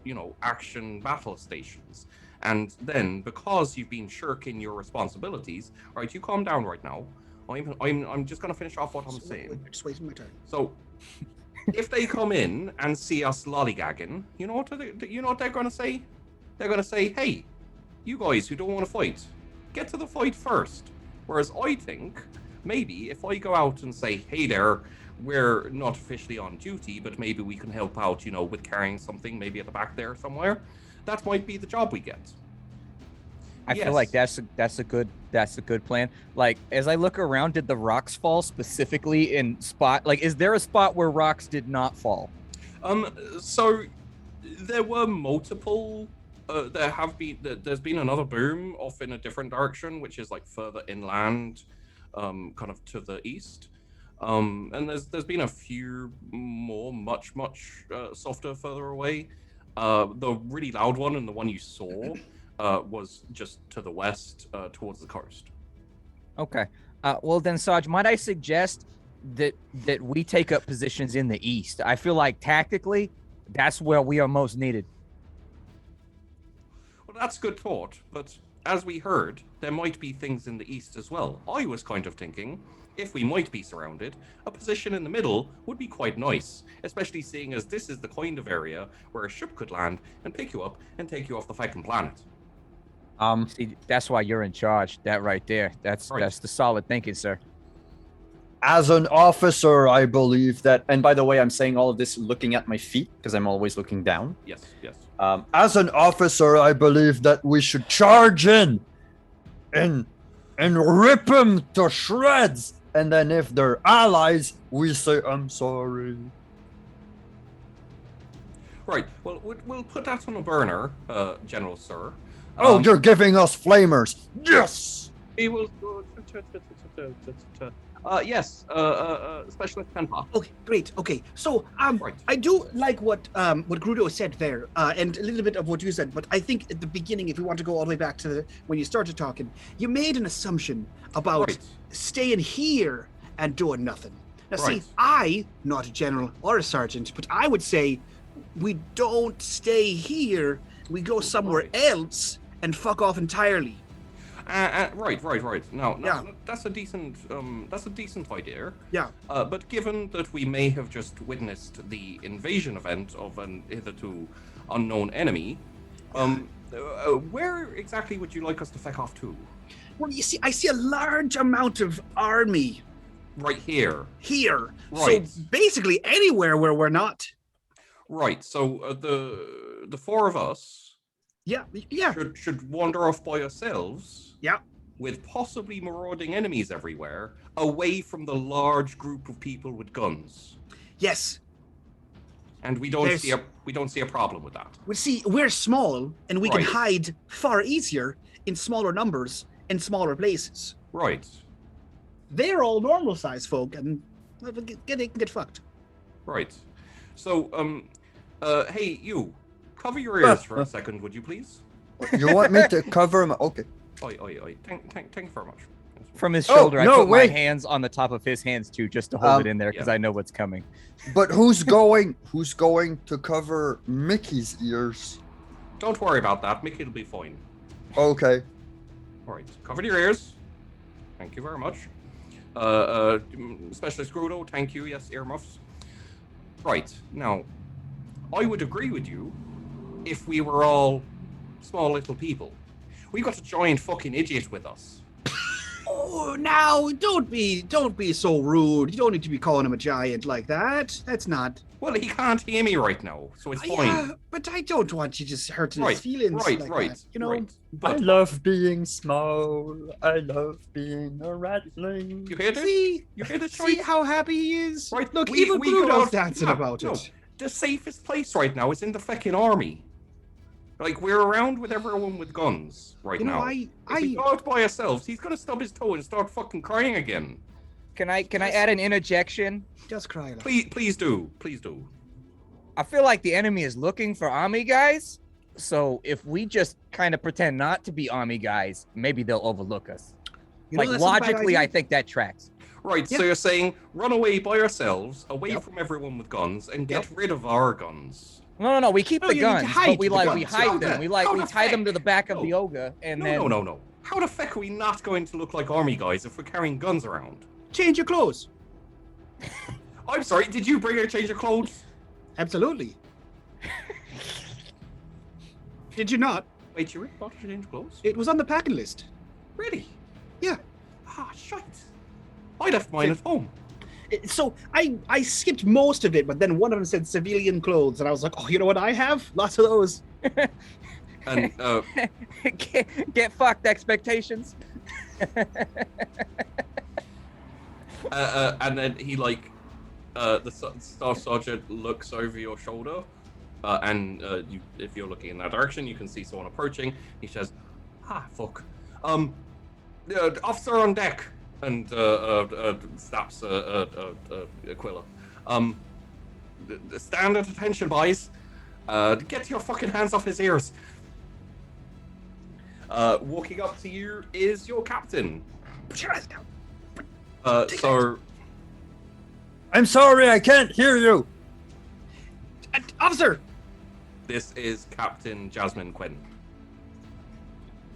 action battle stations. And then, because you've been shirking your responsibilities, right? You calm down right now. I'm just going to finish off what I'm saying. Just wasting my time. So, if they come in and see us lollygagging, you know what they're going to say? They're going to say, "Hey, you guys who don't want to fight, get to the fight first." Whereas I think maybe if I go out and say, "Hey there, we're not officially on duty, but maybe we can help out, with carrying something, maybe at the back there somewhere," that might be the job we get. I feel like that's a good plan. Like, as I look around, did the rocks fall specifically in spot? Like, is there a spot where rocks did not fall? So there were multiple. There's been another boom off in a different direction, which is like further inland, kind of to the east. And there's been a few more, much softer further away. The really loud one and the one you saw was just to the west, towards the coast. Okay. Well then, Sarge, might I suggest that we take up positions in the east? I feel like tactically, that's where we are most needed. Well, that's good thought, but as we heard, there might be things in the east as well. I was kind of thinking, if we might be surrounded, a position in the middle would be quite nice, especially seeing as this is the kind of area where a ship could land and pick you up and take you off the fucking planet. See, that's why you're in charge. That right there. That's the solid thinking, sir. As an officer, I believe that, and by the way, I'm saying all of this looking at my feet because I'm always looking down. Yes. As an officer, I believe that we should charge in and rip them to shreds. And then if they're allies, we say, "I'm sorry." Right, well, we'll put that on a burner, General Sir. Oh, you're giving us flamers. Yes! We will... Yes, specialist pen pal. Okay, great. Okay, so Right. I do like what Grudo said there, and a little bit of what you said. But I think at the beginning, if we want to go all the way back to when you started talking, you made an assumption about Right. staying here and doing nothing. Now, see, Right. I not a general or a sergeant, but I would say we don't stay here. We go somewhere Right. else and fuck off entirely. Right. No, Yeah. that's a decent idea. Yeah. But given that we may have just witnessed the invasion event of an hitherto unknown enemy, where exactly would you like us to feck off to? Well, you see, I see a large amount of army Right here. here. Right. So basically anywhere where we're not. Right. So the four of us Yeah. should wander off by ourselves. Yeah. With possibly marauding enemies everywhere, away from the large group of people with guns. Yes. And we don't There's- see a problem with that. Well, see, we're small and we can Right. hide far easier in smaller numbers in smaller places. Right. They're all normal size folk and well, they can get fucked. Right. So, hey, you, cover your ears for a second, would you please? You want me to cover him? Okay. Oi. Thank you very much. From his Oh, shoulder, I no, put wait. my hands on the top of his hands too, just to hold it in there because yeah. I know what's coming. But who's going to cover Mickey's ears? Don't worry about that. Mickey'll be fine. Okay. All right. Cover your ears. Thank you very much. Specialist Grudo, thank you. Yes, earmuffs. Right. Now, I would agree with you if we were all small little people. We've got a giant fucking idiot with us. Oh, now don't be so rude. You don't need to be calling him a giant like that. That's not. Well, he can't hear me right now, so it's fine. Yeah, but I don't want you just hurting Right, his feelings. right, like right, that, you know. right. I But love being small. I love being a ratling. you hear this? See, You hear this? see Right? how happy he is. Right. Look, we even go Grudo's out- dancing no, about no. it. The safest place right now is in the fucking army. Like, we're around with everyone with guns right You know, now. If we go out by ourselves, he's gonna stub his toe and start fucking crying again. Can I add an interjection? just cry. Like. Please do. I feel like the enemy is looking for army guys. So if we just kind of pretend not to be army guys, maybe they'll overlook us. You know, Like that's not a bad logically, idea. I think that tracks. Right, so Yeah. you're saying run away by ourselves, away Yep. from everyone with guns, and get Yep. rid of our guns. No. We keep No, the you need to guns, hide but we the we guns. hide How them. the- We how we the tie them heck? to the back of No. the ogre, and No, then no. How the fuck are we not going to look like army guys if we're carrying guns around? Change your clothes. I'm sorry, did you bring a change of clothes? Absolutely. Did you not? Wait, you really bought a change of clothes? It was on the packing list. Really? Yeah. Ah, shite. I left mine at home. So I skipped most of it, but then one of them said civilian clothes, and I was like, oh, you know what I have? Lots of those. And, get fucked expectations. and then he, like, the staff sergeant looks over your shoulder, and you, if you're looking in that direction, you can see someone approaching. He says, fuck. Officer on deck, and snaps Aquila. Stand at attention, boys. Get your fucking hands off his ears. Walking up to you is your captain. Put your eyes down. So I'm sorry, I can't hear you. Officer, this is Captain Jasmine Quinn.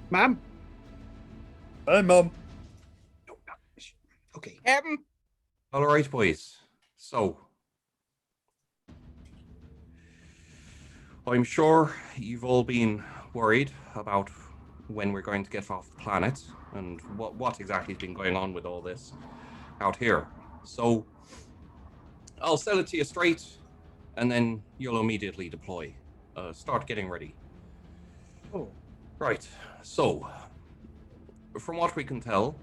ma'am. Hi, Mom. Okay. Captain, All right, boys. So, I'm sure you've all been worried about when we're going to get off the planet and what exactly has been going on with all this out here. So, I'll sell it to you straight, and then you'll immediately deploy. Start getting ready. Oh. Right. So, from what we can tell,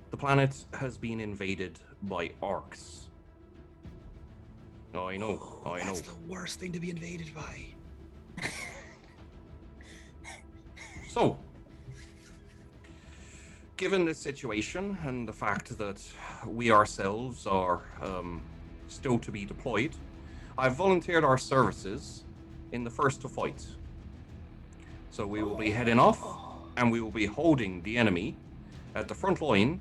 the planet has been invaded by orcs. I know. That's the worst thing to be invaded by. So, given the situation and the fact that we ourselves are still to be deployed, I've volunteered our services in the first to fight. So we will be heading off, and we will be holding the enemy at the front line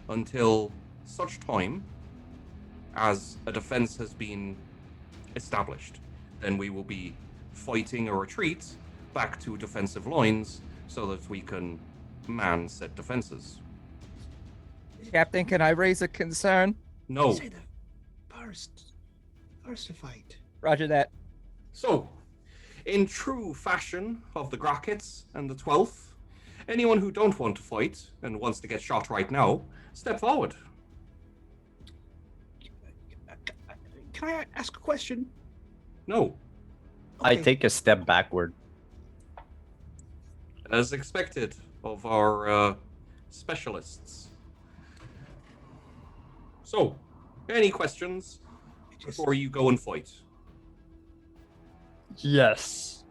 until such time as a defense has been established. Then we will be fighting a retreat back to defensive lines so that we can man said defenses. Captain, can I raise a concern? No. Say the first to fight. Roger that. So, in true fashion of the Grockets and the 12th, anyone who don't want to fight and wants to get shot right now, step forward. Can I ask a question? No. I Okay. take a step backward. As expected of our specialists. So, any questions before you go and fight? Yes.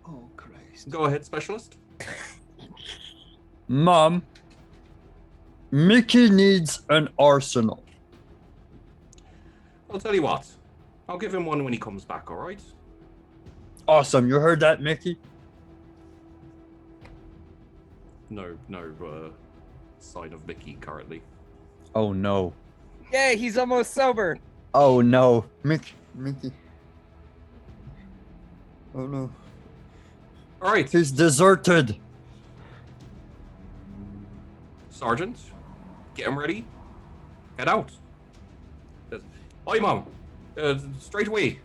Oh Christ. Go ahead, specialist. Mom, Mickey needs an arsenal. I'll tell you what. I'll give him one when he comes back, alright? Awesome. You heard that, Mickey? No sign of Mickey currently. Oh no. Yay, he's almost sober. Oh no. Mickey. Oh no. Alright, He's deserted. Sergeant, get him ready. Head out. Oi, Mom. Straight away,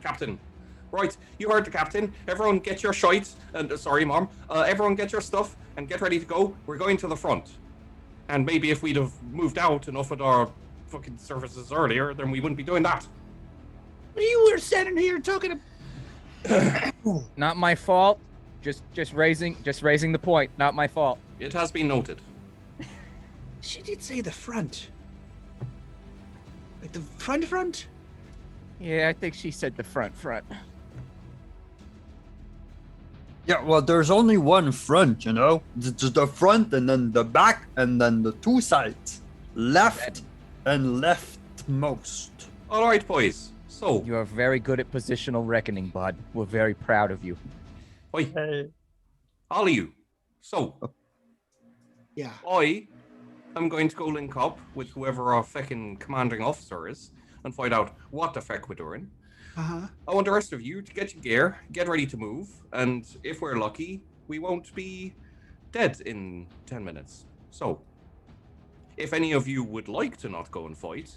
Captain. Right, you heard the Captain. Everyone get your shite. And sorry, Mom. Everyone get your stuff and get ready to go. We're going to the front. And maybe if we'd have moved out and offered our fucking services earlier, then we wouldn't be doing that. You were standing here talking to... Not my fault. Just raising the point. Not my fault. It has been noted. She did say the front. Like the front? Yeah, I think she said the front. Yeah, well, there's only one front, you know? Just the front and then the back and then the two sides. Left and leftmost. Alright, boys. So, You are very good at positional reckoning, bud. We're very proud of you. oi, Hey. all of you. So, Yeah. I am going to go link up with whoever our fucking commanding officer is and find out what the fuck we're doing. Uh-huh. I want the rest of you to get your gear, get ready to move, and if we're lucky, we won't be dead in 10 minutes. So, if any of you would like to not go and fight,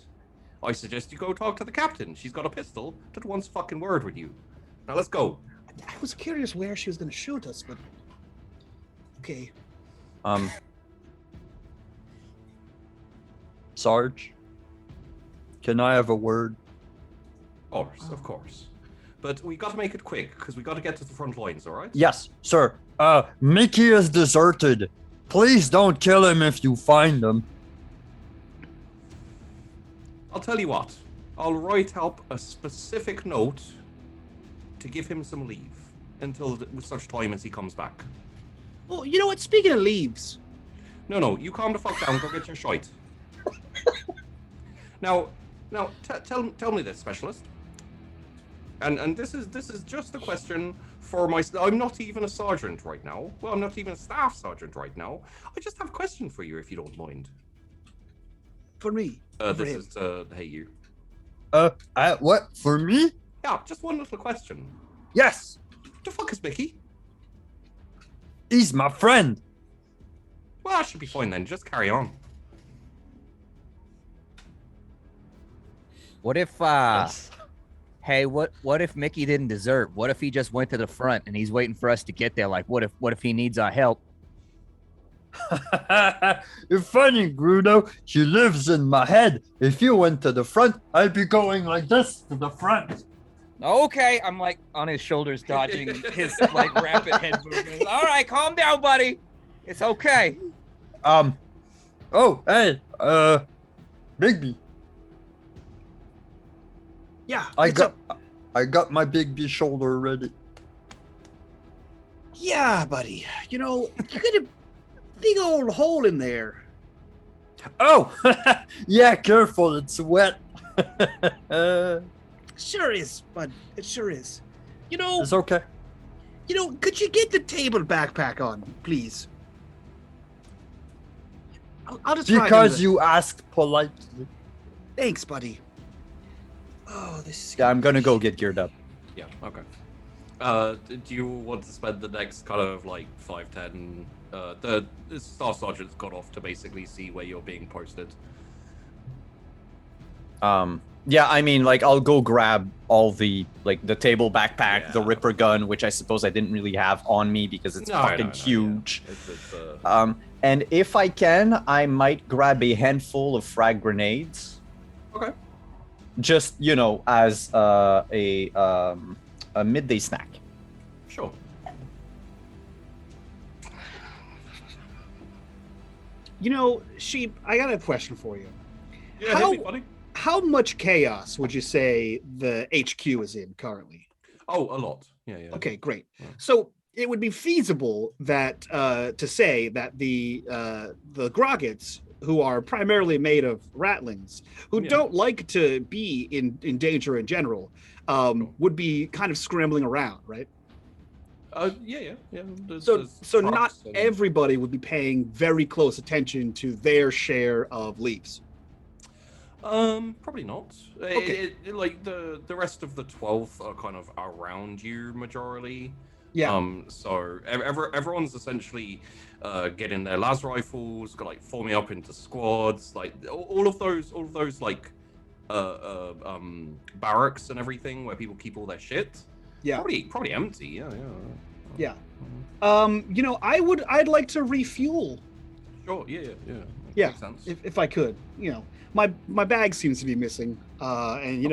I suggest you go talk to the captain. She's got a pistol that wants a fucking word with you. Now let's go. I was curious where she was going to shoot us, but... Okay. Sarge, can I have a word? Of course. But we got to make it quick, because we got to get to the front lines, alright? Yes, sir. Mickey is deserted. Please don't kill him if you find him. I'll tell you what. I'll write up a specific note to give him some leave until such time as he comes back. Oh, you know what? Speaking of leaves, No, you calm the fuck down. Go get your shite. Now, tell me this, specialist. And this is just a question for my. I'm not even a sergeant right now. Well, I'm not even a staff sergeant right now. I just have a question for you, if you don't mind. for me. for This him. is to hey you. What? For me? Yeah, just one little question. Yes. The fuck is Mickey? He's my friend. Well, that should be fine then. Just carry on. What if Yes. hey, what if Mickey didn't desert? What if he just went to the front and he's waiting for us to get there? Like what if he needs our help? You're funny, Grudo. She lives in my head. If you went to the front, I'd be going like this to the front. Okay, I'm like on his shoulders, dodging his like rapid head movements. All right, calm down, buddy. It's okay. Oh, hey, Bigby. Yeah. I got my Bigby shoulder ready. Yeah, buddy. You know, you could have big old hole in there. Oh, yeah, careful, it's wet. Sure is, bud. It sure is. You know, It's okay. Could you get the table backpack on, please? I'll just try Because you asked politely. Thanks, buddy. Oh, this is. Yeah, I'm gonna go get geared up. Yeah. Okay. Do you want to spend the next kind of like 5-10? The staff sergeant's got off to basically see where you're being posted. Yeah, I mean, like, I'll go grab all the table backpack, the Yeah. Ripper gun, which I suppose I didn't really have on me because it's fucking huge. Yeah. And if I can, I might grab a handful of frag grenades. Okay. Just, as a midday snack. Sure. Sheep, I got a question for you. Yeah, hit me, buddy. How much chaos would you say the HQ is in currently? Oh, a lot. Yeah. Okay, great. Yeah. So it would be feasible that to say that the groggets, who are primarily made of ratlings, who don't like to be in danger in general, would be kind of scrambling around, right? Yeah. So not everybody would be paying very close attention to their share of leaves. Probably not. Okay. Like the rest of the 12 are kind of around you majorly. Yeah. So everyone's essentially getting their las rifles, like forming up into squads, like all of those like barracks and everything where people keep all their shit. Yeah. Probably empty. Yeah. I'd like to refuel. Sure. Yeah. Yeah, Makes sense. if I could, my bag seems to be missing, and you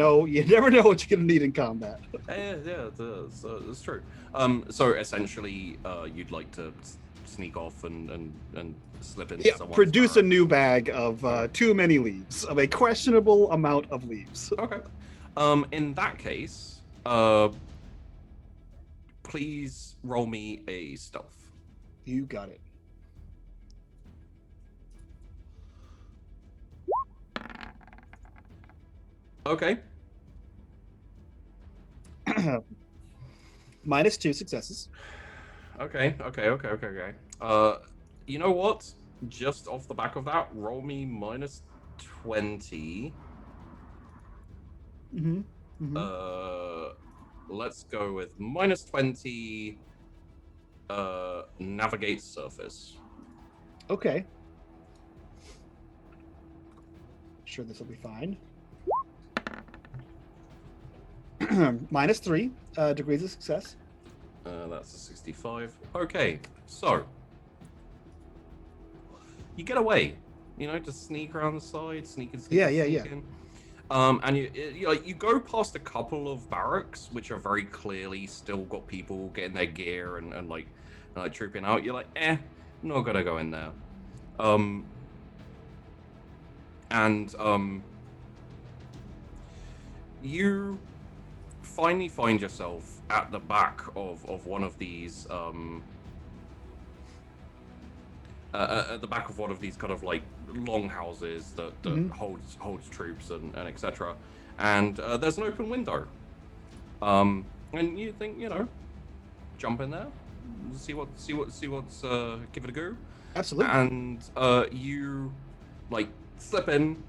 never know what you're gonna need in combat. Yeah, it's true. So essentially, you'd like to sneak off and slip into someone's Produce a barrack. new bag of too many leaves, of a questionable amount of leaves. Okay. In that case, please roll me a stealth. You got it. Okay. -2 successes. Okay. You know what? Just off the back of that, roll me -20. Let's go with -20. Navigate surface. Okay. Sure, this will be fine. -3 degrees of success. That's a 65. Okay, so you get away. Just sneak around the side, sneak in. And you go past a couple of barracks, which are very clearly still got people getting their gear and like trooping out. You're like, not gonna go in there. You finally find yourself at the back of one of these at the back of one of these kind of like longhouses that holds troops and etc. And there's an open window. And you think, jump in there, see what's give it a go. Absolutely. And you like slip in,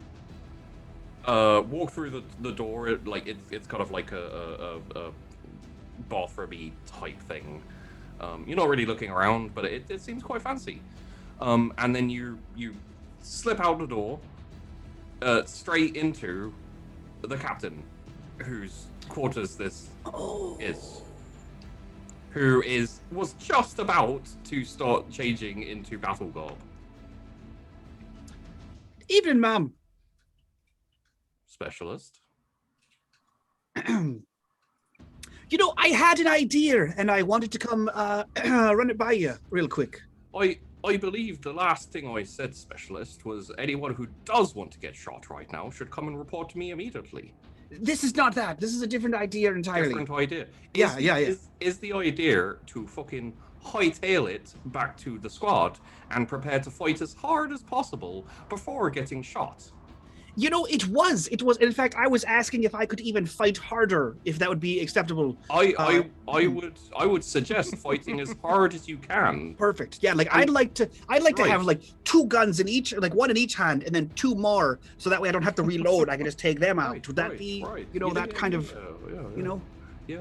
walk through the door. It's kind of like a bathroom-y type thing. You're not really looking around, but it seems quite fancy. And then you slip out the door, straight into the captain, whose quarters this is, who was just about to start changing into battle garb. Evening, ma'am. Specialist. I had an idea, and I wanted to come run it by you real quick. I believe the last thing I said, specialist, was anyone who does want to get shot right now should come and report to me immediately. This is not that. This is a different idea entirely. Different idea. Yeah. Is the idea to fucking hightail it back to the squad and prepare to fight as hard as possible before getting shot. You know, it was. In fact, I was asking if I could even fight harder, if that would be acceptable. I would suggest fighting as hard as you can. Perfect. Yeah, like I'd like to have like 2 guns in each, like 1 in each hand, and then 2 more, so that way I don't have to reload. I can just take them out. Would that be, you know, that kind of, you know? Yeah.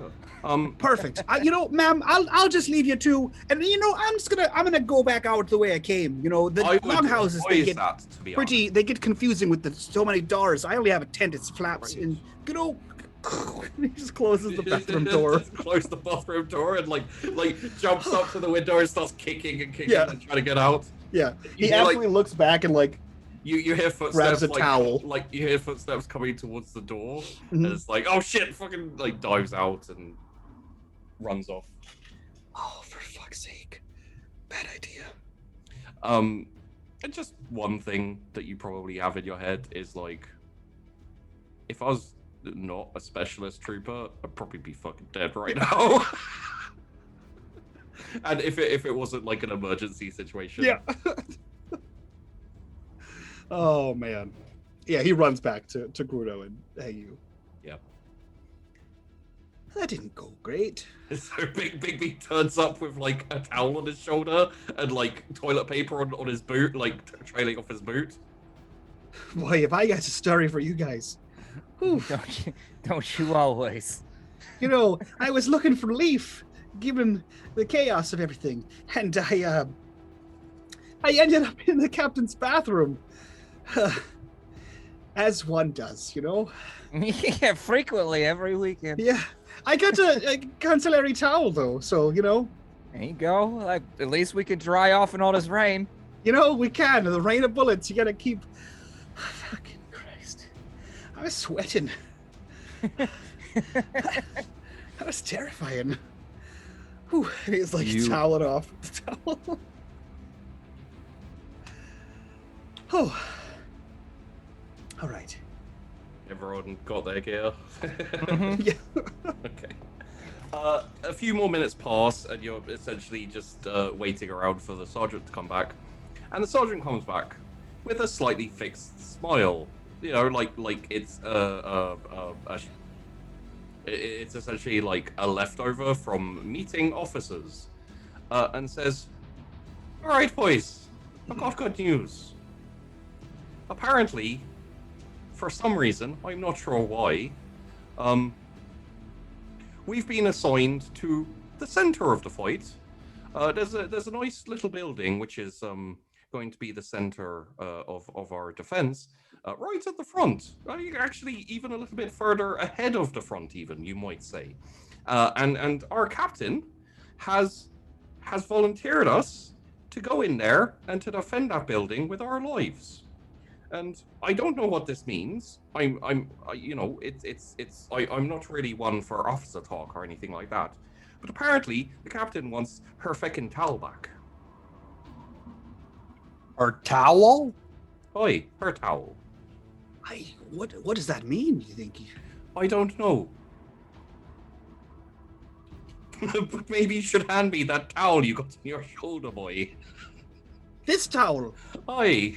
Perfect. You know, ma'am, I'll just leave you two, and you know, I'm gonna go back out the way I came. You know, the longhouses they get pretty, they get confusing with so many doors. I only have a tent; it's flaps, and you know, he just closes the bathroom door. Close the bathroom door and like jumps up to the window and starts kicking and trying to get out. Yeah, he actually looks back and like. You hear footsteps, grabs a towel. Like you hear footsteps coming towards the door, and it's like, oh shit, fucking like dives out and runs off. Oh, for fuck's sake. Bad idea. And just one thing that you probably have in your head is like, if I was not a specialist trooper, I'd probably be fucking dead right now. And if it wasn't like an emergency situation. Yeah. Oh man. Yeah, he runs back to Grudo and hey you. Yeah. That didn't go great. So Big B turns up with like a towel on his shoulder and like toilet paper on his boot, like trailing off his boot. Boy, if I got a story for you guys. Don't you always? You know, I was looking for Leaf, given the chaos of everything, and I ended up in the captain's bathroom. As one does, you know? Yeah, frequently, every weekend. Yeah. I got a consulary towel, though, so, you know. There you go. Like, at least we can dry off in all this rain. You know, we can. The rain of bullets, you gotta keep... Fucking Christ. I was sweating. That was terrifying. Whew. He's like toweling off the towel. Oh. All right. Everyone got their gear. Yeah. Okay. A few more minutes pass, and you're essentially just waiting around for the sergeant to come back. And the sergeant comes back with a slightly fixed smile. You know, like it's it's essentially like a leftover from meeting officers, and says, "All right, boys, I've got good news. Apparently, for some reason, I'm not sure why, we've been assigned to the center of the fight. There's a nice little building which is going to be the center of our defense, right at the front. Actually, even a little bit further ahead of the front, even you might say. And our captain has volunteered us to go in there and to defend that building with our lives. And I don't know what this means. I'm not really one for officer talk or anything like that. But apparently, the captain wants her feckin' towel back. Her towel? Oi, her towel. What does that mean, you think? I don't know. But maybe you should hand me that towel you got on your shoulder, boy. This towel? Oi.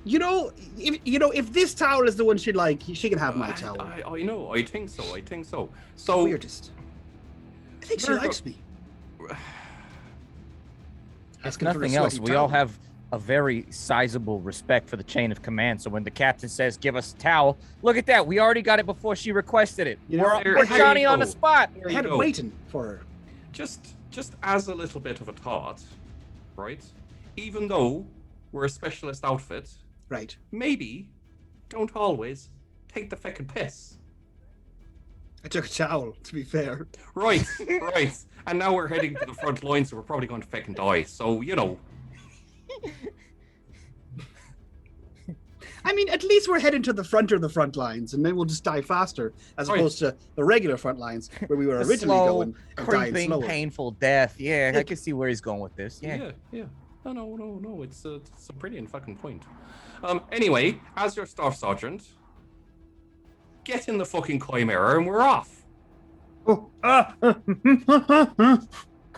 You know, if this towel is the one she'd like, she can have my towel. I know. I think so. So weirdest. I think she likes me. If nothing else, we all have a very sizable respect for the chain of command. So when the captain says, "Give us a towel," look at that. We already got it before she requested it. We're Johnny on the spot. I had it waiting for her. Just as a little bit of a thought, right? Even though we're a specialist outfit, right? Maybe don't always take the feckin' piss. I took a towel, to be fair. Right. And now we're heading to the front line, so we're probably going to feckin' die. So, you know. I mean, at least we're heading to the front of the front lines, and then we'll just die faster, as opposed to the regular front lines where we were originally going and dying creeping, slower. painful death. Yeah, I can see where he's going with this. Yeah. No. It's a brilliant fucking point. Anyway, as your staff sergeant, get in the fucking chimera and we're off.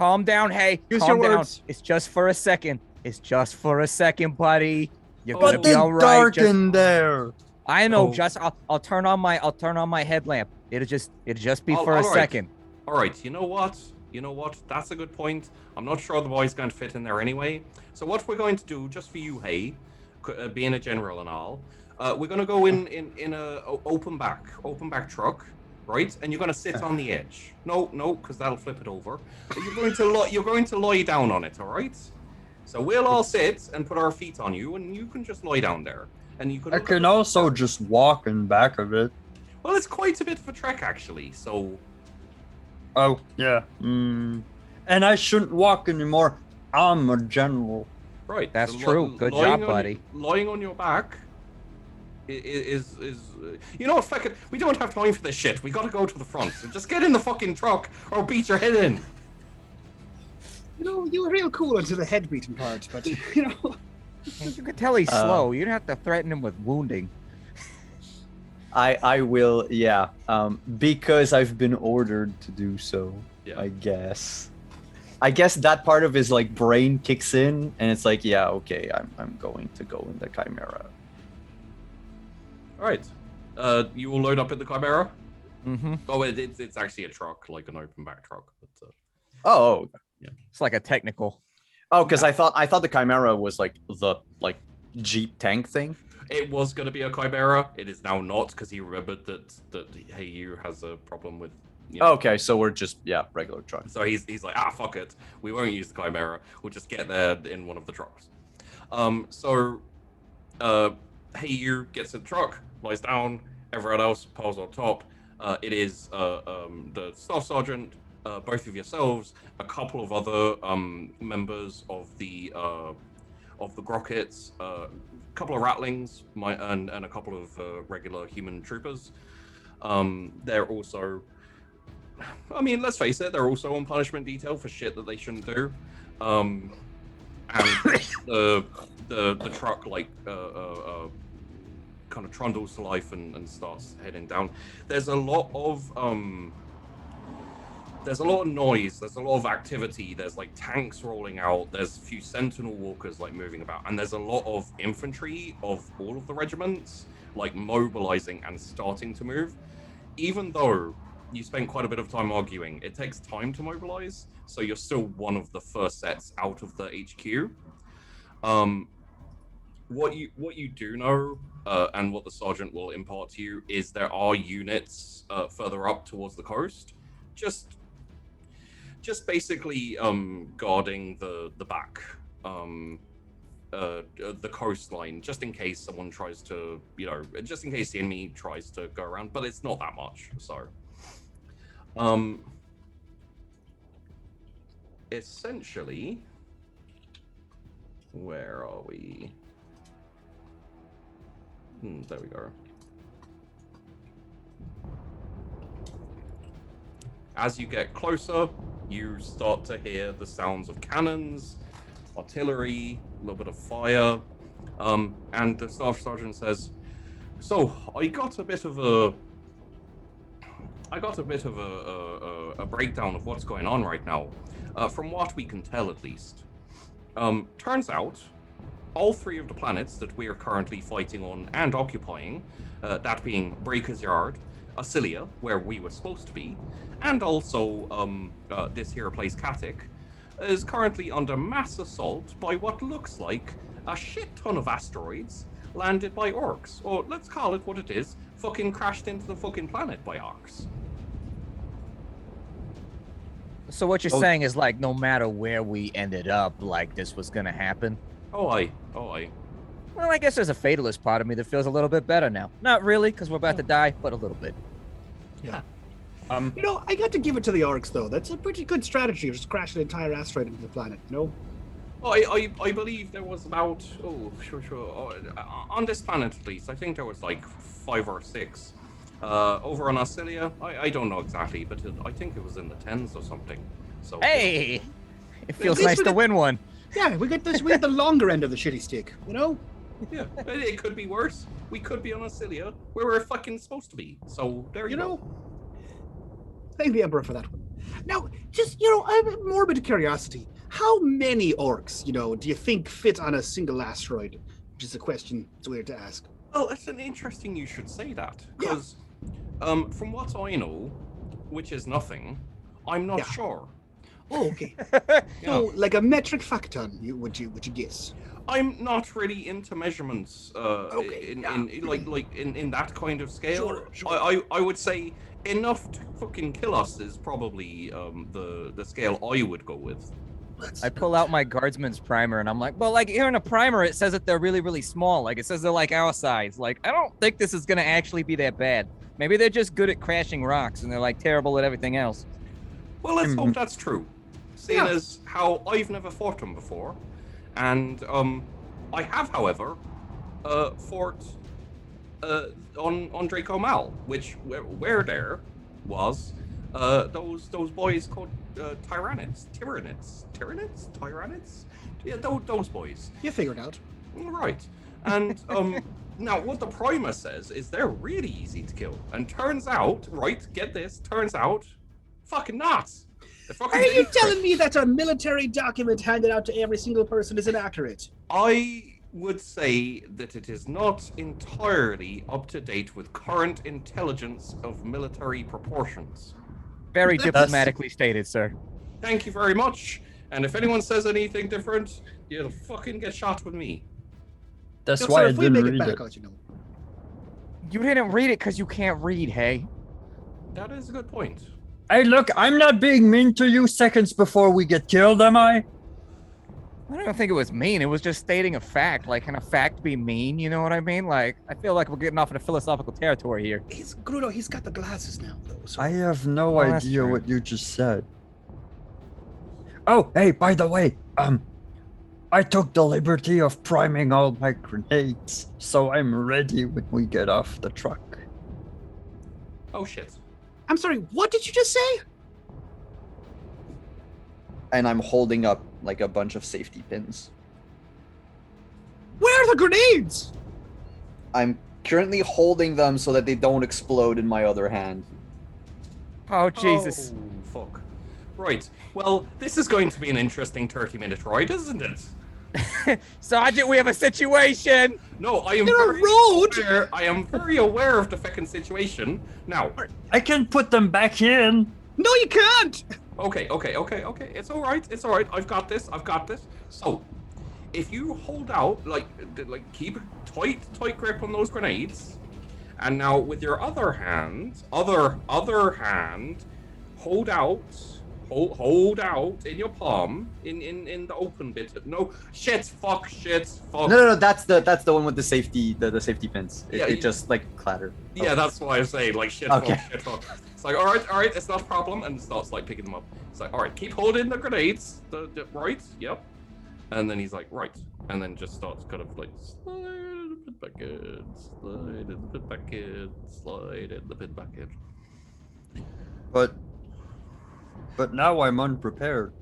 Calm down, hey. Use Calm your down. words. It's just for a second. It's just for a second, buddy. You're Oh, gonna But be it's all right. dark Just, in there. I know. Oh. Just I'll turn on my headlamp. It'll just be for a all right. second. All right, you know what? That's a good point. I'm not sure the boy's going to fit in there anyway. So what we're going to do, just for you, hey, being a general and all, we're going to go in a open back truck, right? And you're going to sit on the edge. No, because that'll flip it over. But you're going to lie down on it, all right? So we'll all sit and put our feet on you, and you can just lie down there. And you can. I can also just walk in back of it. Well, it's quite a bit of a trek actually. So. Oh, yeah. And I shouldn't walk anymore. I'm a general. Right. That's so true. Good job, buddy. Lying on your back is you know what? Fuck it. We don't have time for this shit. We got to go to the front. So just get in the fucking truck or beat your head in. You know, you were real cool until the head beating part, but you know. You can tell he's slow. You don't have to threaten him with wounding. I will, yeah. Because I've been ordered to do so. Yeah. I guess that part of his like brain kicks in, and it's like, yeah, okay, I'm going to go in the Chimera. All right. You will load up in the Chimera. Mm-hmm. Oh, it's actually a truck, like an open back truck. But, Oh, It's like a technical. because I thought the Chimera was like the Jeep tank thing. it was going to be a Chimera. It is now not because he remembered that Hey You has a problem with. Okay, so we're just regular truck. So he's like, fuck it, we won't use the Chimera. We'll just get there in one of the trucks. Hey You gets in the truck, lies down. Everyone else piles on top. It is the staff sergeant, both of yourselves, a couple of other members of the Grockets, a couple of Rattlings, and a couple of regular human troopers. They're also, I mean, let's face it, they're also on punishment detail for shit that they shouldn't do. And the truck kind of trundles to life and starts heading down. There's a lot of noise, there's a lot of activity, there's like tanks rolling out, there's a few sentinel walkers like moving about, and there's a lot of infantry of all of the regiments like mobilizing and starting to move. Even though you spend quite a bit of time arguing, it takes time to mobilize, so you're still one of the first sets out of the HQ. What you do know, and what the sergeant will impart to you, is there are units further up towards the coast, just basically guarding the back, the coastline, just in case someone tries to, just in case the enemy tries to go around, but it's not that much. So, essentially, where are we? There we go. As you get closer, you start to hear the sounds of cannons, artillery, a little bit of fire, and the staff sergeant says, "So I got a bit of a breakdown of what's going on right now, from what we can tell at least. Turns out, all three of the planets that we are currently fighting on and occupying, that being Breaker's Yard, Acilia, where we were supposed to be, and also this here place Katik, is currently under mass assault by what looks like a shit ton of asteroids landed by orcs, or let's call it what it is, fucking crashed into the fucking planet by orcs." So what you're saying is like no matter where we ended up, like this was gonna happen. Oh aye. Well, I guess there's a fatalist part of me that feels a little bit better now. Not really, because we're about to die, but a little bit. Yeah. I got to give it to the orcs though. That's a pretty good strategy, just crash an entire asteroid into the planet. I believe there was about on this planet at least. I think there was like 5 or 6. Over on Acilia, I don't know exactly, but I think it was in the 10s or something. So Hey, it feels least nice we to got- win one. Yeah, we get this. We get the longer end of the shitty stick. yeah, it could be worse. We could be on Acilia, where we're fucking supposed to be. So there you go. Thank the Emperor for that one. Now, just, I have a morbid curiosity. How many orcs, do you think fit on a single asteroid? Which is a question it's weird to ask. Well, it's an interesting you should say that, Yeah. because from what I know, which is nothing, I'm not Yeah. sure. Oh, okay. Yeah. So, like a metric facton, would you guess? I'm not really into measurements Okay, in, yeah. in that kind of scale. Sure. I would say enough to fucking kill us is probably the scale I would go with. I pull out my guardsman's primer and I'm like, well, like here in a primer, it says that they're really, really small. Like it says they're like our size. Like, I don't think this is going to actually be that bad. Maybe they're just good at crashing rocks and they're like terrible at everything else. Well, let's hope that's true. Seeing Yeah. as how I've never fought them before, and I have, however, fought on Draco Mal, which where there was those boys called Tyranids. Yeah, those boys. You figured out. Right. And now what the primer says is they're really easy to kill. And turns out, right, get this, turns out, fucking not. They're fucking Are you dangerous. telling me that a military document handed out to every single person is inaccurate? I would say that it is not entirely up to date with current intelligence of military proportions. Very That's- diplomatically stated, sir. Thank you very much. And if anyone says anything different, you'll fucking get shot with me. That's No, why sir, I if we didn't make it read back, it. I'll let you know. You didn't read it because you can't read, hey? That is a good point. Hey, look, I'm not being mean to you seconds before we get killed, am I? I don't think it was mean. It was just stating a fact. Like, can a fact be mean? You know what I mean? Like, I feel like we're getting off into philosophical territory here. Gruno, he's got the glasses now, though. So. I have no Well, that's idea true. what you just said. Oh, hey, by the way, I took the liberty of priming all my grenades, so I'm ready when we get off the truck. Oh shit. I'm sorry, what did you just say? And I'm holding up like a bunch of safety pins. Where are the grenades? I'm currently holding them so that they don't explode in my other hand. Oh, Jesus. Oh, fuck. Right. Well, this is going to be an interesting 30-minute ride, isn't it? Sergeant, we have a situation! No, I am They're a very road! aware. I am very aware of the fucking situation. Now, I can put them back in. No, you can't! okay. It's all right. I've got this. So, if you hold out, like keep a tight grip on those grenades, and now with your other hand, other hand, hold out in your palm, in the open bit. No, shit. No, that's the one with the safety pins. Yeah, It just like clattered. Yeah, that's why I'm saying, like, shit, Okay. fuck. It's like, alright, it's not a problem, and it starts, like, picking them up. It's like, alright, keep holding the grenades, right, yep. And then he's like, right, and then just starts kind of, like, slide in the pit back in, slide in the pit back in, slide in the pit back in. But now I'm unprepared.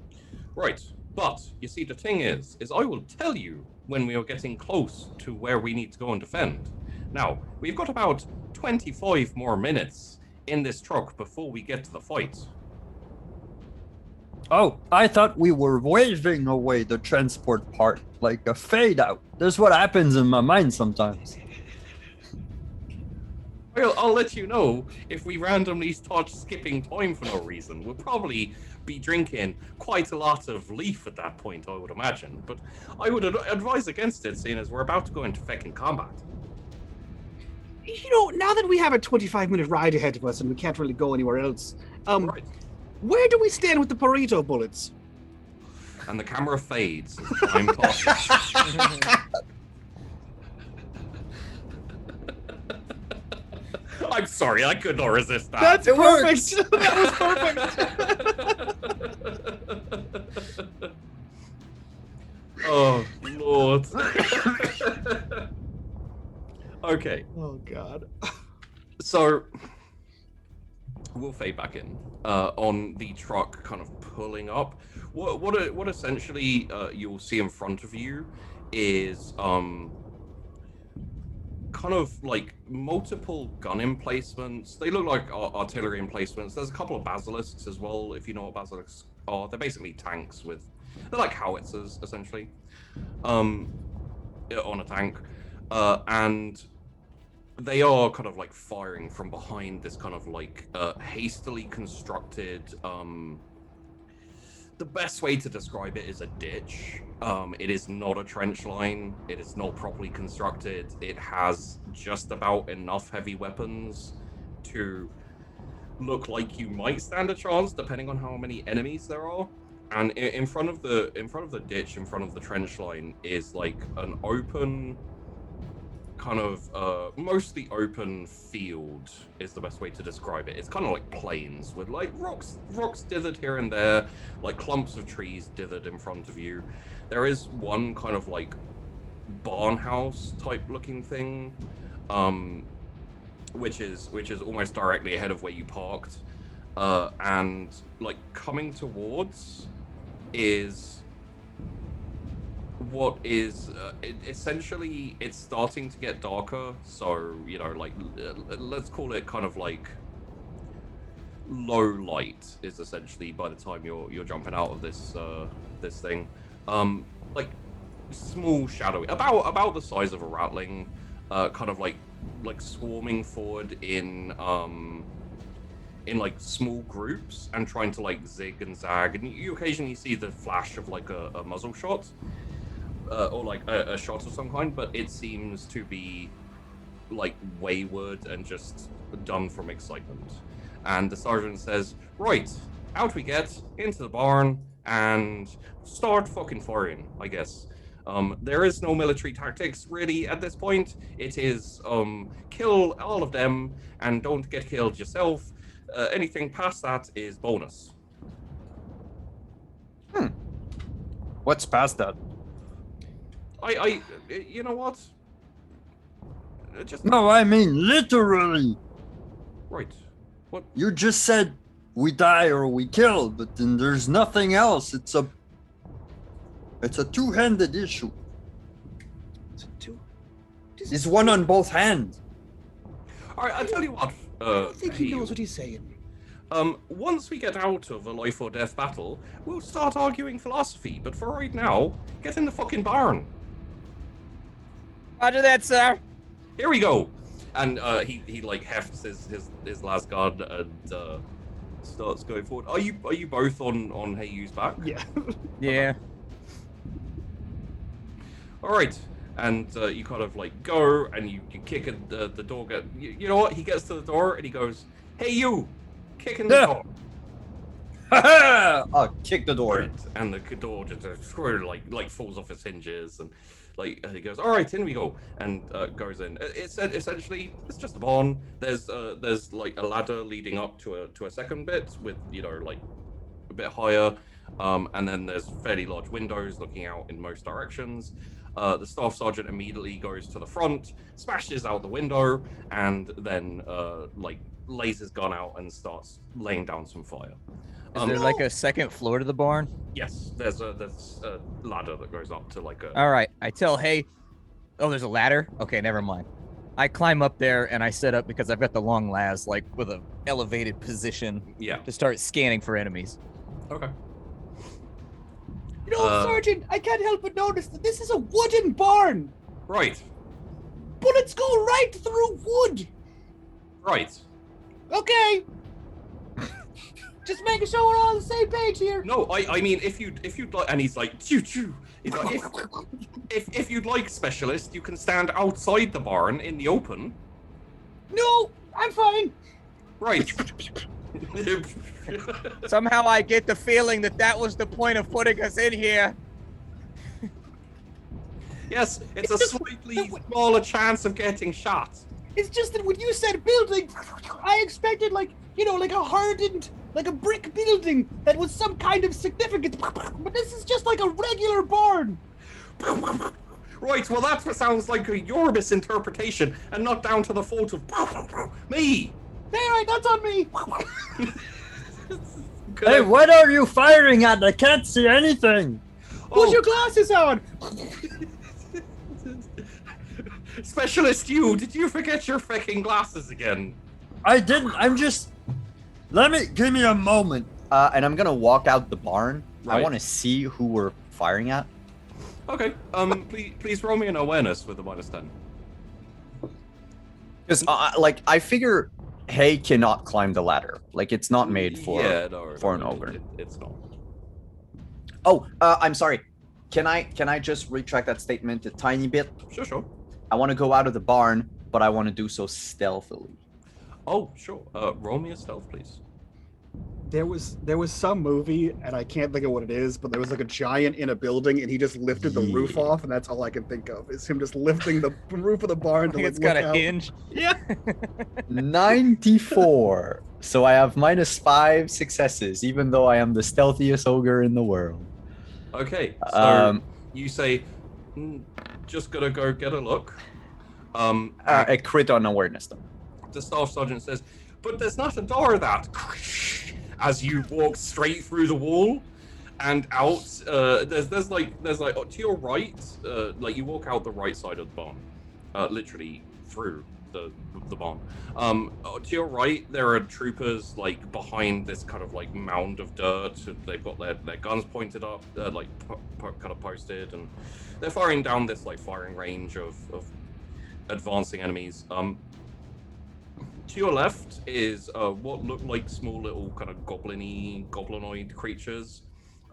Right, but, you see, the thing is I will tell you when we are getting close to where we need to go and defend. Now, we've got about 25 more minutes in this truck before we get to the fight. Oh, I thought we were waving away the transport part like a fade out. That's what happens in my mind sometimes. Well, I'll let you know if we randomly start skipping time for no reason. We'll probably be drinking quite a lot of Leaf at that point, I would imagine. But I would advise against it, seeing as we're about to go into fucking combat. Now that we have a 25-minute ride ahead of us and we can't really go anywhere else, Right. where do we stand with the Pareto bullets? And the camera fades as time passes. I'm sorry, I could not resist that. That's It perfect! That was perfect! Oh, Lord. Okay, Oh, God. so we'll fade back in on the truck kind of pulling up. What essentially you'll see in front of you is kind kind of like multiple gun emplacements. They look like artillery emplacements. There's a couple of basilisks as well, if you know what basilisks are. They're basically tanks they're like howitzers essentially, on a tank, and they are kind of like firing from behind this kind of like hastily constructed. The best way to describe it is a ditch. It is not a trench line. It is not properly constructed. It has just about enough heavy weapons to look like you might stand a chance, depending on how many enemies there are. And in front of the ditch, in front of the trench line, is like an open, kind of mostly open field is the best way to describe it. It's kind of like plains with like rocks dithered here and there, like clumps of trees dithered in front of you. There is one kind of like barn house type looking thing, which is almost directly ahead of where you parked, and like coming towards is what is essentially, it's starting to get darker, so like let's call it kind of like low light is essentially by the time you're jumping out of this this thing, like small shadowy, about the size of a ratling, kind of like swarming forward in like small groups and trying to like zig and zag, and you occasionally see the flash of like a muzzle shot. Or like a shot of some kind, but it seems to be like wayward and just done from excitement. And the sergeant says, right, out we get, into the barn, and start fucking firing, I guess. There is no military tactics really at this point. It is kill all of them and don't get killed yourself. Anything past that is bonus. What's past that? You know what? Just No, I mean literally. right. What? You just said we die or we kill, but then there's nothing else. It's a two-handed issue. It's one on both hands. All right, I'll tell you what. I think he knows what he's saying. Once we get out of a life or death battle, we'll start arguing philosophy. But for right now, get in the fucking barn. Roger that, sir. Here we go. And he like hefts his last gun and starts going forward. Are you both on Hey You's back? Yeah. Yeah. All right. And you kind of like go and you kick at the door. You know what? He gets to the door and he goes, "Hey you, kick in the door." I'll kick the door. Right. And the door just like falls off its hinges and like he goes, "All right, in we go," and goes in. It's essentially just a barn. There's like a ladder leading up to a second bit with like a bit higher, and then there's fairly large windows looking out in most directions. The staff sergeant immediately goes to the front, smashes out the window, and then like lays his gun out and starts laying down some fire. Is there like a second floor to the barn? Yes, there's a ladder that goes up to like a. All right, I tell Hey, oh, there's a ladder? Okay, never mind. I climb up there and I set up because I've got the long las like with an elevated position. Yeah. To start scanning for enemies. Okay. You know, Sergeant, I can't help but notice that this is a wooden barn. Right. Bullets go right through wood. Right. Okay. Just making sure we're all on the same page here. No, I mean if you'd like, and he's like choo choo. He's like, if you'd like, specialist, you can stand outside the barn in the open. No, I'm fine. Right. Somehow I get the feeling that was the point of putting us in here. Yes, it's a slightly smaller chance of getting shot. It's just that when you said building, I expected like a hardened, like a brick building that was some kind of significance. But this is just like a regular barn. Right, well that's what sounds like your misinterpretation and not down to the fault of me. Hey, right, that's on me. Hey, what are you firing at? I can't see anything. Put your glasses on. Specialist, did you forget your freaking glasses again? I didn't. I'm just. Give me a moment. And I'm gonna walk out the barn. I Right. want to see who we're firing at. Okay. Please roll me an awareness with a -10. Because, like, I figure hay cannot climb the ladder. Like, it's not made for an ogre. It's not. Oh, I'm sorry. Can I just retract that statement a tiny bit? Sure. I want to go out of the barn, but I want to do so stealthily. Oh, sure. Roll me a stealth, please. There was some movie, and I can't think of what it is, but there was like a giant in a building, and he just lifted the roof Yeah. off, and that's all I can think of is him just lifting the roof of the barn. I To, think like, it's got look a out. hinge. Yeah. 94. So I have -5 successes, even though I am the stealthiest ogre in the world. Okay. So you say, just gonna go get a look. A crit on awareness, though. The staff sergeant says, but there's not a door that. As you walk straight through the wall and out, there's like to your right, like you walk out the right side of the barn, literally through the barn. To your right, there are troopers like behind this kind of like mound of dirt. They've got their guns pointed up, like kind of posted, and they're firing down this like firing range of advancing enemies. To your left is what look like small little kind of goblinoid creatures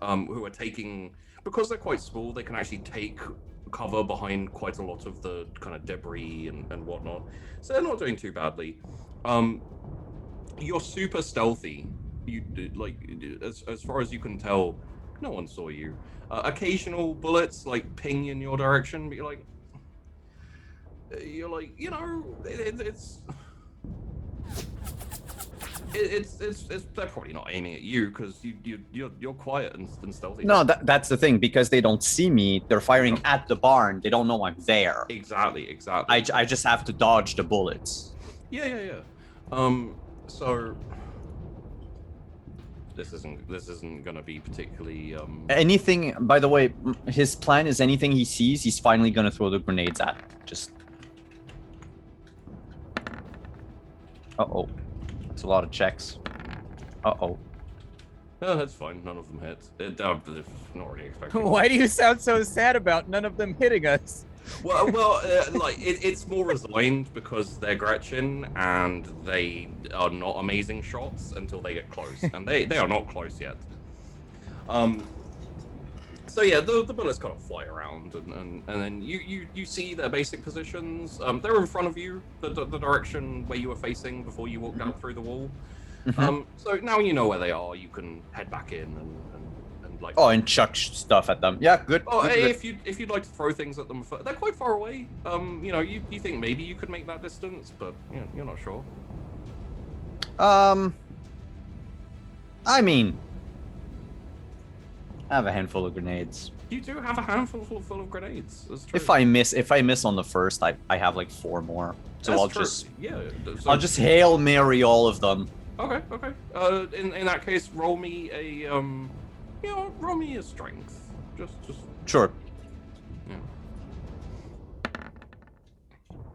who are taking, because they're quite small, they can actually take cover behind quite a lot of the kind of debris and whatnot. So they're not doing too badly. You're super stealthy. You like, as far as you can tell, no one saw you. Occasional bullets like ping in your direction, but you're like, it's they're probably not aiming at you because you're quiet and stealthy. No, that's the thing. Because they don't see me, they're firing at the barn. They don't know I'm there. Exactly. I just have to dodge the bullets. Yeah. So this isn't gonna be particularly Anything. By the way, his plan is anything he sees, he's finally gonna throw the grenades at. Just. Uh-oh. That's a lot of checks. Uh-oh. Oh, that's fine. None of them hit. Not really expecting. Why do you sound so sad about none of them hitting us? Well, like it's more resigned because they're Gretchen and they are not amazing shots until they get close, and they are not close yet. So yeah, the bullets kind of fly around, and then you see their basic positions. They're in front of you, the direction where you were facing before you walked out through the wall. So now you know where they are. You can head back in and like. Oh, and chuck stuff at them. Yeah, good. Oh, good, hey, good. if you'd like to throw things at them, they're quite far away. You think maybe you could make that distance, but you're not sure. I mean, I have a handful of grenades. You do have a handful full of grenades. That's true. If I miss on the first, I have like 4 more. So That's true. I'll just Hail Mary all of them. Okay. In that case, roll me a roll me a strength. Just. Sure. Yeah.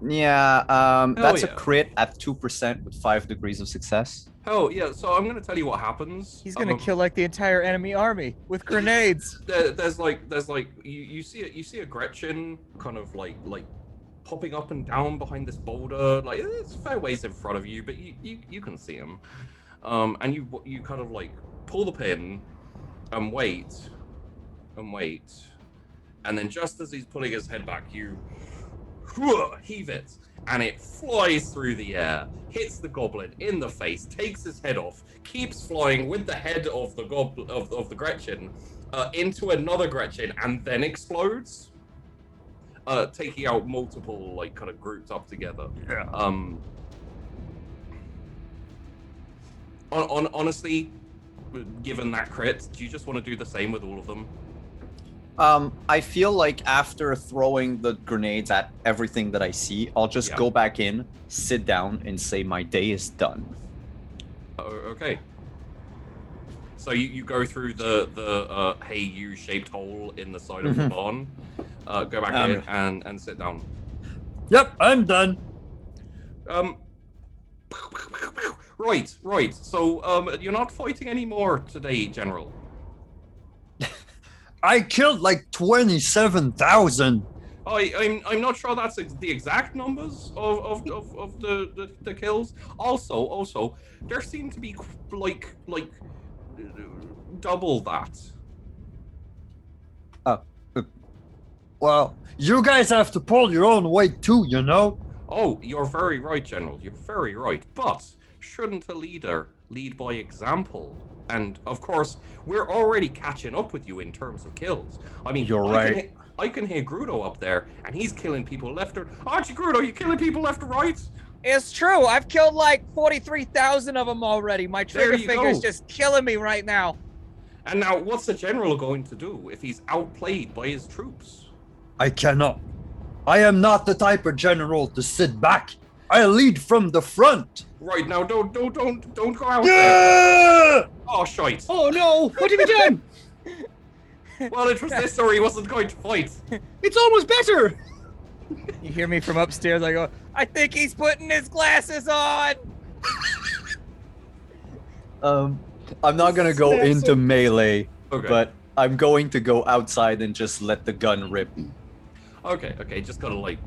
Yeah, that's yeah. a crit at 2% with 5 degrees of success. Hell yeah! So I'm gonna tell you what happens. He's gonna kill like the entire enemy army with grenades. There's like you see a Gretchen kind of like popping up and down behind this boulder. Like it's a fair ways in front of you, but you can see him. And you kind of like pull the pin and wait, and then just as he's pulling his head back, you heave it. And it flies through the air, hits the goblin in the face, takes his head off, keeps flying with the head of the of the Gretchen into another Gretchen, and then explodes, taking out multiple like kind of groups up together. Yeah. Honestly, given that crit, do you just want to do the same with all of them? I feel like after throwing the grenades at everything that I see, I'll just go back in, sit down, and say my day is done. Okay. So you go through the hey U-shaped hole in the side of the barn, go back in and sit down. Yep, I'm done. Right. So, you're not fighting anymore today, General. I killed like 27,000. I'm not sure that's the exact numbers of the kills. Also, there seem to be like double that. Well, you guys have to pull your own weight too, you know? Oh, you're very right, General. You're very right. But shouldn't a leader lead by example? And of course, we're already catching up with you in terms of kills. I mean, You're right. I can hear Grudo up there, and he's killing people left or. Aren't you, Grudo? You killing people left or right? It's true. I've killed like 43,000 of them already. My trigger you finger's go. just killing me right now. And now, what's the general going to do if he's outplayed by his troops? I cannot. I am not the type of general to sit back. I lead from the front. Right now, don't go out there. Oh, shite. Oh no! What have you done? Well, it was this, or he wasn't going to fight. It's almost better. You hear me from upstairs. I go, I think he's putting his glasses on. I'm not gonna go into melee, Okay. but I'm going to go outside and just let the gun rip. Okay, just gotta like.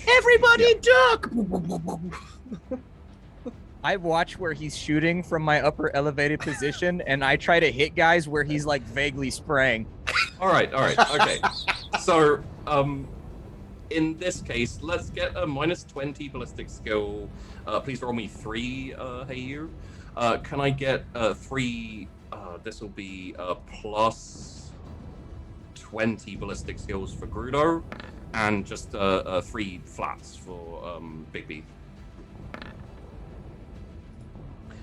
Everybody duck! I watch where he's shooting from my upper elevated position, and I try to hit guys where he's like vaguely spraying. All right, okay. So, in this case, let's get a -20 ballistic skill. Please roll me 3, hey you. Can I get 3? This will be plus 20 ballistic skills for Grudo, and just 3 flats for Big B.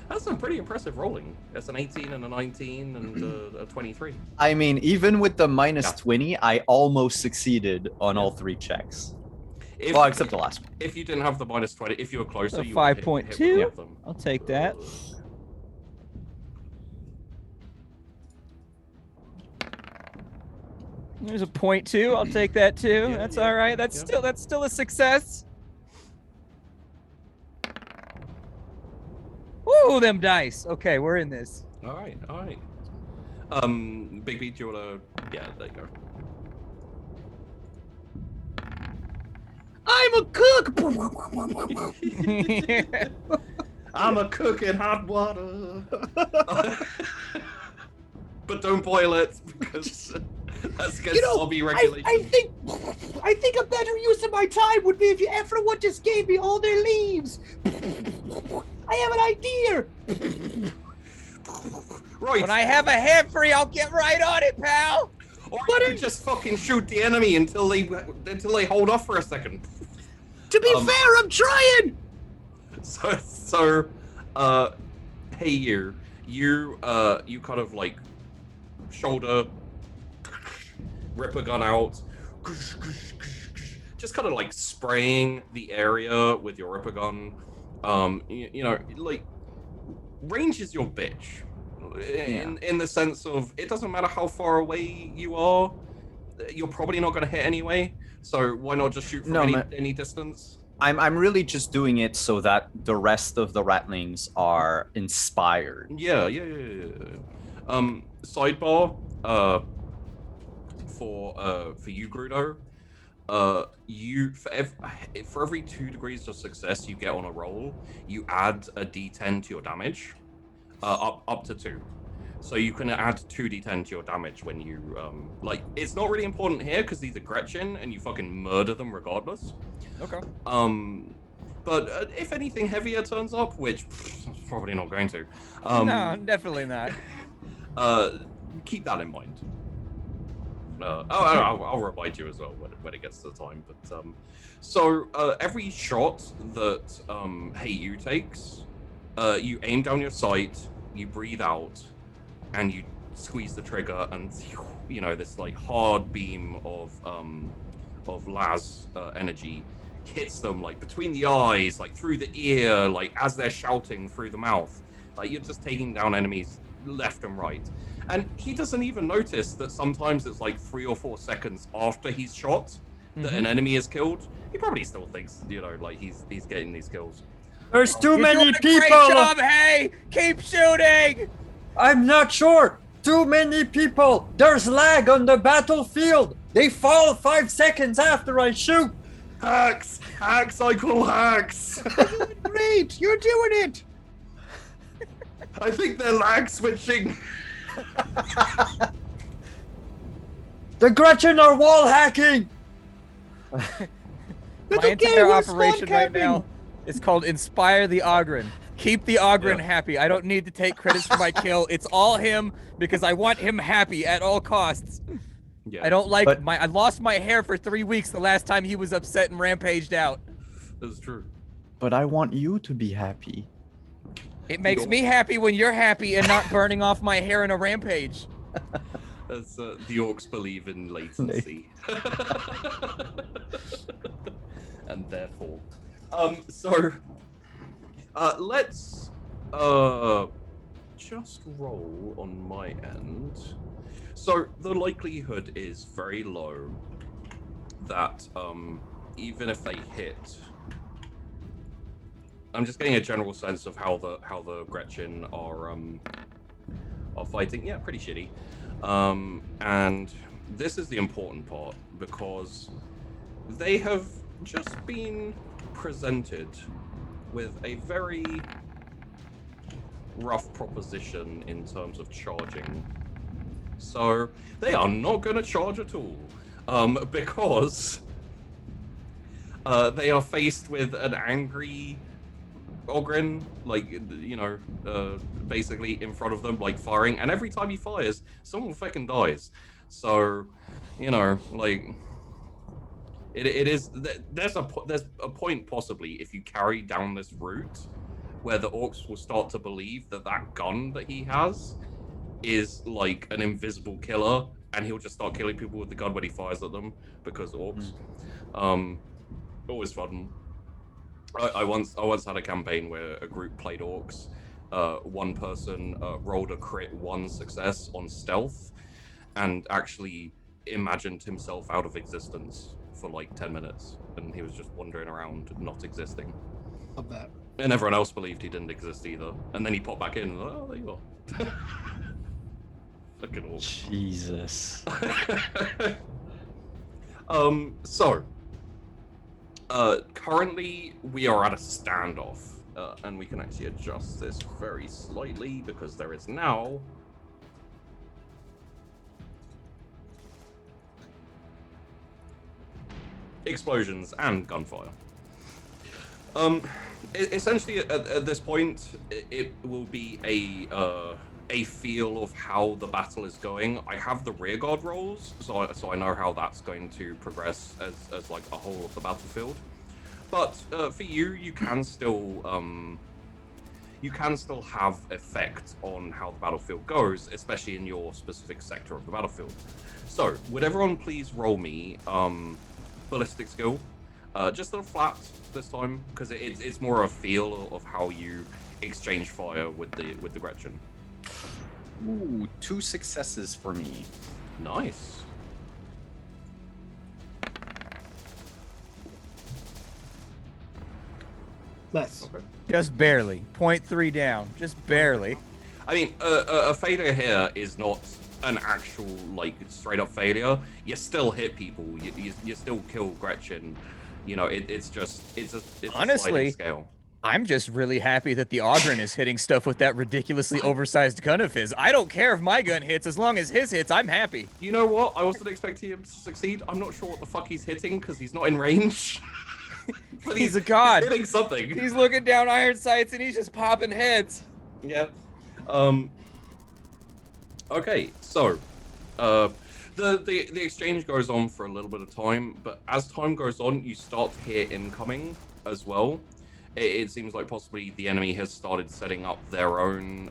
That's some pretty impressive rolling. That's an 18 and a 19 and a 23. I mean, even with the -20, I almost succeeded on all 3 checks. Well, except the last one. If you didn't have the -20, if you were closer, So you would hit 5.2? with them. I'll take that. There's a 0.2. I'll take that too. That's all right. That's still a success. Woo, them dice. Okay, we're in this. All right. Big B, do you wanna? Yeah, there you go. I'm a cook. I'm a cook in hot water. But don't boil it because that's against hobby regulations. I think a better use of my time would be if everyone just gave me all their leaves. I have an idea. Right. When I have a hand free, I'll get right on it, pal. Or you could just fucking shoot the enemy until they hold off for a second. To be fair, I'm trying. So, hey you kind of like shoulder, rip a gun out, just kind of like spraying the area with your ripper gun. You know, like range is your bitch. In the sense of it doesn't matter how far away you are, you're probably not going to hit anyway. So why not just shoot from any distance? I'm really just doing it so that the rest of the ratlings are inspired. Yeah. Sidebar. For you, Grudo. For every 2 degrees of success you get on a roll, you add a d10 to your damage. Up to 2. So you can add 2d10 to your damage when you like. It's not really important here because these are Gretchen and you fucking murder them regardless. Okay. But if anything heavier turns up, which probably not going to. No, definitely not. Keep that in mind. I'll remind you as well when it gets to the time. But so every shot that Hey You takes, you aim down your sight, you breathe out, and you squeeze the trigger, and you know this like hard beam of las energy hits them like between the eyes, like through the ear, like as they're shouting through the mouth. Like you're just taking down enemies left and right. And he doesn't even notice that sometimes it's like 3 or 4 seconds after he's shot that an enemy is killed, he probably still thinks, you know, like he's getting these kills. There's too You're many doing a people. great job, hey! Keep shooting! I'm not sure. Too many people. There's lag on the battlefield. They fall 5 seconds after I shoot. Hacks! Hacks! I call hacks! Great, you're doing it. I think they're lag switching. The Gretchen are wall hacking. My okay, entire we're operation spawn right now camping. is called Inspire the Ogren. Keep the Ogren happy. I don't need to take credits for my kill. It's all him because I want him happy at all costs. Yeah, I don't like But- I lost my hair for 3 weeks the last time he was upset and rampaged out. that's true. But I want you to be happy. It makes me happy when you're happy and not burning off my hair in a rampage. As the orcs believe in latency. And therefore. Let's just roll on my end. So the likelihood is very low that even if they hit, I'm just getting a general sense of how the Gretchen are fighting. Yeah, pretty shitty. And this is the important part because they have just been presented with a very rough proposition in terms of charging. So they are not going to charge at all because they are faced with an angry Ogren, like, you know, basically in front of them, like firing, and every time he fires, someone fucking dies. So, you know, like, it is. There's a point possibly if you carry down this route where the orcs will start to believe that gun that he has is like an invisible killer, and he'll just start killing people with the gun when he fires at them because orcs. Always fun. I once had a campaign where a group played orcs. One person rolled a crit 1 success on stealth and actually imagined himself out of existence for like 10 minutes, and he was just wandering around not existing. Love that. And everyone else believed he didn't exist either. And then he popped back in and oh, there you are. Fucking orcs. Jesus. Currently we are at a standoff, and we can actually adjust this very slightly because there is now explosions and gunfire. Essentially at this point, it will be a feel of how the battle is going. I have the rear guard rolls, so I know how that's going to progress as like a whole of the battlefield. But for you can still have effect on how the battlefield goes, especially in your specific sector of the battlefield. So would everyone please roll me ballistic skill, just on flat this time, because it's more a feel of how you exchange fire with the Gretchen. Ooh, 2 successes for me. Nice. Less. Okay. Just barely. 0.3 down. Just barely. I mean, a failure here is not an actual, like, straight up failure. You still hit people. You still kill Gretchen. You know, it's a Honestly, sliding scale. I'm just really happy that the Ogren is hitting stuff with that ridiculously oversized gun of his. I don't care if my gun hits, as long as his hits, I'm happy. You know what? I wasn't expecting him to succeed. I'm not sure what the fuck he's hitting because he's not in range. But He's a god. He's hitting something. He's looking down iron sights and he's just popping heads. Yeah. Okay, so the exchange goes on for a little bit of time, but as time goes on, you start to hear incoming as well. It seems like possibly the enemy has started setting up their own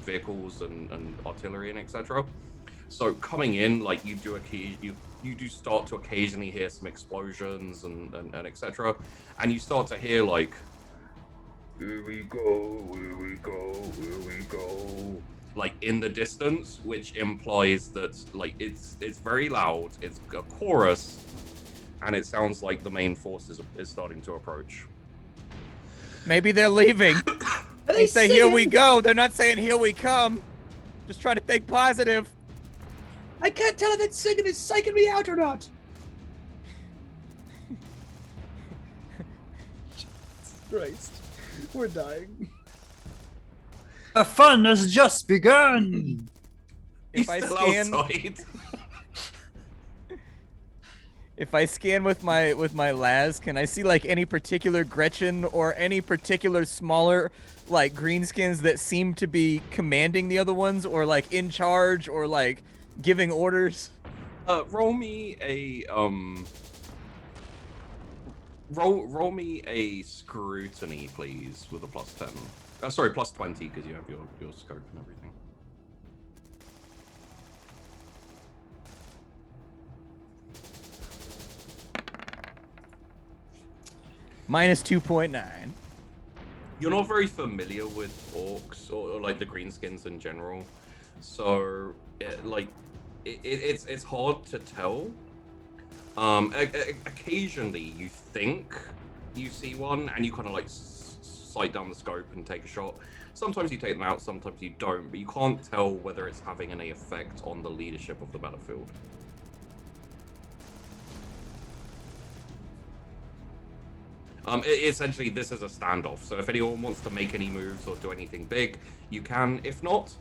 vehicles and artillery and etc. So coming in, like you do start to occasionally hear some explosions and etc. And you start to hear like, here we go, here we go, here we go, like in the distance, which implies that like it's very loud. It's a chorus, and it sounds like the main force is starting to approach. Maybe they're leaving. They say, here we go. They're not saying, here we come. Just trying to think positive. I can't tell if that singing is psyching me out or not. Jesus Christ. We're dying. The fun has just begun. If I scan, if I scan with my las, can I see like any particular Gretchen or any particular smaller like greenskins that seem to be commanding the other ones, or like in charge, or like giving orders? Roll me a roll me a scrutiny, please, with a +10. Sorry, +20, because you have your scope and everything. -2.9. You're not very familiar with orcs or like the greenskins in general, so it's hard to tell. Occasionally you think you see one and you kind of like sight down the scope and take a shot. Sometimes you take them out, sometimes you don't, but you can't tell whether it's having any effect on the leadership of the battlefield. Essentially, this is a standoff, so if anyone wants to make any moves or do anything big, you can. If not,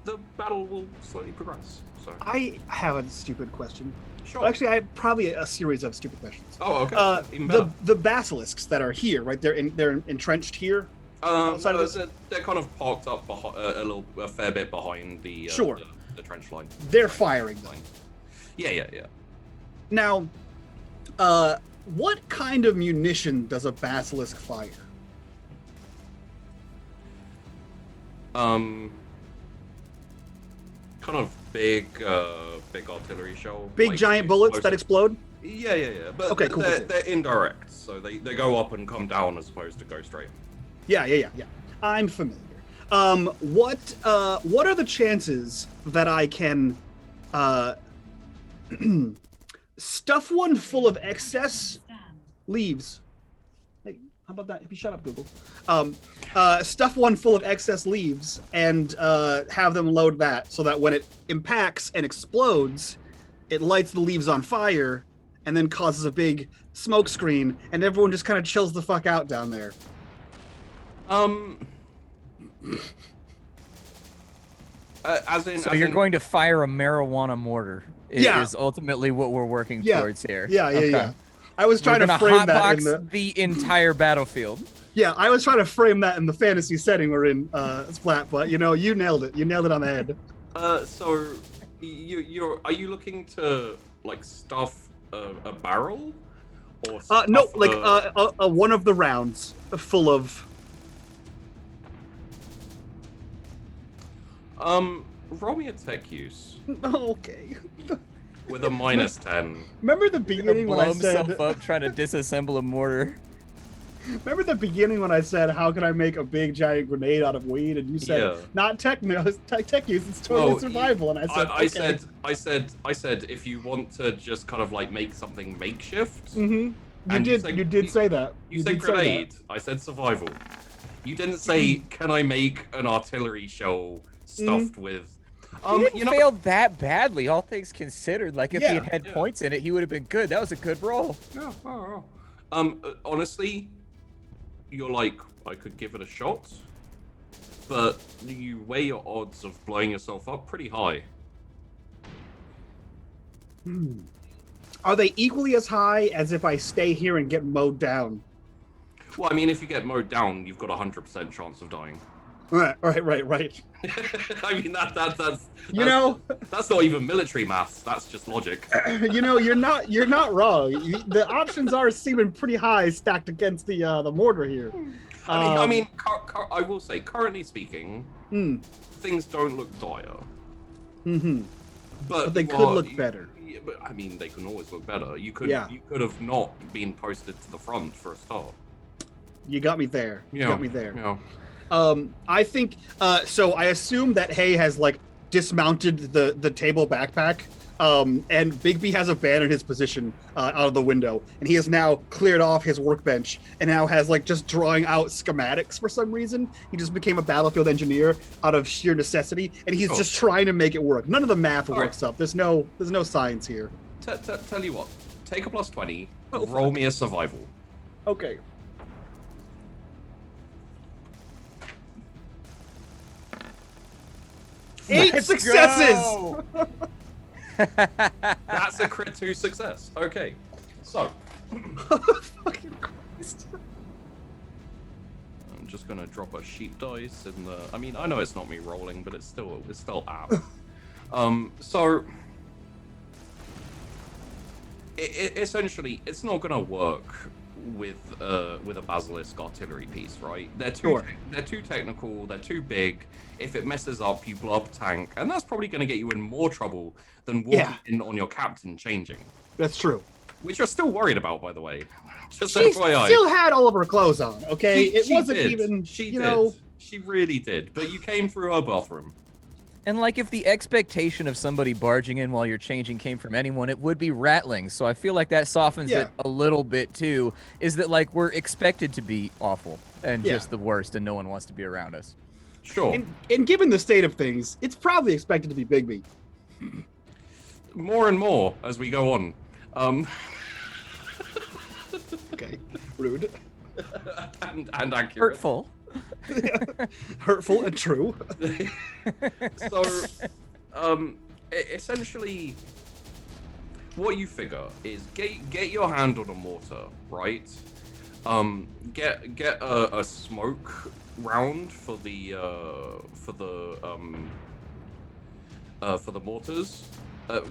the battle will slowly progress. So I have a stupid question. Sure. Actually, I have probably a series of stupid questions. Oh, okay. Even better. The basilisks that are here, right? They're entrenched here. Outside of this? They're kind of parked up a fair bit behind the sure. the trench line. They're firing them. Yeah. Now, what kind of munition does a basilisk fire? Kind of big artillery shell. Big like giant bullets that explode? Yeah. But okay, cool. They're indirect, so they go up and come down as opposed to go straight. Yeah. I'm familiar. What are the chances that I can stuff one full of excess leaves? Hey, how about that? If you shut up, Google. Stuff one full of excess leaves and have them load that so that when it impacts and explodes, it lights the leaves on fire and then causes a big smoke screen and everyone just kind of chills the fuck out down there. So you're going to fire a marijuana mortar. Is ultimately what we're working towards here. Yeah. I was trying to frame that in the entire battlefield. Yeah, I was trying to frame that in the fantasy setting we're in, Splat, but you nailed it. You nailed it on the head. So are you looking to like stuff a barrel? Or no, like one of the rounds full of. Roll me a tech use. Okay. With a -10. Remember the beginning when I said up trying to disassemble a mortar? Remember the beginning when I said, "How can I make a big giant grenade out of weed?" And you said, "Not tech use. It's totally survival." And I said, I said, if you want to just kind of like make something makeshift. Mm-hmm. You did say that. You said grenade. I said survival. You didn't say, "Can I make an artillery shell stuffed with?" He didn't fail that badly, all things considered. Like, if he had points in it, he would have been good. That was a good roll. Yeah. Honestly, you're like, I could give it a shot, but you weigh your odds of blowing yourself up pretty high. Are they equally as high as if I stay here and get mowed down? Well, I mean, if you get mowed down, you've got a 100% chance of dying. Right. I mean, that's that's not even military maths. That's just logic. You're not wrong. The options are seeming pretty high stacked against the mortar here. I mean, I will say, currently speaking, things don't look dire. Mm-hmm. But they could look better. Yeah, but I mean, they can always look better. You could have not been posted to the front for a start. You got me there. Yeah. Yeah. I think so. I assume that Hay has like dismounted the table backpack And Bigby has abandoned his position out of the window, and he has now cleared off his workbench and now has like just drawing out schematics for some reason. He just became a battlefield engineer out of sheer necessity, and he's just trying to make it work. None of the math works up. There's no science here. Tell you what, take a +20, roll me a survival. Okay. Eight successes! That's a crit 2 success. Okay, so Fucking Christ. I'm just gonna drop a sheep dice in the. I mean, I know it's not me rolling, but it's still app. So essentially, it's not gonna work with a basilisk artillery piece, right? They're too technical. They're too big. If it messes up, you blow up a tank, and that's probably going to get you in more trouble than walking in on your captain changing. That's true. Which you're still worried about, by the way. Just She FYI. still had all of her clothes on, okay? It wasn't did. even, She you did. know... She really did. But you came through her bathroom. And like if the expectation of somebody barging in while you're changing came from anyone, it would be rattling. So I feel like that softens it a little bit too, is that like we're expected to be awful and just the worst and no one wants to be around us. Sure. And given the state of things, it's probably expected to be Bigby. More and more as we go on. Okay, rude. and accurate. Hurtful. Hurtful and true. So, essentially, what you figure is get your hand on a mortar, right? Get a smoke round for the mortars.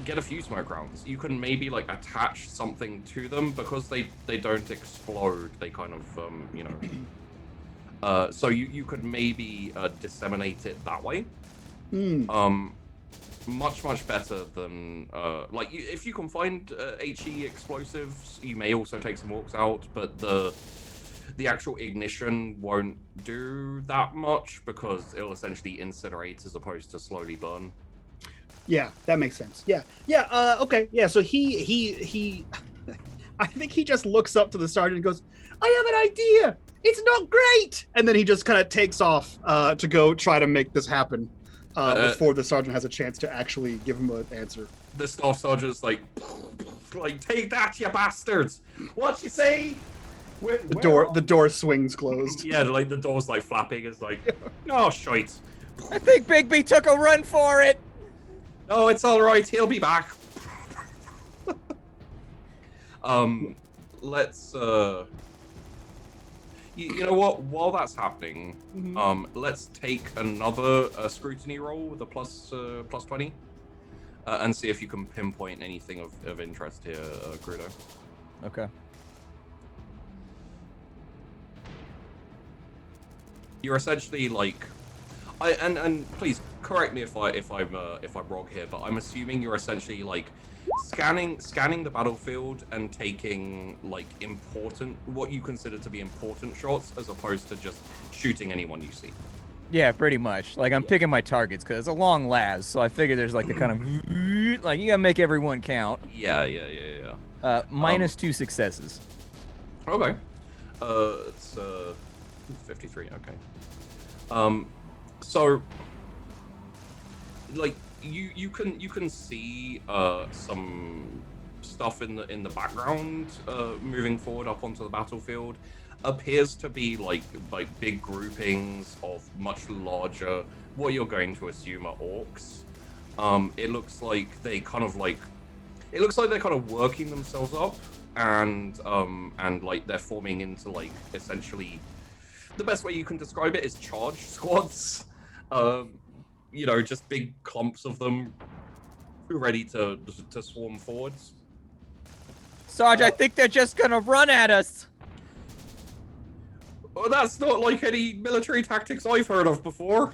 Get a few smoke rounds. You can maybe like attach something to them because they don't explode. They kind of you know. So you could maybe disseminate it that way. Much better than like if you can find HE explosives, you may also take some orcs out, but the actual ignition won't do that much because it'll essentially incinerate as opposed to slowly burn. Yeah, that makes sense. Yeah. Okay. Yeah. So he I think he just looks up to the sergeant and goes, "I have an idea. It's not great." And then he just kind of takes off to go try to make this happen before the sergeant has a chance to actually give him an answer. The staff sergeant's like, take that, you bastards! What you say? The door swings closed. Yeah, like the door's like flapping. It's like, oh shite. I think Bigby took a run for it. Oh, it's all right. He'll be back. Let's you know what? While that's happening, let's take another scrutiny roll with a plus 20, and see if you can pinpoint anything of interest here, Grudo. Okay. You're essentially like, and please correct me if I'm wrong here, but I'm assuming you're essentially like scanning the battlefield and taking like what you consider to be important shots as opposed to just shooting anyone you see. Yeah, pretty much. Like I'm picking my targets because it's a long las, so I figure there's like the kind of like you gotta make everyone count. Yeah. Minus 2 successes. Okay. It's 53. Okay. So like you can see some stuff in the background moving forward up onto the battlefield. Appears to be like big groupings of much larger, what you're going to assume are orcs. It looks like they're kind of working themselves up and like they're forming into like essentially the best way you can describe it is charge squads. You know, just big clumps of them ready to swarm forwards. Sarge, I think they're just gonna run at us. Oh, that's not like any military tactics I've heard of before.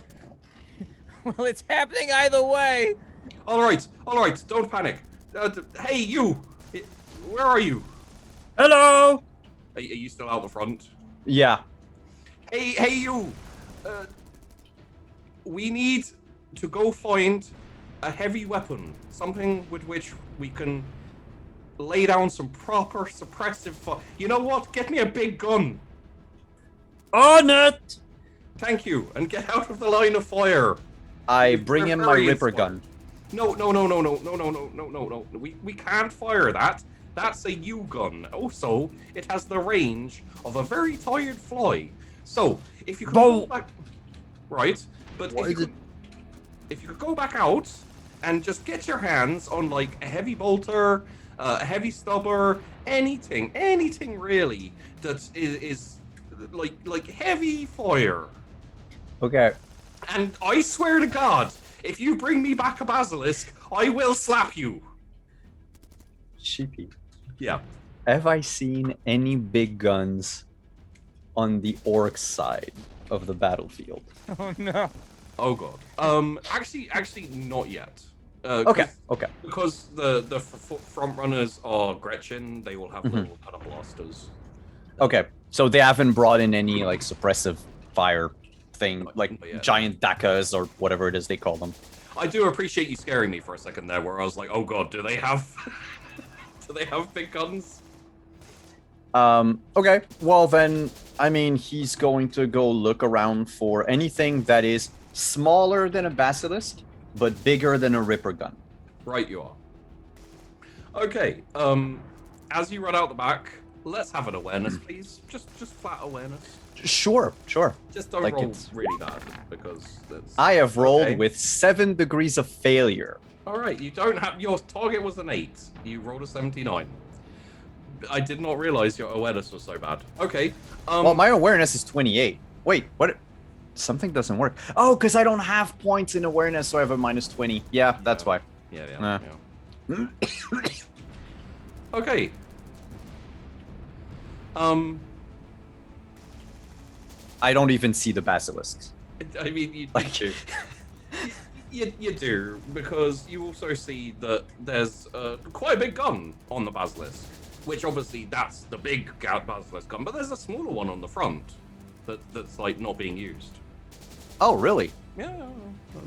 Well, it's happening either way. All right, don't panic. Hey, you! Where are you? Hello. Are you still out the front? Yeah. Hey, you! We need to go find a heavy weapon, something with which we can lay down some proper suppressive fire. You know what? Get me a big gun. On it! Thank you, and get out of the line of fire. I bring him my Very Ripper inspired. gun. No. We can't fire that. That's a U gun. Also, it has the range of a very tired fly. So, if you could go back... Right, but if you could go back out and just get your hands on, like, a heavy bolter, a heavy stubber, anything really that is like heavy fire. Okay. And I swear to God, if you bring me back a basilisk, I will slap you. Sheepy. Yeah. Have I seen any big guns on the orc side of the battlefield? Oh no. Oh God. Actually, not yet. Okay. Okay. Because the front runners are Gretchen, they will have little kind of blasters. Okay. So they haven't brought in any like suppressive fire thing, like Yeah. giant dakas or whatever it is they call them. I do appreciate you scaring me for a second there, where I was like, "Oh God, do they have big guns?" Okay. Well then, I mean, he's going to go look around for anything that is smaller than a basilisk, but bigger than a Ripper gun. Right, you are. Okay. As you run out the back, let's have an awareness, please. Just flat awareness. Sure. Just don't Like roll it's- really bad, because that's... I have rolled Okay. with 7 degrees of failure. All right, you don't have... Your target was an 8. You rolled a 79. I did not realize your awareness was so bad. Okay. Well, my awareness is 28. Wait, what? Something doesn't work. Oh, because I don't have points in awareness, so I have a minus 20. Yeah, that's why. Yeah. Okay. I don't even see the basilisks. I mean, you, Like you do, because you also see that there's quite a big gun on the basilisk, which obviously that's the big basilisk gun, but there's a smaller one on the front that's like not being used. Oh, really? Yeah, it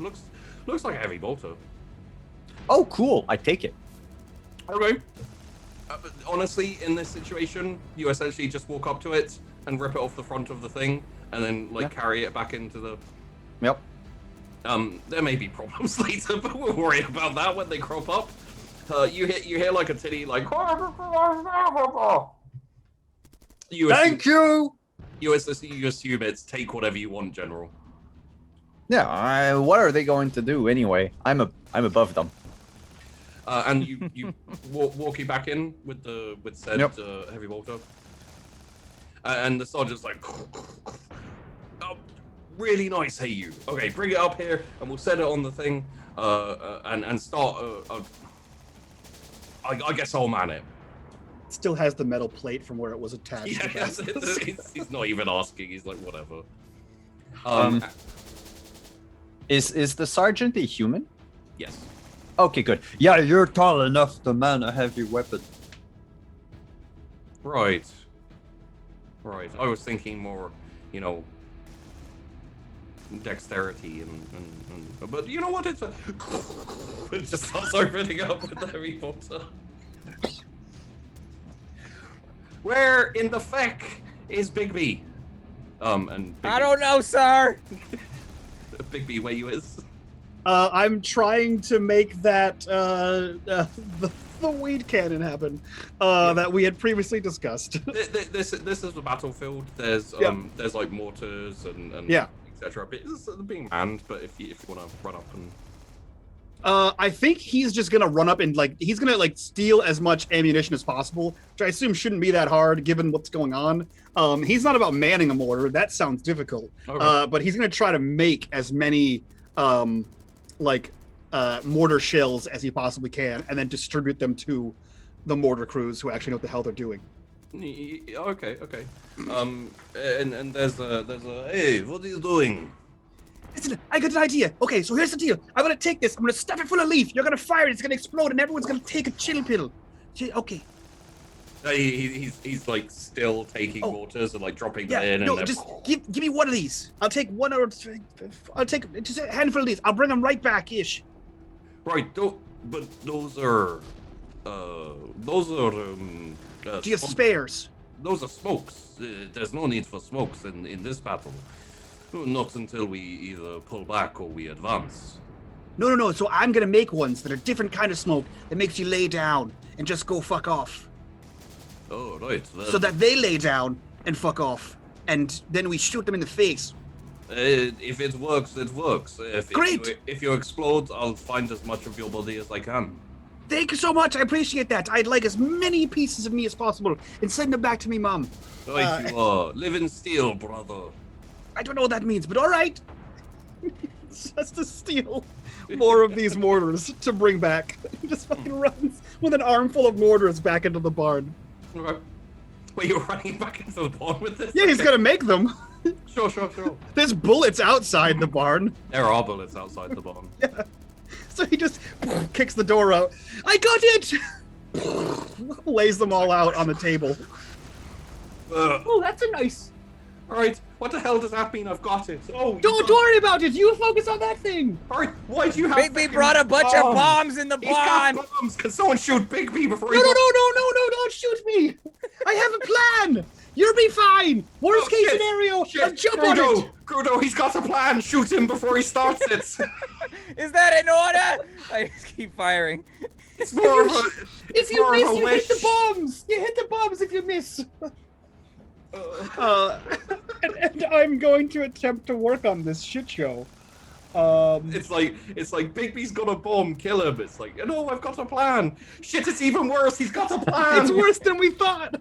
looks like a heavy bolter. Oh, cool. I take it. Okay. But honestly, in this situation, you essentially just walk up to it and rip it off the front of the thing, and then carry it back into the. Yep. There may be problems later, but we'll worry about that when they crop up. You hear like a titty like. Thank you. You assume it's take whatever you want, General. Yeah. What are they going to do anyway? I'm above them. And you walk you back in with said Yep. heavy bolter. And the sergeant's like, oh, really nice, hey you. Okay, bring it up here, and we'll set it on the thing, and start. I guess I'll man it. Still has the metal plate from where it was attached. Yeah, to that. he's not even asking. He's like, whatever. Is the sergeant a human? Yes. Okay, good. Yeah, you're tall enough to man a heavy weapon. Right. I was thinking more, dexterity and but you know what? It just starts opening up with the heavy bolter. Where in the feck is Big B? And Big I don't know, sir. Big B, where you is? I'm trying to make that the weed cannon happen that we had previously discussed. This is the battlefield. There's there's like mortars and Yeah. etc. It's being manned, but if you want to run up and I think he's just gonna run up and he's gonna steal as much ammunition as possible, which I assume shouldn't be that hard given what's going on. He's not about manning a mortar. That sounds difficult. Okay. But he's gonna try to make as many mortar shells as he possibly can, and then distribute them to the mortar crews who actually know what the hell they're doing. Okay. And there's a hey, what are you doing? Listen, I got an idea. Okay, so here's the deal. I'm gonna take this. I'm gonna stuff it full of leaf. You're gonna fire it. It's gonna explode, and everyone's gonna take a chill pill. Okay. He's like still taking mortars and like dropping them in. No, and just give me one of these. I'll take one or I'll take just a handful of these. I'll bring them right back, ish. Right, but those are Do you have spares? those are smokes. There's no need for smokes in this battle. Not until we either pull back or we advance. No. So I'm gonna make ones that are different kind of smoke that makes you lay down and just go fuck off. Oh, right. So that they lay down and fuck off, and then we shoot them in the face. If it works, it works. Great! If you explode, I'll find as much of your body as I can. Thank you so much. I appreciate that. I'd like as many pieces of me as possible and send them back to me, Mom. Right, you are. Live in steel, brother. I don't know what that means, but all right. Just to steal more of these mortars to bring back. He just fucking runs with an armful of mortars back into the barn. Right. Wait, you're running back into the barn with this? Yeah, he's Okay. gonna make them. Sure. There's bullets outside the barn. There are bullets outside the barn. So he just kicks the door out. I got it! Lays them all out on the table. Oh, that's a nice. All right, what the hell does that mean? I've got it. Oh, Don't worry about it. You focus on that thing. All right, why do you have? Bigby frickin' brought a bunch of bombs in the He's got barn. bombs. Can someone shoot Bigby before No, he? don't shoot me. I have a plan. You'll be fine. Worst case shit. scenario, I'll Shit, jump on it. Grudo, he's got a plan. Shoot him before he starts it. Is that in order? I just keep firing. It's more of a. If It's you more miss, of a you hit the wish. bombs. You hit the bombs if you miss. And I'm going to attempt to work on this shit show. It's like Bigby's got a bomb, kill him. It's like, no, I've got a plan. Shit, it's even worse. He's got a plan. It's worse than we thought.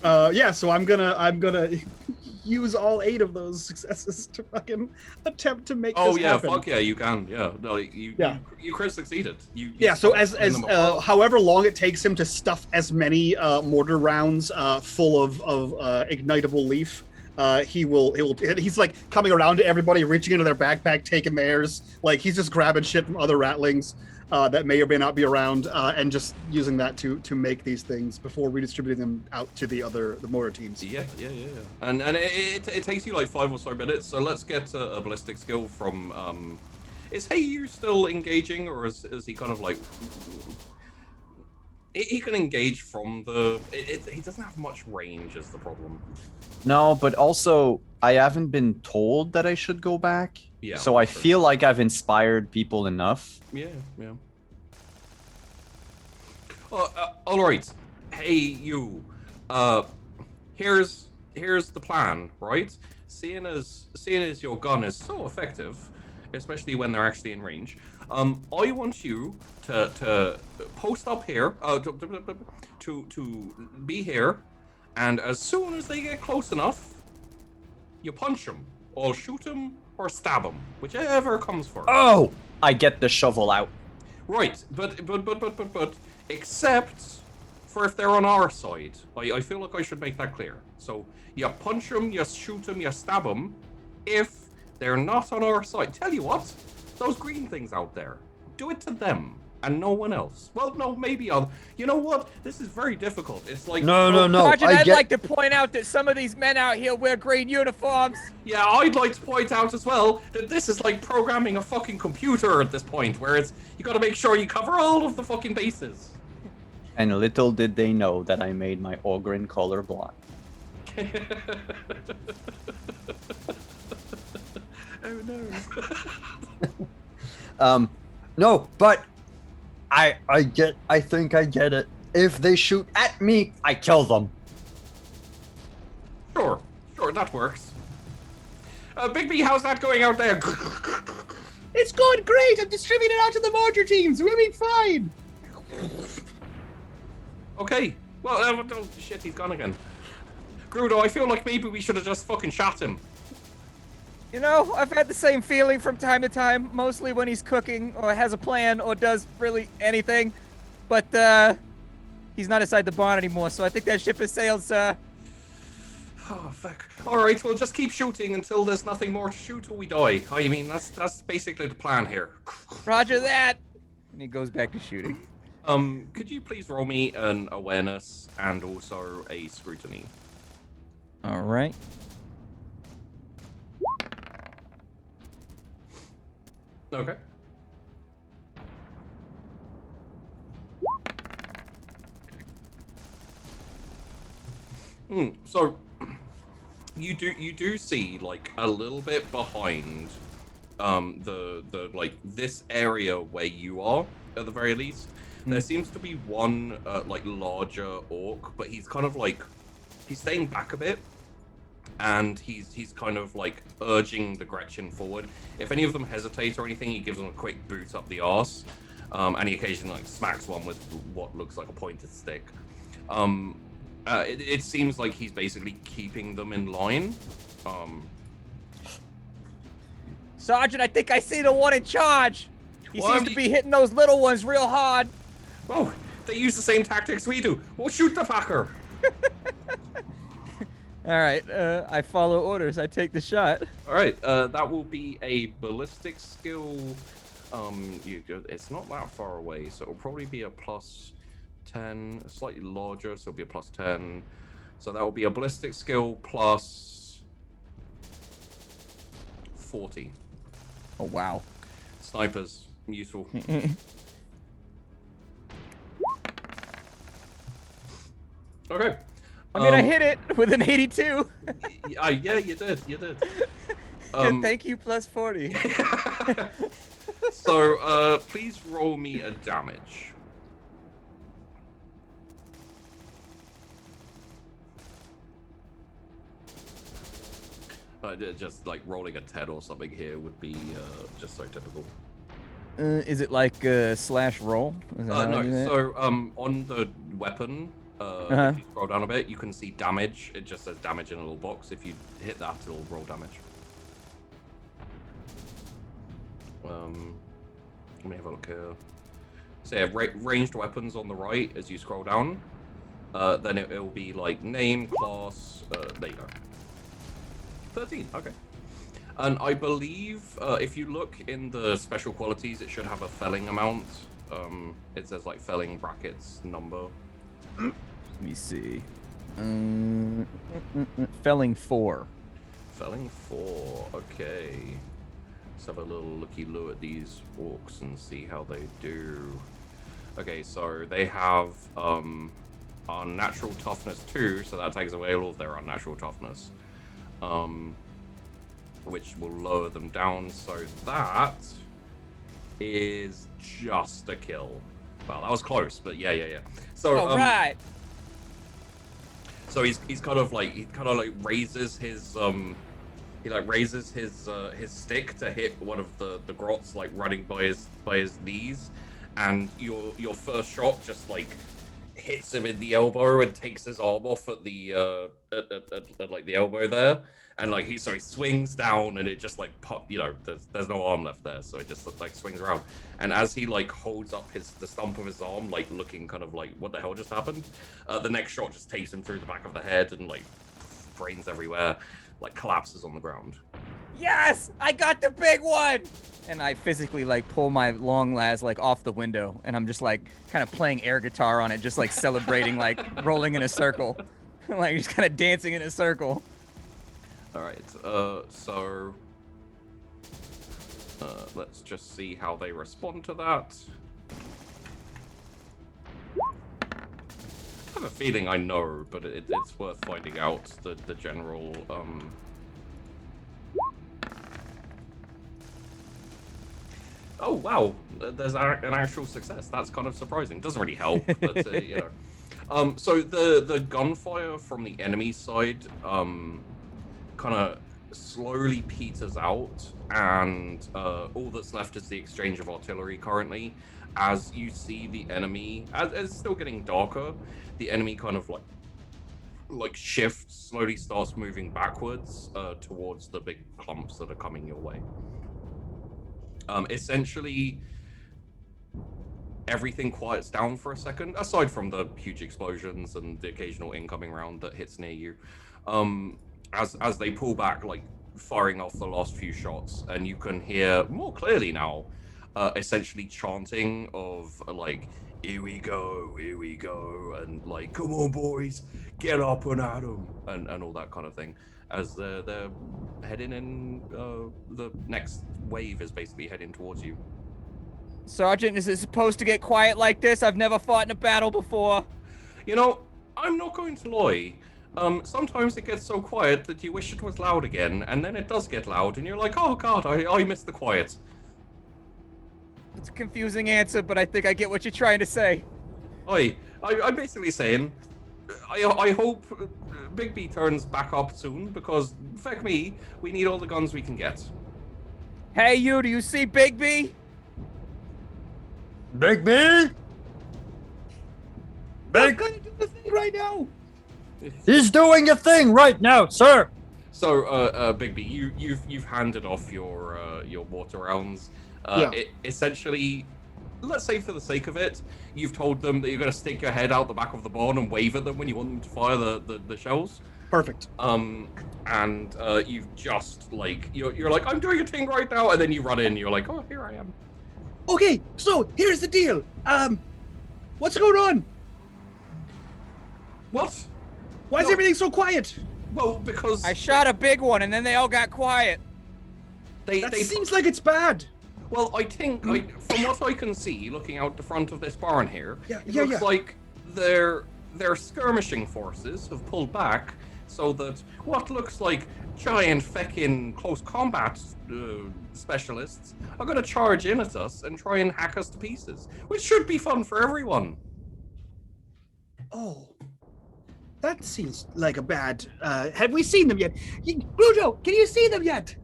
Yeah, so I'm gonna use all 8 of those successes to fucking attempt to make Oh this yeah, happen. fuck yeah, you can. Yeah, no, Yeah. you crit succeeded. Yeah, so win them apart. however long it takes him to stuff as many mortar rounds full of ignitable leaf, he's like coming around to everybody, reaching into their backpack, taking theirs. Like he's just grabbing shit from other ratlings that may or may not be around, and just using that to make these things before redistributing them out to the mortar teams. Yeah. And it takes you like 5 or so minutes. So let's get a ballistic skill from. Is Heyu still engaging, or is he kind of like? He can engage from the. He doesn't have much range, is the problem. No, but also I haven't been told that I should go back. Yeah. So I sure. feel like I've inspired people enough. Yeah. All right. Hey, you. Here's the plan, right? Seeing as your gun is so effective, especially when they're actually in range, I want you to post up here, to be here, and as soon as they get close enough, you punch them, or shoot them, or stab them, whichever comes first. Oh! I get the shovel out. Right, but except for if they're on our side. I feel like I should make that clear. So you punch them, you shoot them, you stab them. If they're not on our side, tell you what, those green things out there, do it to them and no one else. Well, no, maybe I'll. You know what? This is very difficult. It's like No. Sergeant, I I'd get. like to point out that some of these men out here wear green uniforms. Yeah, I'd like to point out as well that this is like programming a fucking computer at this point, where it's you got to make sure you cover all of the fucking bases. And little did they know that I made my Ogren colorblind. Oh no. No, but I think I get it. If they shoot at me, I kill them. Sure, that works. Bigby, how's that going out there? It's going great. I'm distributing it out to the mortar teams. We'll be fine. Okay, well, oh, shit, he's gone again. Grudo, I feel like maybe we should have just fucking shot him. You know, I've had the same feeling from time to time, mostly when he's cooking or has a plan or does really anything. But he's not inside the barn anymore, so I think that ship has sailed, sir. Oh, fuck. Alright, we'll just keep shooting until there's nothing more to shoot or we die. I mean, that's basically the plan here. Roger that. And he goes back to shooting. Could you please roll me an awareness and also a scrutiny? All right. Okay. So you do see like a little bit behind the like this area where you are at the very least. There seems to be one like larger orc, but he's kind of like he's staying back a bit, and he's kind of like urging the Gretchen forward. If any of them hesitate or anything, he gives them a quick boot up the arse, and he occasionally like smacks one with what looks like a pointed stick. It seems like he's basically keeping them in line. Sergeant, I think I see the one in charge. He Well, seems to be hitting those little ones real hard. Oh, they use the same tactics we do. Well, shoot the fucker. All right, I follow orders. I take the shot. All right, that will be a ballistic skill. It's not that far away, so it'll probably be a plus 10, slightly larger, so it'll be a plus 10. So that will be a ballistic skill plus 40. Oh, wow. Snipers, useful. Okay. I mean, I hit it with an 82. Yeah, you did. Good, thank you, plus 40. So, please roll me a damage. Just like rolling a 10 or something here would be just so typical. Is it like slash roll? Is that how I do No, that? so on the weapon, if you scroll down a bit, you can see damage. It just says damage in a little box. If you hit that, it'll roll damage. Let me have a look here. So yeah, ranged weapons on the right as you scroll down. Then it'll be like name, class. There you go. 13. Okay. And I believe if you look in the special qualities, it should have a felling amount. It says like felling brackets number. Let me see. Felling 4. Felling 4. Okay. Let's have a little looky-loo at these orcs and see how they do. Okay, so they have unnatural toughness 2, so that takes away all of their unnatural toughness. Which will lower them down, so that is just a kill. Well, that was close, but yeah. So All right. So he's kind of like raises his his stick to hit one of the grots like running by his knees, and your first shot just like hits him in the elbow and takes his arm off at the at like the elbow there, and like he swings down and it just like pop, there's no arm left there, so it just like swings around, and as he like holds up the stump of his arm, like looking kind of like what the hell just happened, the next shot just takes him through the back of the head and like brains everywhere, like collapses on the ground. Yes, I got the big one. And I physically like pull my long las like off the window, and I'm just like kind of playing air guitar on it, just like celebrating, like rolling in a circle, like just kind of dancing in a circle. All right, so let's just see how they respond to that. I have a feeling I know, but it's worth finding out the general. Oh wow, there's an actual success. That's kind of surprising. Doesn't really help, but So the gunfire from the enemy side kind of slowly peters out, and all that's left is the exchange of artillery currently. As you see the enemy, as it's still getting darker, the enemy kind of like shifts, slowly starts moving backwards towards the big clumps that are coming your way. Essentially, everything quiets down for a second, aside from the huge explosions and the occasional incoming round that hits near you. As they pull back, like firing off the last few shots, and you can hear more clearly now, essentially chanting of like, here we go, and like, come on boys, get up and at 'em, and all that kind of thing. as they're heading in. The next wave is basically heading towards you. Sergeant, is it supposed to get quiet like this? I've never fought in a battle before. You know, I'm not going to lie. Sometimes it gets so quiet that you wish it was loud again, and then it does get loud, and you're like, oh god, I miss the quiet. It's a confusing answer, but I think I get what you're trying to say. I'm basically saying, I hope Big B turns back up soon, because, fuck me, we need all the guns we can get. Hey, you, do you see Big B? Big B? I'm Big, gonna do the thing right now. he's doing a thing right now, sir. So, Big B, you've handed off your water rounds. Essentially, let's say for the sake of it, you've told them that you're going to stick your head out the back of the barn and wave at them when you want them to fire the shells. Perfect. And you've just like you're like, I'm doing a thing right now, and then you run in. You're like, oh, here I am. Okay, so here's the deal. What's going on? What? Why is No. everything so quiet? Well, because I shot a big one, and then they all got quiet. That seems like it's bad. Well, I think, from what I can see, looking out the front of this barn here, it yeah. looks like their skirmishing forces have pulled back, so that what looks like giant feckin' close combat specialists are going to charge in at us and try and hack us to pieces, which should be fun for everyone. Oh, that seems like a bad. Have we seen them yet? Bruto, can you see them yet?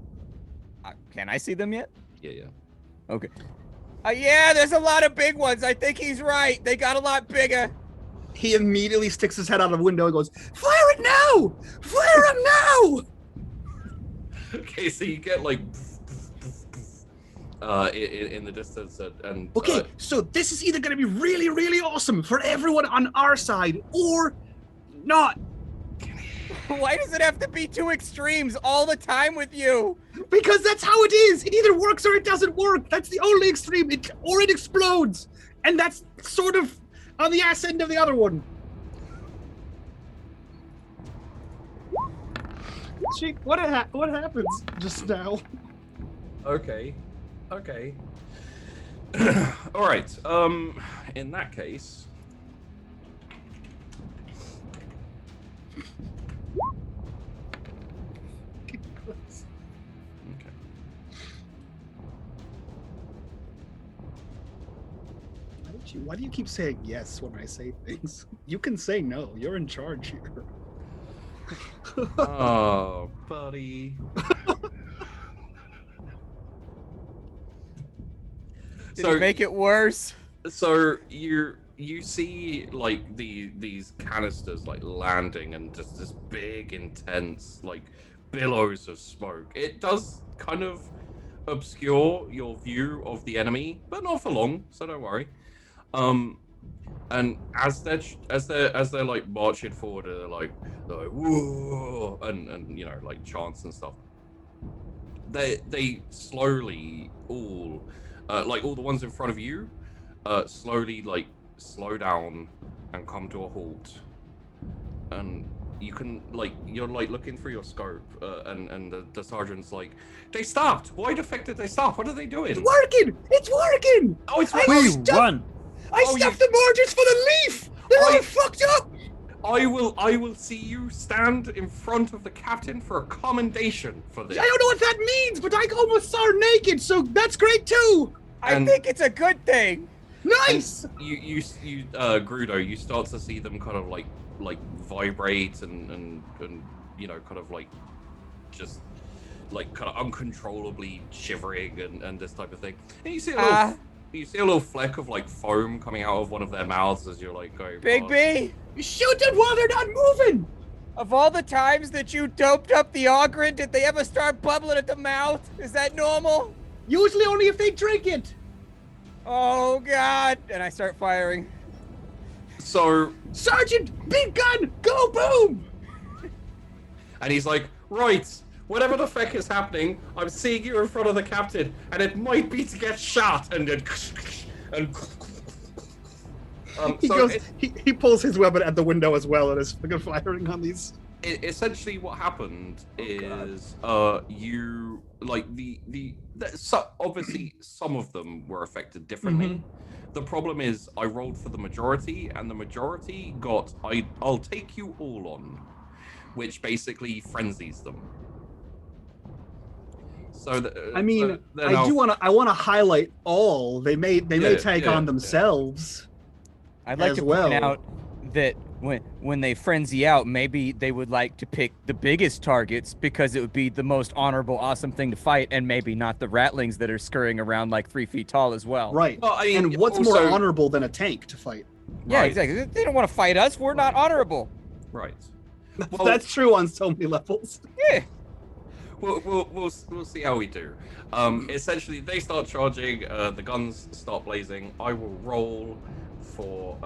Can I see them yet? Yeah. Okay. Yeah, there's a lot of big ones. I think he's right. They got a lot bigger. He immediately sticks his head out of the window and goes, "Fire it now! Fire them now!" Okay, so you get like in the distance, and Okay, so this is either going to be really, really awesome for everyone on our side, or not. Why does it have to be two extremes all the time with you? Because that's how it is. It either works or it doesn't work. That's the only extreme. Or it explodes, and that's sort of on the ass end of the other one. Chick, what happens just now? Okay. All right. In that case, okay. Why do you keep saying yes when I say things? You can say no. You're in charge here. Oh, buddy. Did he make it worse? So you see like these canisters like landing and just this big intense like billows of smoke. It does kind of obscure your view of the enemy, but not for long, so don't worry. And as they're like marching forward, they're like whoa, and you know, like chants and stuff. They slowly all like all the ones in front of you slowly like slow down and come to a halt, and you can like you're like looking through your scope and the sergeant's like, they stopped. Why the fuck did they stop? What are they doing? It's working! It's working! Oh, it's We won. I stuffed the margins for the leaf! They're all fucked up! I will see you stand in front of the captain for a commendation for this. I don't know what that means, but I almost saw her naked, so that's great too! I think it's a good thing. Nice! You Grudo, you start to see them kind of like vibrate and you know, kind of like just like kind of uncontrollably shivering and this type of thing. And you see a little fleck of like foam coming out of one of their mouths as you're like going. Big B, shoot them while they're not moving! Of all the times that you doped up the Ogren, did they ever start bubbling at the mouth? Is that normal? Usually only if they drink it. Oh God! And I start firing. So Sergeant, big gun, go boom! And he's like, right, whatever the feck is happening, I'm seeing you in front of the captain, and it might be to get shot, and then He pulls his weapon at the window as well and is firing on these. essentially what happened is you like so obviously some of them were affected differently. The problem is I rolled for the majority, and the majority got I'll take you all on, which basically frenzies them. So I mean, I want to highlight all. They may take on themselves. I'd like to point out that when they frenzy out, maybe they would like to pick the biggest targets because it would be the most honorable, awesome thing to fight, and maybe not the ratlings that are scurrying around like 3 feet tall as well. Right. Well, I mean, and what's more honorable than a tank to fight? Yeah, exactly. They don't want to fight us. We're not honorable. Right. Well, that's true on so many levels. Yeah. We'll see how we do. Essentially, they start charging. The guns start blazing. I will roll for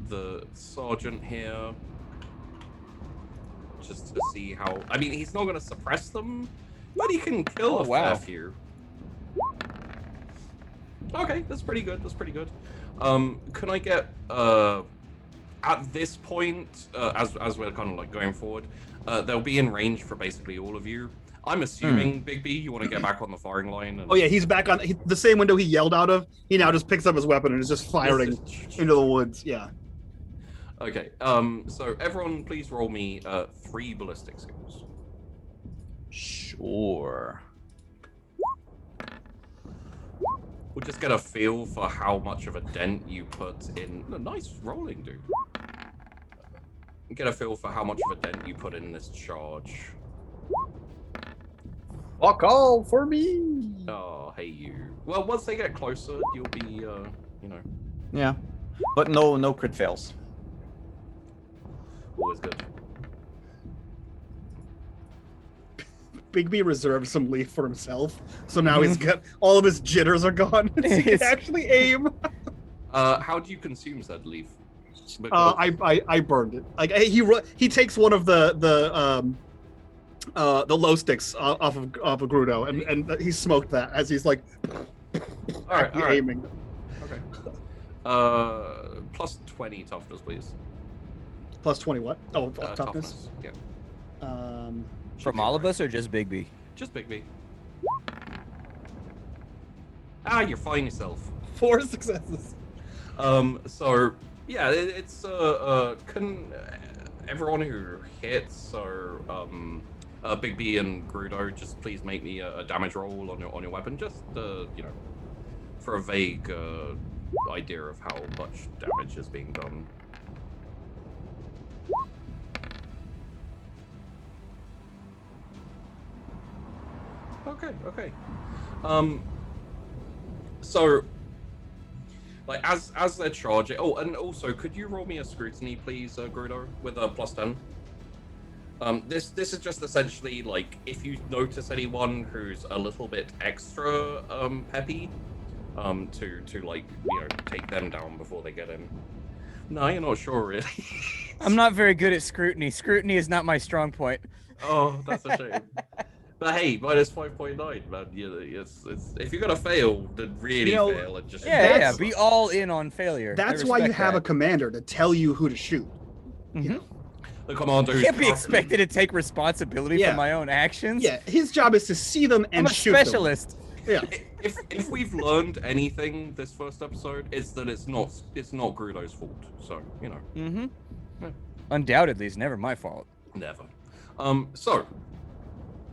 the sergeant here, just to see how. I mean, he's not going to suppress them, but he can kill a fair few. Okay, that's pretty good. That's pretty good. Can I get at this point, as we're kind of like going forward, they'll be in range for basically all of you. I'm assuming, Big B, you want to get back on the firing line. And... Oh yeah, he's back on the same window he yelled out of. He now just picks up his weapon and is just firing into the woods. Yeah. Okay. So everyone, please roll me 3 ballistic skills. Sure. We'll just get a feel for how much of a dent you put in. No, nice rolling, dude. Get a feel for how much of a dent you put in this charge. Fuck all for me. Oh, hey you. Well, once they get closer, you'll be, you know. Yeah, but no crit fails. Always good. Big B reserved some leaf for himself, so now he's got all of his jitters are gone. So he can actually aim. How do you consume said leaf? I burned it. Like he takes one of the low sticks off of Grudo, and he smoked that as he's like all right. aiming. Okay. Plus 20 toughness, please. Plus 20 what? Oh, toughness. Yeah. From all of us or just Big B? Just Big B. Ah, you're fine yourself. 4 successes. So yeah, it's can everyone who hits, so Big B and Grudo, just please make me a damage roll on your weapon, just you know, for a vague idea of how much damage is being done. Okay. So, like, as they're charging... Oh, and also, could you roll me a scrutiny, please, Grudo, with a plus 10? This is just essentially, like, if you notice anyone who's a little bit extra peppy, to like, you know, take them down before they get in. No, you're not sure, really. I'm not very good at scrutiny. Scrutiny is not my strong point. Oh, that's a shame. But hey, minus 5.9, man. It's if you're gonna fail, then really fail and just be all in on failure. That's why you have a commander to tell you who to shoot. Mm-hmm. You know? The commander can't be expected to take responsibility for my own actions. Yeah, his job is to see them and shoot them. I'm a specialist. Yeah. If we've learned anything this first episode, it's that it's not Grudo's fault. So you know. Mm-hmm. Yeah. Undoubtedly, it's never my fault. Never. So.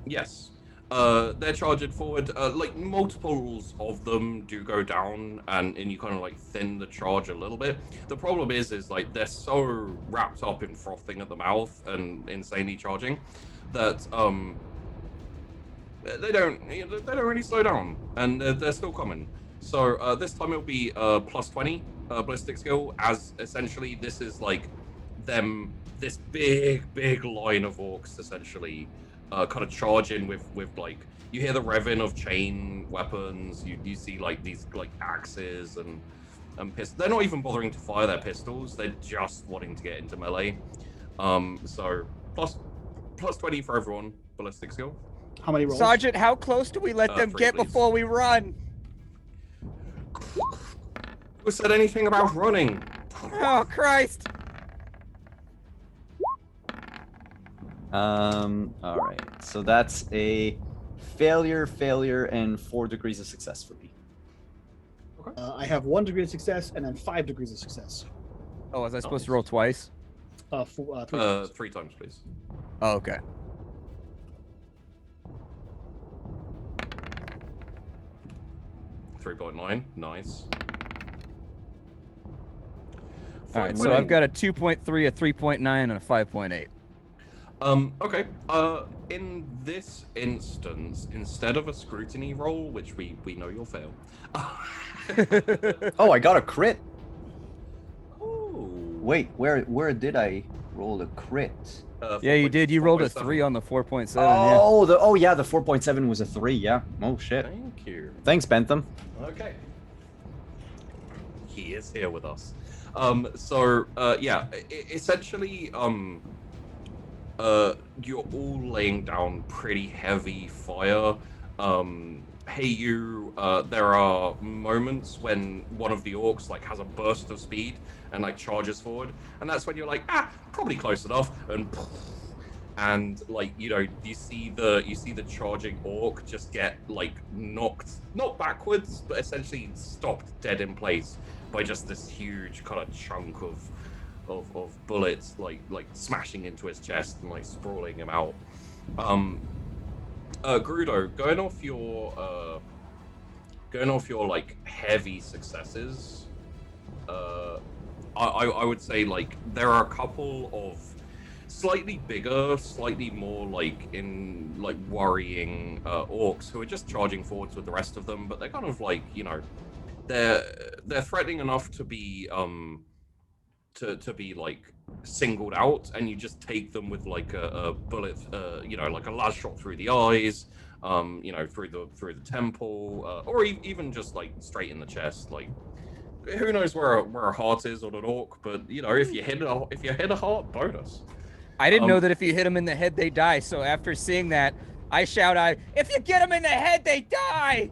Yes, they're charging forward. Like multiples of them do go down, and you kind of like thin the charge a little bit. The problem is like they're so wrapped up in frothing at the mouth and insanely charging that they don't really slow down, and they're still coming. So this time it'll be plus 20 ballistic skill, as essentially this is like this big line of orcs essentially. Kind of charge in with like you hear the revving of chain weapons. You see like these like axes and pistols. They're not even bothering to fire their pistols. They're just wanting to get into melee. So plus 20 for everyone. Ballistic skill. How many rolls? Sergeant, how close do we let them 3, get please. before we run? Who said anything about running? Oh Christ! All right. So that's a failure, and 4 degrees of success for me. I have 1 degree of success and then 5 degrees of success. Oh, was I supposed to roll twice? 3 times. 3 times, please. Oh, okay. $3.9. Nice. All right, so I've got a 2.3, a 3.9, and a 5.8. Okay. In this instance, instead of a scrutiny roll, which we know you'll fail. Oh, I got a crit. Oh. Wait, where did I roll a crit? Yeah, you did. You rolled a 3 on the 4.7. Oh, yeah, the 4.7 was a 3. Yeah. Oh shit. Thank you. Thanks, Bentham. Okay. He is here with us. Yeah, essentially, you're all laying down pretty heavy fire. There are moments when one of the orcs like has a burst of speed and like charges forward, and that's when you're like, probably close enough, and like you see the charging orc just get like knocked not backwards but essentially stopped dead in place by just this huge kind of chunk of bullets like smashing into his chest and like sprawling him out. Grudo, going off your like heavy successes, I would say like there are a couple of slightly bigger, slightly more worrying orcs who are just charging forwards with the rest of them, but they're kind of like they're threatening enough to be to be like singled out, and you just take them with like a bullet, like a last shot through the eyes, through the temple, or even just like straight in the chest. Like, who knows where a heart is on an orc, but if you hit a heart, bonus. I didn't know that if you hit them in the head, they die. So after seeing that, I shout out, "If you get them in the head, they die!"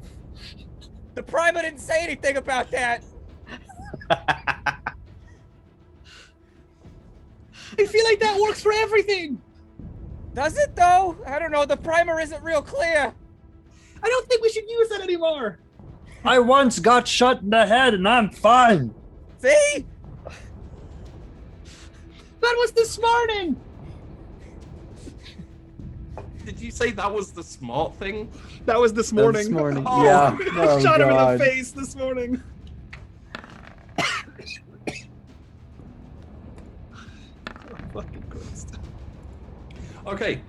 The Prima didn't say anything about that. I feel like that works for everything. Does it though? I don't know. The primer isn't real clear. I don't think we should use that anymore. I once got shot in the head and I'm fine. See? That was this morning. Did you say that was the smart thing? That was this morning. This morning. Oh. Yeah. I shot him in the face this morning. Fucking Christ. Okay.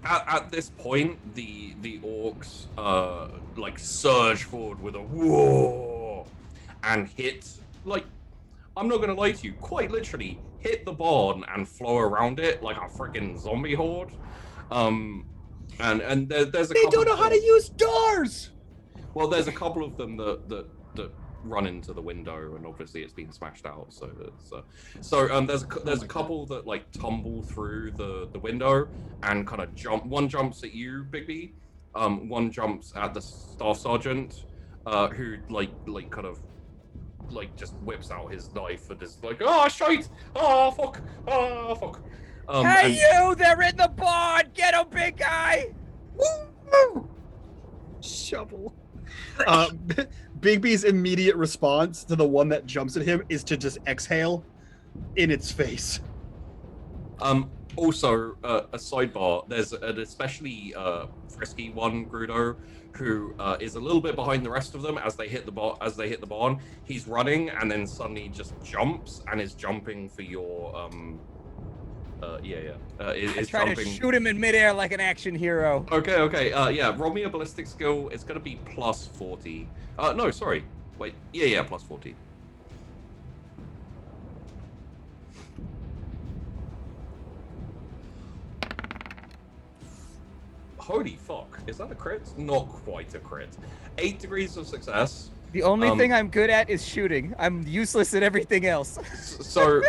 At this point, the orcs like surge forward with a whoa and hit, like, I'm not gonna lie to you, quite literally hit the barn and flow around it like a freaking zombie horde. And there's a They couple don't know how to use doors. Well, there's a couple of them that run into the window, and obviously it's been smashed out. So there's a couple that like tumble through the window and kind of jump. One jumps at you, Bigby. One jumps at the staff sergeant, who like kind of like just whips out his knife and is like, "Oh shite! Oh fuck! Oh fuck!" Hey, you! They're in the barn! Get him, big guy! Woo! Shovel. Bigby's immediate response to the one that jumps at him is to just exhale in its face. Also, a sidebar. There's an especially frisky one, Grudo, who is a little bit behind the rest of them as they hit the barn. He's running and then suddenly just jumps and is jumping for your I try to shoot him in midair like an action hero. Okay. Roll me a ballistic skill. It's gonna be plus 40. No, sorry. Wait. Yeah, plus 40. Holy fuck. Is that a crit? Not quite a crit. 8 degrees of success. The only thing I'm good at is shooting. I'm useless at everything else. So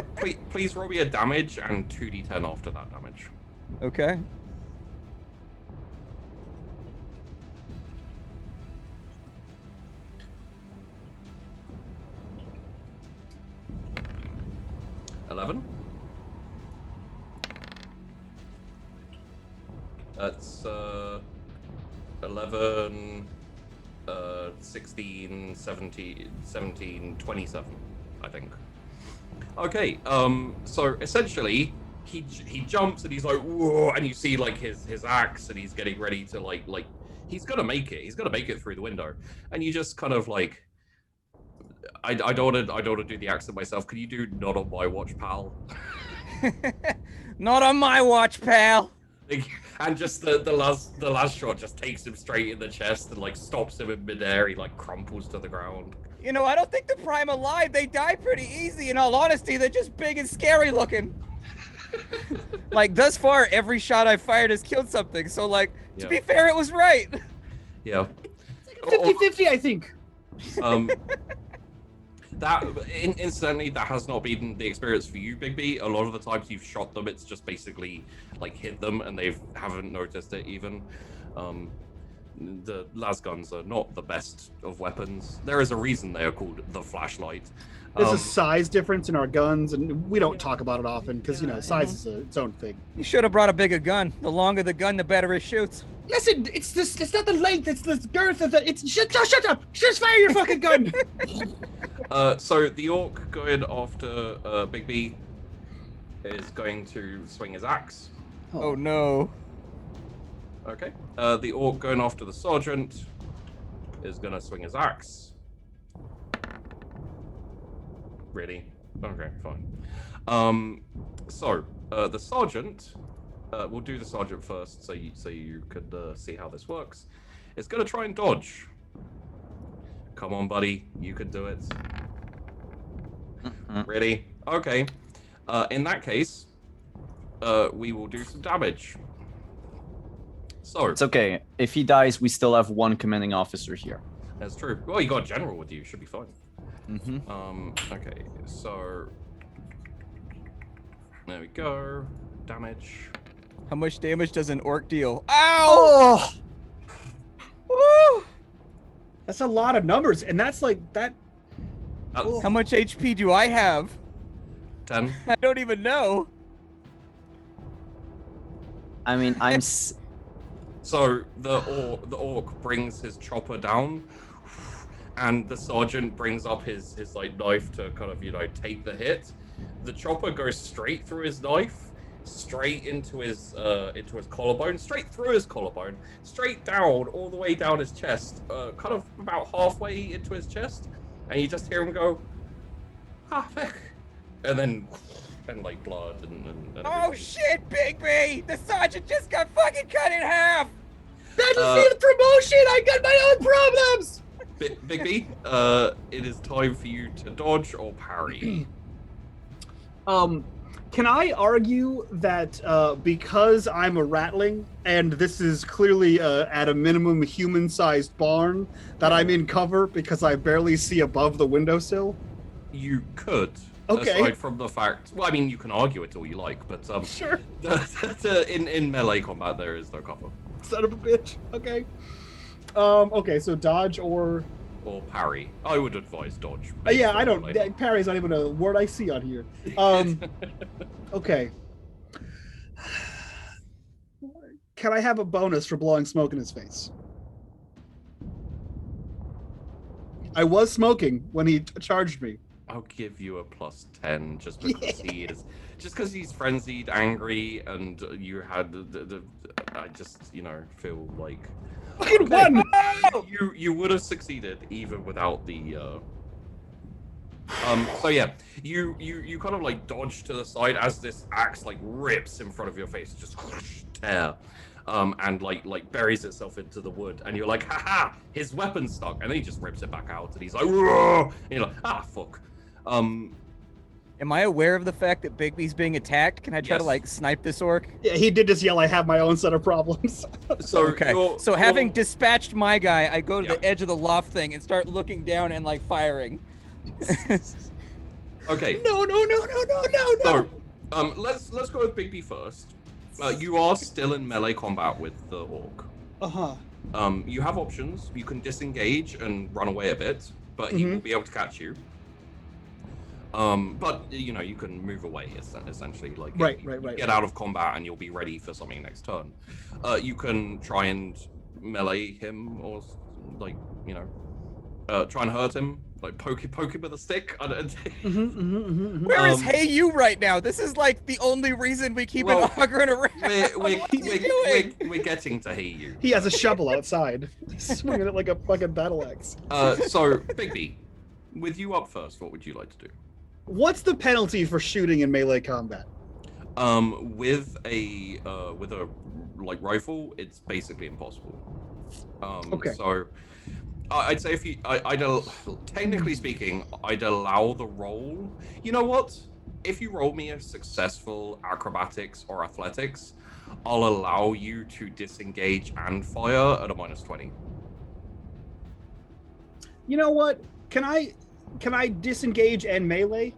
please roll me a damage and 2d10 after that damage. Okay. That's 11, 16, 17, 27, I think. Okay, so essentially, he jumps and he's like, whoa, and you see like his axe, and he's getting ready to like he's gonna make it. He's gonna make it through the window, and you just kind of like, I don't want to do the accent myself. Can you do not on my watch, pal? Not on my watch, pal. And just the last shot just takes him straight in the chest and like stops him in midair. He like crumples to the ground. You know, I don't think the Prime alive. They die pretty easy. In all honesty, they're just big and scary looking. Like, thus far, every shot I've fired has killed something. So, like, to be fair, it was right. Yeah. It's like a 50-50, I think. That incidentally, that has not been the experience for you, Big B. A lot of the times you've shot them, it's just basically like hit them and they haven't noticed it even. The las guns are not the best of weapons. There is a reason they are called the flashlight. There's a size difference in our guns, and we don't talk about it often because, you know, size is its own thing. You should have brought a bigger gun. The longer the gun, the better it shoots. Listen, it's not the length, it's the girth of the. Shut up! Just fire your fucking gun! So the orc going after Big B is going to swing his axe. Oh no. Okay. The orc going after the sergeant is gonna swing his axe. Really? Okay, fine. So the sergeant, we'll do the sergeant first, so you could see how this works. It's gonna try and dodge. Come on, buddy, you can do it. Ready? Okay. In that case, we will do some damage. So It's okay. If he dies, we still have one commanding officer here. that's true. Well, you got a general with you, should be fine. Mm-hmm. Okay, so there we go. Damage. How much damage does an orc deal? Ow! Woo! That's a lot of numbers, and that's like that. How much HP do I have? 10. I don't even know. I mean, I'm. So the orc brings his chopper down, and the sergeant brings up his like knife to kind of, you know, take the hit. The chopper goes straight through his knife, straight into his collarbone, straight through his collarbone, straight down, all the way down his chest, kind of about halfway into his chest, and you just hear him go, ah, fuck, and then like blood and Oh shit, Big B! The sergeant just got fucking cut in half! That just need a promotion! I got my own problems! Big B, it is time for you to dodge or parry. Can I argue that because I'm a ratling, and this is clearly at a minimum human-sized barn, that I'm in cover because I barely see above the windowsill? You could. Okay. Aside from the fact, well, I mean, you can argue it all you like, but Sure. in melee combat there is no cover. Son of a bitch. Okay. Okay, so dodge or parry. I would advise dodge. yeah, I don't. Parry's not even a word I see on here. Okay. Can I have a bonus for blowing smoke in his face? I was smoking when he charged me. I'll give you a +10 just because just because he's frenzied, angry, and you had the I just, you know, feel like fucking one. You would have succeeded even without the so yeah, you kind of like dodge to the side as this axe like rips in front of your face, just tear, and like buries itself into the wood, and you're like, haha, his weapon's stuck, and then he just rips it back out, and he's like, whoa, and you're like, ah, fuck. Am I aware of the fact that Bigby's being attacked? Can I try to like snipe this orc? Yeah, he did just yell, I have my own set of problems. So okay. So having dispatched my guy, I go to the edge of the loft thing and start looking down and like firing. Okay. No. So, let's go with Bigby first. You are still in melee combat with the orc. You have options. You can disengage and run away a bit, but he will be able to catch you. But you can move away essentially. Like Right. Get out of combat and you'll be ready for something next turn. You can try and melee him or try and hurt him, like poke him with a stick. I don't. Where is Hey You right now? This is like the only reason we keep an Ogren around. We're getting to Hey You. He has a shovel outside, swinging it like a fucking battle axe. So Bigby, with you up first, what would you like to do? What's the penalty for shooting in melee combat? With a rifle, it's basically impossible. Okay. So I'd say technically speaking, I'd allow the roll. You know what? If you roll me a successful acrobatics or athletics, I'll allow you to disengage and fire at a -20. You know what? Can I disengage and melee?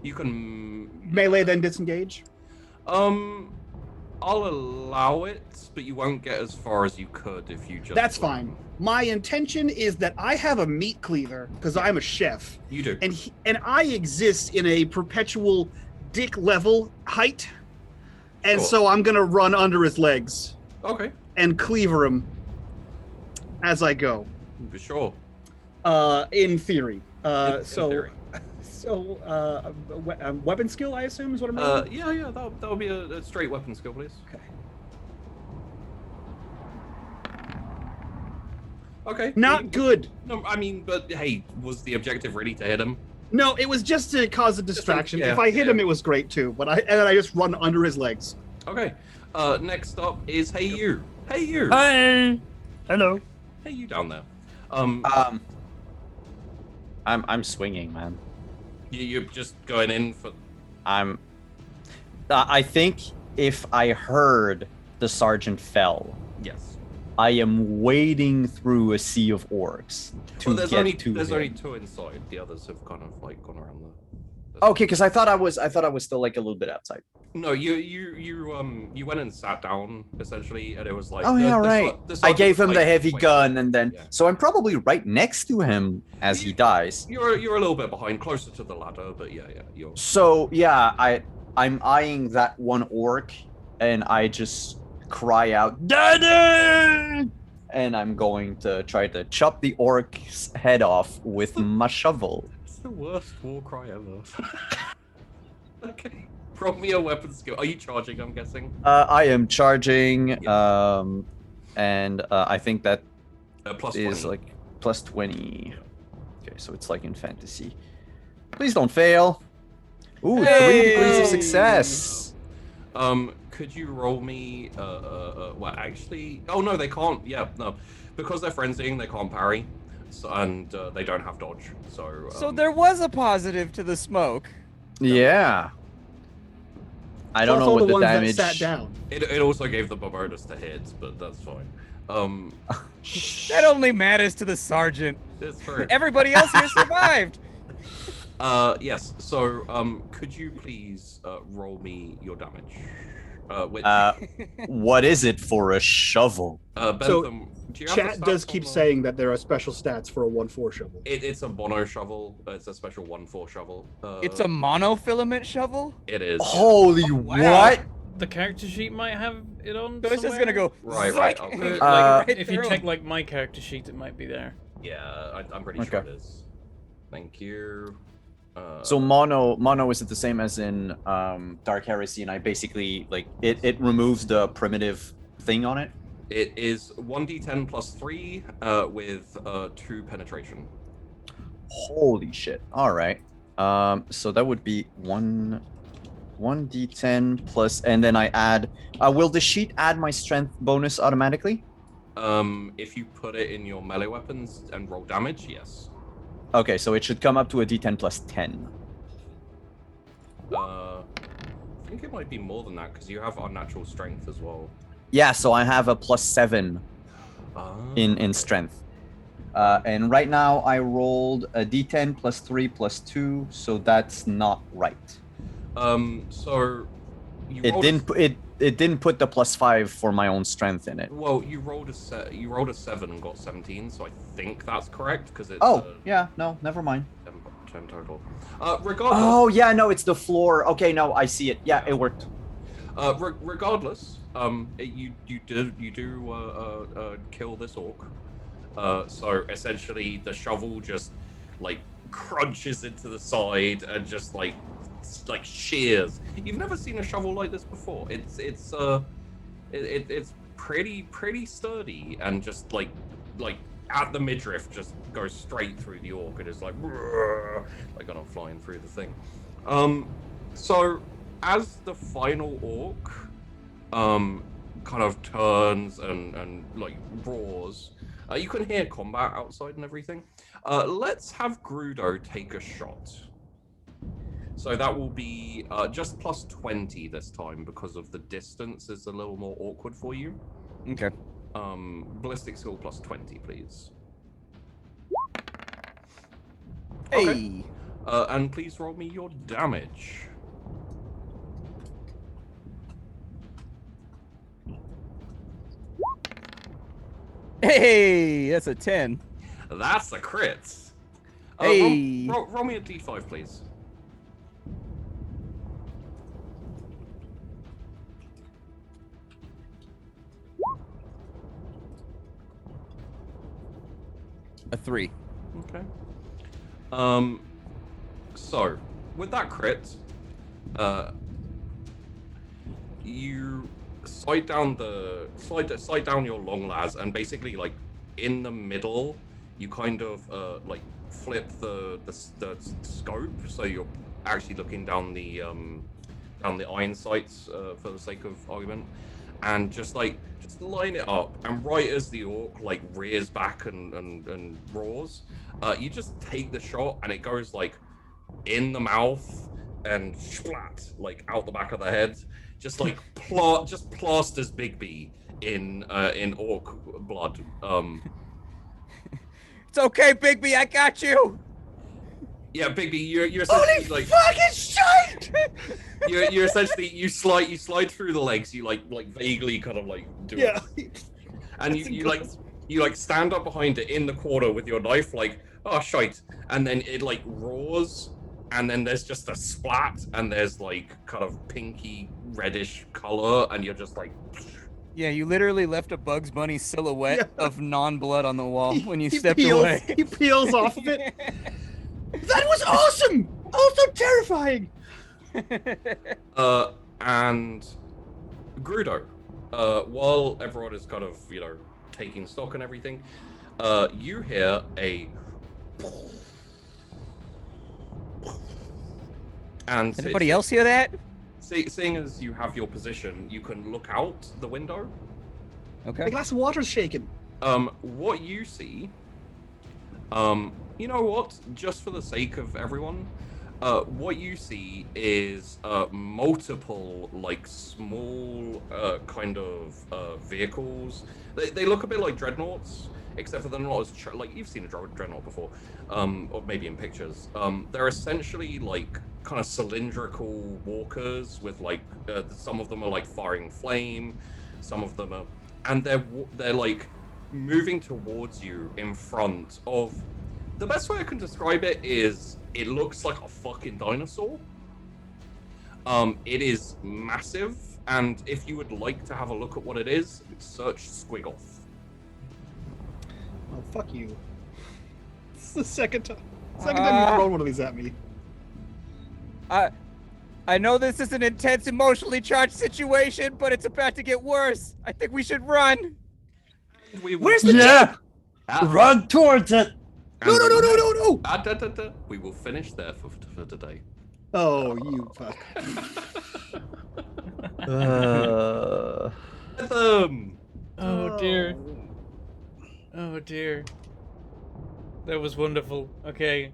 You can Melee then disengage? I'll allow it, but you won't get as far as you could if you just. That's fine. My intention is that I have a meat cleaver because I'm a chef. You do. And I exist in a perpetual dick level height. And Cool. so I'm gonna run under his legs. Okay. And cleaver him as I go. For sure. In theory. In theory. Weapon skill, I assume, is what I'm rolling? Yeah, that would be a straight weapon skill, please. Okay. Not good. No, I mean, but hey, was the objective really to hit him? No, it was just to cause a distraction. Yeah, if I hit him, it was great too. But I just run under his legs. Okay. Next up is Hey You. Hey You. Hi. Hello. Hey You down there. I'm swinging, man. You're just going in for. I think if I heard the sergeant fell, Yes. I am wading through a sea of orcs to There's get only to there's him. only two inside. The others have kind of like gone around the. Okay, because I thought I was still like a little bit outside. No, you went and sat down essentially, and it was like. Oh yeah, right. I gave him the heavy wait. gun, and then Yeah. so I'm probably right next to him as he dies. You're a little bit behind, closer to the ladder, but yeah, you're. So yeah, I'm eyeing that one orc, and I just cry out, "Daddy!" And I'm going to try to chop the orc's head off with my shovel. It's the worst war cry ever. Okay. Roll me a weapon skill. Are you charging? I'm guessing. I am charging, and I think that Plus is 20. like plus 20. Okay, so it's like in fantasy. Please don't fail. Ooh, 3 degrees of success. Could you roll me? Well, actually, oh no, they can't. Yeah, no, because they're frenzying, they can't parry, and they don't have dodge. So. So there was a positive to the smoke. Yeah. I don't Plus know all what the the ones damage. that sat down. It also gave them a bonus to hit, but that's fine. That only matters to the sergeant. That's true. Everybody else here survived. Yes. So, could you please roll me your damage? Which, What is it for a shovel? Bentham, do you have the Chat does stats keep on the- saying that there are special stats for a 1/4 shovel. It's a mono shovel. It's a special 1/4 shovel. It's a monofilament shovel? It is. Holy what? The character sheet might have it on. So it's just gonna go. Right. psych. Okay. Like, Right if you through. check like my character sheet, it might be there. Yeah, I'm pretty sure Okay. it is. Thank you. So mono is it the same as in Dark Heresy? And I basically like it removes the primitive thing on it. It is 1d10 plus 3 with 2 penetration. Holy shit! All right. So that would be 1d10 plus, and then I add. Will the sheet add my strength bonus automatically? If you put it in your melee weapons and roll damage, yes. Okay, so it should come up to a d10 plus 10. I think it might be more than that because you have unnatural strength as well. Yeah, so I have a plus 7 Ah. in strength. And right now I rolled a d10 plus 3 plus 2, so that's not right. So you It rolled didn't. It didn't put the plus 5 for my own strength in it. Well, you rolled a 7 and got 17, so I think that's correct because it's. Oh, yeah. No, never mind. 7 plus 10 total. Regardless. Oh yeah, no, it's the floor. Okay, no, I see it. Yeah, it worked. Regardless, you do kill this orc. So essentially, the shovel just like crunches into the side and just like shears. You've never seen a shovel like this before. It's pretty sturdy and just like at the midriff just goes straight through the orc and is like kind of flying through the thing. So as the final orc kind of turns and like roars, you can hear combat outside and everything. Let's have Grudo take a shot. So that will be just plus 20 this time because of the distance is a little more awkward for you. Okay. Ballistic skill plus 20, please. Hey. Okay. And please roll me your damage. Hey, that's a 10. That's a crit. Hey. Roll me a d5, please. A 3. Okay. So with that crit, you slide down your long las, and basically like in the middle, you kind of like flip the scope, so you're actually looking down the iron sights for the sake of argument, and just line it up, and right as the orc like rears back and roars, you just take the shot, and it goes like in the mouth and splat like out the back of the head, just like just plasters Bigby in orc blood. It's okay, Bigby, I got you. Yeah, Bigby, you're essentially like fucking shit. you're essentially you slide through the legs, you like vaguely kind of like do Yeah. it, and you stand up behind it in the corner with your knife, like, oh shite, and then it like roars, and then there's just a splat, and there's like kind of pinky reddish color, and you're just like, Yeah, you literally left a Bugs Bunny silhouette Yeah. of non-blood on the wall when you He stepped peels- away. He peels off of it. That was awesome! Also terrifying! and Grudo, while everyone is kind of, taking stock and everything, you hear a and Anybody else hear that? Seeing as you have your position, you can look out the window. Okay. The glass of water's shaking. What you see, you know what? Just for the sake of everyone, what you see is multiple, like, small kind of vehicles. They look a bit like dreadnoughts, except for they're not as like you've seen a dreadnought before, or maybe in pictures. They're essentially like kind of cylindrical walkers with like some of them are like firing flame, some of them are, and they're like moving towards you in front of. The best way I can describe it is it looks like a fucking dinosaur. It is massive, and if you would like to have a look at what it is, search Squiggoth. Oh, fuck you. This is the second time you've thrown one of these at me. I know this is an intense, emotionally charged situation, but it's about to get worse. I think we should run. Where's the Yeah, Ah, run towards it. No, no, no, no, no, no! We will finish there for today. Oh, you fuck. Oh dear. Oh dear. That was wonderful. Okay.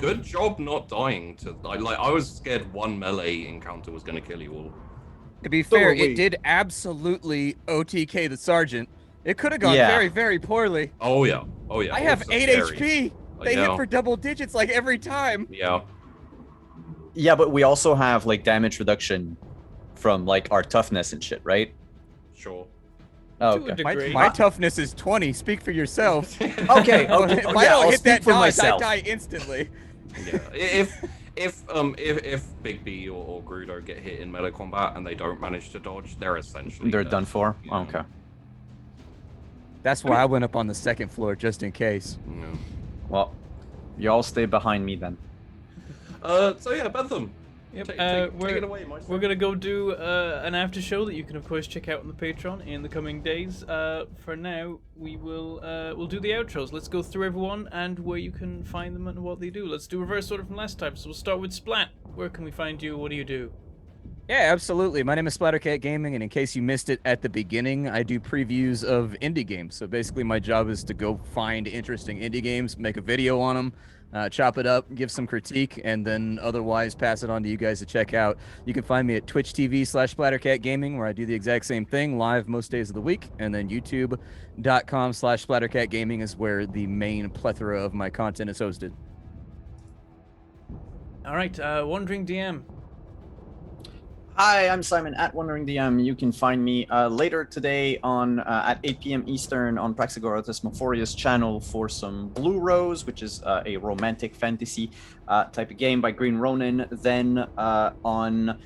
Good job not dying to. I was scared one melee encounter was going to kill you all. To be fair, were we. it did absolutely OTK the sergeant. It could have gone Yeah. very, very poorly. Oh yeah. I have also 8 scary. HP. They Yeah. hit for double digits like every time. Yeah. Yeah, but we also have like damage reduction from like our toughness and shit, right? Sure. Oh, To a okay. degree. My toughness is 20. Speak for yourself. Okay, okay. If I yeah, don't I'll hit speak that for dodge, I myself. die instantly. Yeah, if Big B or Grudo get hit in melee combat and they don't manage to dodge, they're essentially They're dead. done for. Yeah. Okay. That's why I went up on the second floor just in case. Yeah. Well, you all stay behind me then. So yeah, Bentham. Yep. Take we're it away, Maestro. we're gonna go do an after show that you can of course check out on the Patreon in the coming days. For now, we'll do the outros. Let's go through everyone and where you can find them and what they do. Let's do reverse order from last time. So we'll start with Splat. Where can we find you? What do you do? Yeah, absolutely. My name is Splattercat Gaming, and in case you missed it at the beginning, I do previews of indie games. So basically, my job is to go find interesting indie games, make a video on them, chop it up, give some critique, and then otherwise pass it on to you guys to check out. You can find me at Twitch TV/Splattercat Gaming, where I do the exact same thing live most days of the week, and then YouTube.com/Splattercat Gaming is where the main plethora of my content is hosted. All right, Wandering DM. Hi, I'm Simon at Wandering DM. You can find me later today on at 8 p.m. Eastern on Praxagora Thesmophoria's channel for some Blue Rose, which is a romantic fantasy type of game by Green Ronin. Then on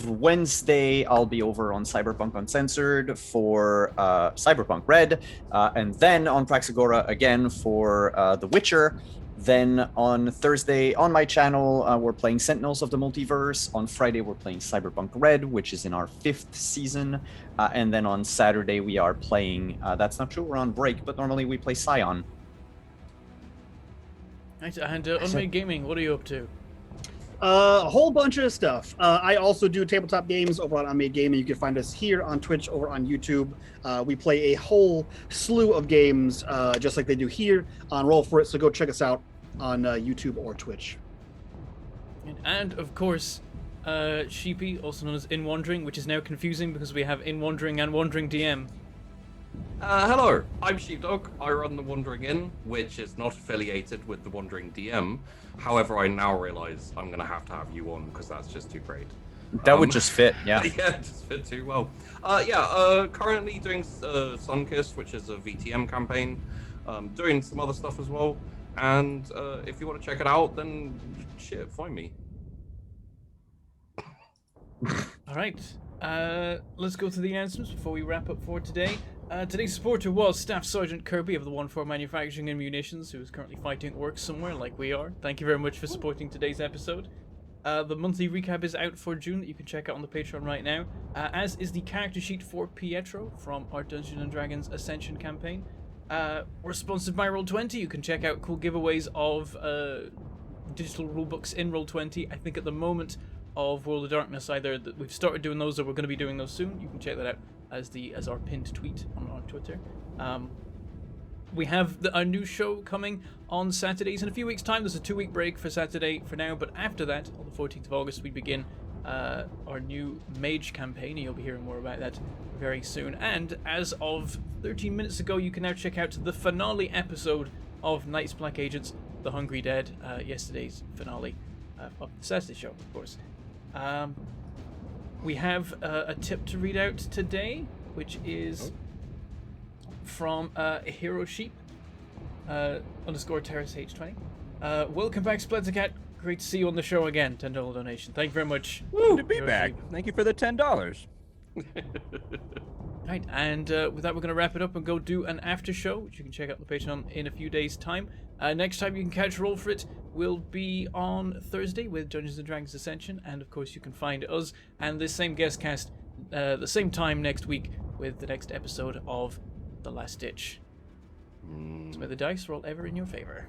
Wednesday, I'll be over on Cyberpunk Uncensored for Cyberpunk Red, and then on Praxagora again for The Witcher. Then on Thursday on my channel, we're playing Sentinels of the Multiverse. On Friday, we're playing Cyberpunk Red, which is in our 5th season. And then on Saturday, we are playing, that's not true, we're on break, but normally we play Scion. Right, and Unmade Gaming, what are you up to? A whole bunch of stuff. I also do tabletop games over on Unmade Gaming. You can find us here on Twitch, over on YouTube. We play a whole slew of games, just like they do here on Roll For It. So go check us out on YouTube or Twitch. And of course, Sheepy, also known as In Wandering, which is now confusing because we have In Wandering and Wandering DM. Hello, I'm Sheepdog. I run the Wandering Inn, which is not affiliated with the Wandering DM. However, I now realize I'm going to have you on because that's just too great. That would just fit, yeah. Yeah, it just fit too well. Currently doing Sunkissed, which is a VTM campaign. Doing some other stuff as well. And if you want to check it out, then shit, find me. All right, let's go to the announcements before we wrap up for today. Today's supporter was Staff Sergeant Kirby of the 1-4 Manufacturing and Munitions, who is currently fighting orcs somewhere like we are. Thank you very much for supporting today's episode. The monthly recap is out for June that you can check out on the Patreon right now, as is the character sheet for Pietro from our Dungeons & Dragons Ascension campaign. We're sponsored by Roll20. You can check out cool giveaways of digital rulebooks in Roll20. I think at the moment of World of Darkness, either that we've started doing those or we're going to be doing those soon. You can check that out as our pinned tweet on Twitter. We have a new show coming on Saturdays in a few weeks' time. There's a 2-week break for Saturday for now, but after that, on the 14th of August, we begin our new Mage campaign, and you'll be hearing more about that very soon. And as of 13 minutes ago, you can now check out the finale episode of Knights Black Agents, The Hungry Dead, yesterday's finale of the Saturday show, of course. We have a tip to read out today, which is from Hero Sheep _ Terrace H20. Welcome back, Splintercat. Great to see you on the show again. $10 donation. Thank you very much. Woo, to be Hero back. Sheep. Thank you for the $10. Right, and with that, we're going to wrap it up and go do an after show, which you can check out on the Patreon in a few days' time. Next time you can catch Roll For It will be on Thursday with Dungeons & Dragons Ascension, and of course you can find us and this same guest cast the same time next week with the next episode of The Last Ditch. So may the dice roll ever in your favor.